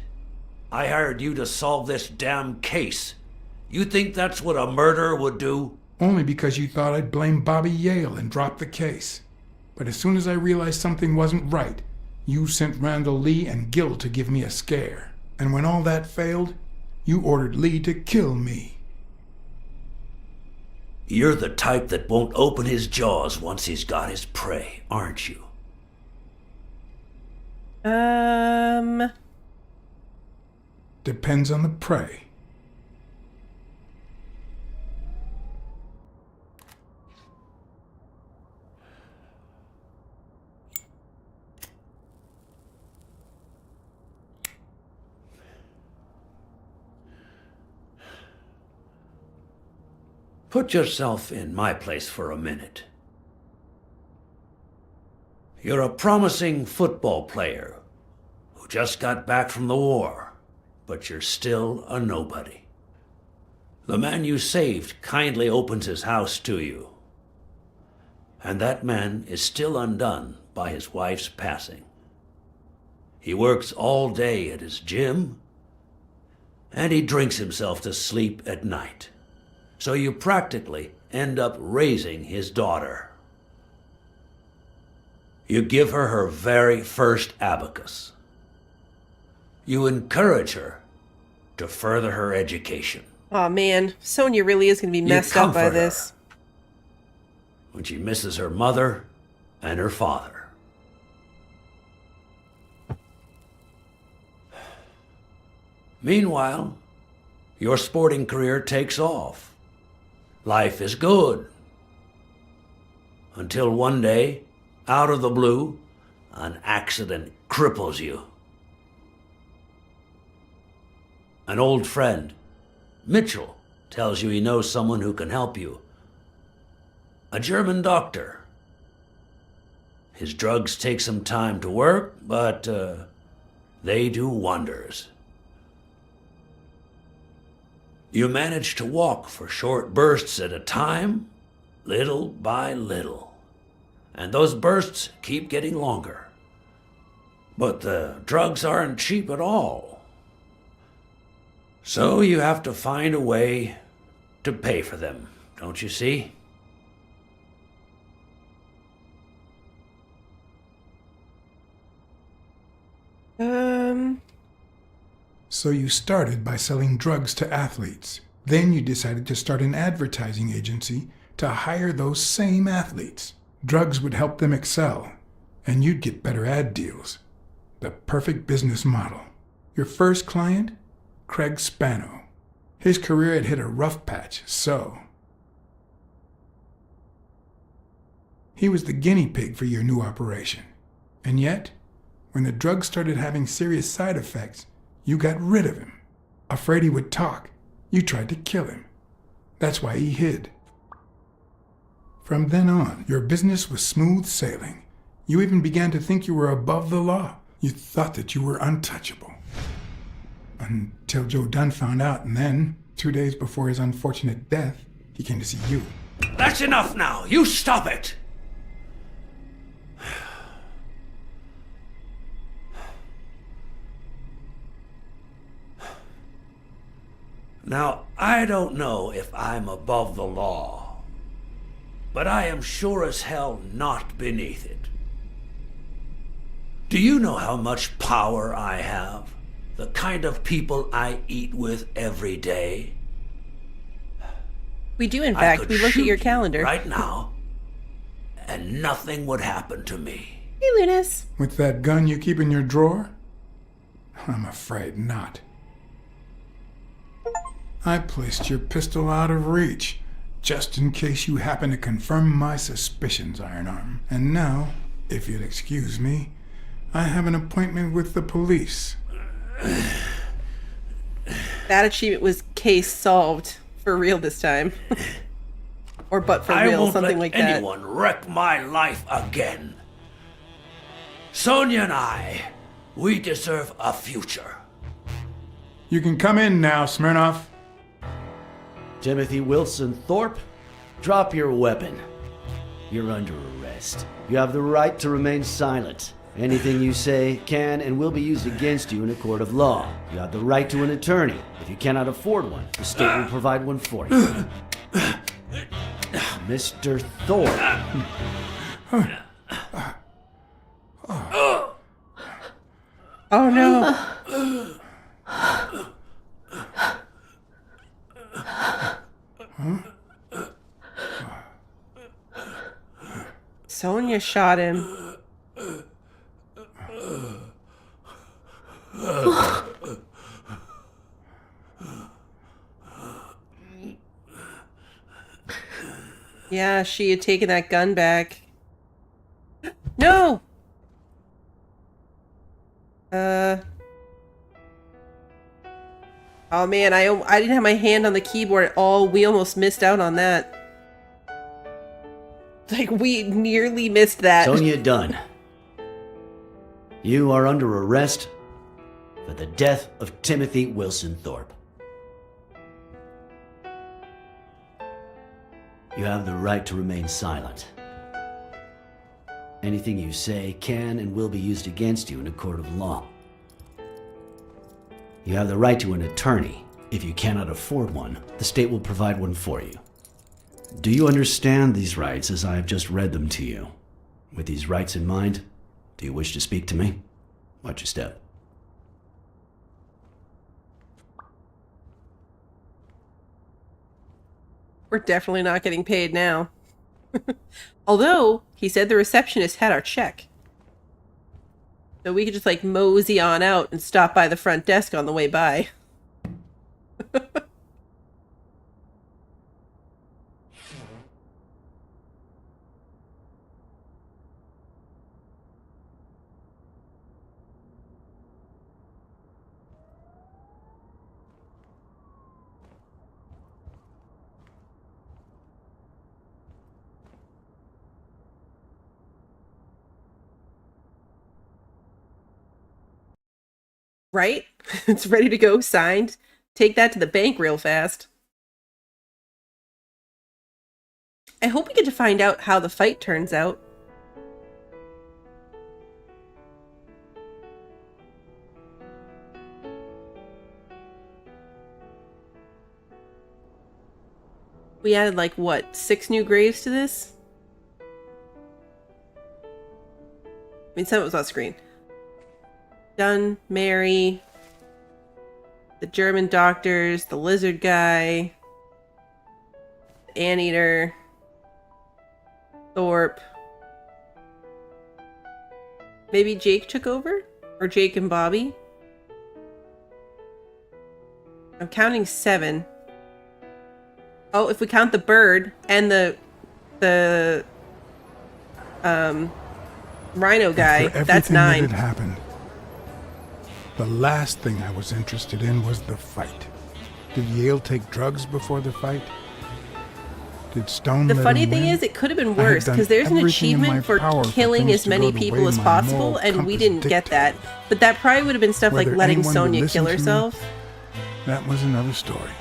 I hired you to solve this damn case. You think that's what a murderer would do? Only because you thought I'd blame Bobby Yale and drop the case. But as soon as I realized something wasn't right, you sent Randall Lee and Gil to give me a scare. And when all that failed, you ordered Lee to kill me. You're the type that won't open his jaws once he's got his prey, aren't you? Depends on the prey. Put yourself in my place for a minute. You're a promising football player who just got back from the war, but you're still a nobody. The man you saved kindly opens his house to you, and that man is still undone by his wife's passing. He works all day at his gym, and he drinks himself to sleep at night. So you practically end up raising his daughter. You give her her very first abacus. You encourage her to further her education. Oh man, Sonia really is going to be messed up by this. When she misses her mother and her father. Meanwhile, your sporting career takes off. Life is good. Until one day, out of the blue, an accident cripples you. An old friend, Mitchell, tells you he knows someone who can help you. A German doctor. His drugs take some time to work, but they do wonders. You manage to walk for short bursts at a time, little by little. And those bursts keep getting longer. But the drugs aren't cheap at all. So you have to find a way to pay for them, don't you see? So you started by selling drugs to athletes. Then you decided to start an advertising agency to hire those same athletes. Drugs would help them excel, and you'd get better ad deals. The perfect business model. Your first client? Craig Spano. His career had hit a rough patch, so he was the guinea pig for your new operation. And yet, when the drug started having serious side effects, you got rid of him. Afraid he would talk, you tried to kill him. That's why he hid. From then on, your business was smooth sailing. You even began to think you were above the law. You thought that you were untouchable. Until Joe Dunn found out, and then, 2 days before his unfortunate death, he came to see you. That's enough now! You stop it! Now, I don't know if I'm above the law, but I am sure as hell not beneath it. Do you know how much power I have? The kind of people I eat with every day? We do, in fact. We looked at your calendar. Right now, and nothing would happen to me. Hey, Lunas. With that gun you keep in your drawer? I'm afraid not. I placed your pistol out of reach, just in case you happen to confirm my suspicions, Iron Arm. And now, if you'll excuse me, I have an appointment with the police. That achievement was case solved. For real this time. Or but for real, something like that. I won't let anyone wreck my life again. Sonia and I, we deserve a future. You can come in now, Smirnoff. Timothy Wilson Thorpe, drop your weapon. You're under arrest. You have the right to remain silent. Anything you say can and will be used against you in a court of law. You have the right to an attorney. If you cannot afford one, the state will provide one for you. Mr. Thorpe. Oh no. Sonia shot him. Yeah, she had taken that gun back. No! Oh man, I didn't have my hand on the keyboard at all. We almost missed out on that. Like, we nearly missed that. Sonia Dunn. You are under arrest for the death of Timothy Wilson Thorpe. You have the right to remain silent. Anything you say can and will be used against you in a court of law. You have the right to an attorney. If you cannot afford one, the state will provide one for you. Do you understand these rights as I have just read them to you? With these rights in mind, do you wish to speak to me? Watch your step. We're definitely not getting paid now. Although, he said the receptionist had our check. So we could just like mosey on out and stop by the front desk on the way by. Right? It's ready to go, signed. Take that to the bank real fast. I hope we get to find out how the fight turns out. We added like what, 6 new graves to this? I mean, some of it was on screen. Dunn, Mary, the German doctors, the lizard guy, the anteater, Thorpe. Maybe Jake took over? Or Jake and Bobby? I'm counting 7. Oh, if we count the bird and the rhino guy, that's 9. That had happened. The last thing I was interested in was the fight. Did Yale take drugs before the fight? Did Stone The let funny him thing win? is, it could have been I had worse, done because there's an everything in my achievement for power killing things as to many go the people way as my possible, moral and we compass didn't get that. But that probably would have been stuff like Whether letting anyone would Sonya listen kill to me, herself. That was another story.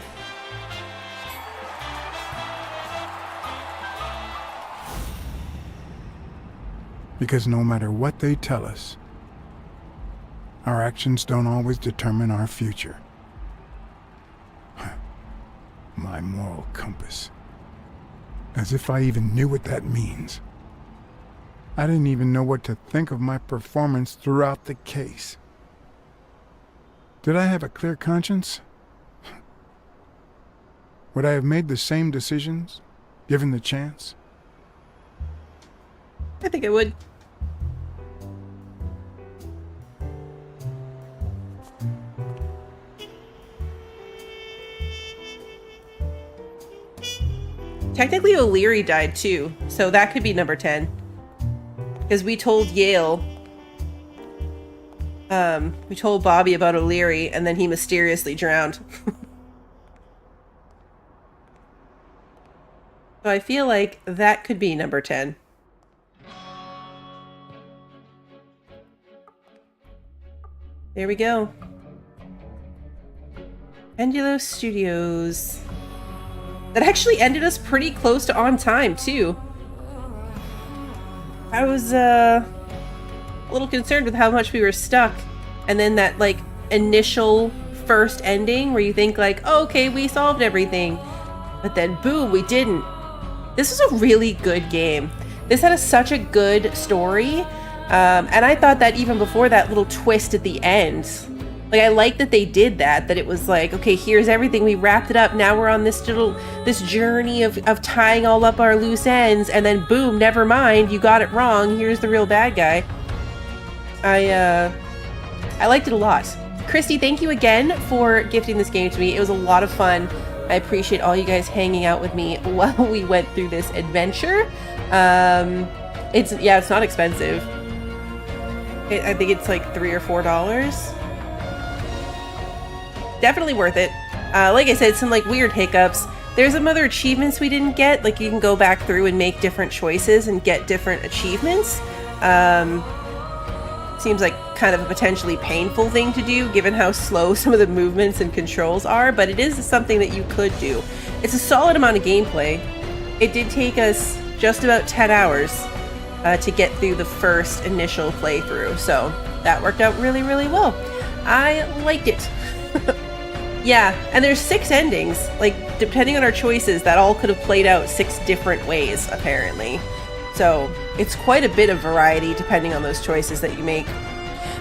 Because no matter what they tell us, our actions don't always determine our future. My moral compass. As if I even knew what that means. I didn't even know what to think of my performance throughout the case. Did I have a clear conscience? Would I have made the same decisions, given the chance? I think I would. Technically, O'Leary died too, so that could be number 10. Because we told Yale, we told Bobby about O'Leary, and then he mysteriously drowned. So I feel like that could be number 10. There we go. Angulo Studios. That actually ended us pretty close to on time, too. I was, a little concerned with how much we were stuck. And then that, like, initial first ending where you think, like, oh, okay, we solved everything. But then, boom, we didn't. This was a really good game. This had such a good story. And I thought that even before that little twist at the end. Like, I like that they did that it was like, okay, here's everything, we wrapped it up, now we're on this journey of tying all up our loose ends, and then boom, never mind, you got it wrong, here's the real bad guy. I liked it a lot. Christy, thank you again for gifting this game to me. It was a lot of fun. I appreciate all you guys hanging out with me while we went through this adventure. It's not expensive. I think it's like $3 or $4. Definitely worth it. Like I said, some like weird hiccups. There's some other achievements we didn't get. Like you can go back through and make different choices and get different achievements. Seems like kind of a potentially painful thing to do given how slow some of the movements and controls are, but it is something that you could do. It's a solid amount of gameplay. It did take us just about 10 hours to get through the first initial playthrough, so that worked out really, really well. I liked it. Yeah, and there's 6 endings. Like, depending on our choices, that all could have played out 6 different ways, apparently. So, it's quite a bit of variety depending on those choices that you make.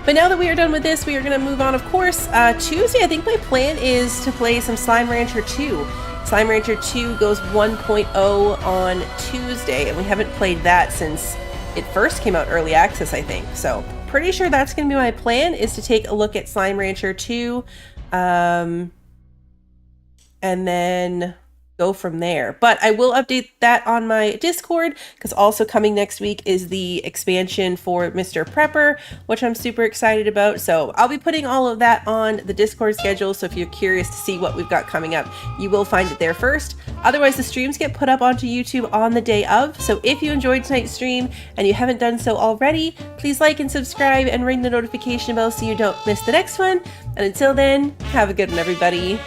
But now that we are done with this, we are going to move on, of course. Tuesday, I think my plan is to play some Slime Rancher 2. Slime Rancher 2 goes 1.0 on Tuesday, and we haven't played that since it first came out early access, I think. So, pretty sure that's going to be my plan, is to take a look at Slime Rancher 2. And then go from there. But I will update that on my Discord, because also coming next week is the expansion for Mr. Prepper, which I'm super excited about. So I'll be putting all of that on the Discord schedule. So if you're curious to see what we've got coming up, you will find it there first. Otherwise, the streams get put up onto YouTube on the day of. So if you enjoyed tonight's stream and you haven't done so already, please like and subscribe and ring the notification bell so you don't miss the next one. And until then, have a good one, everybody.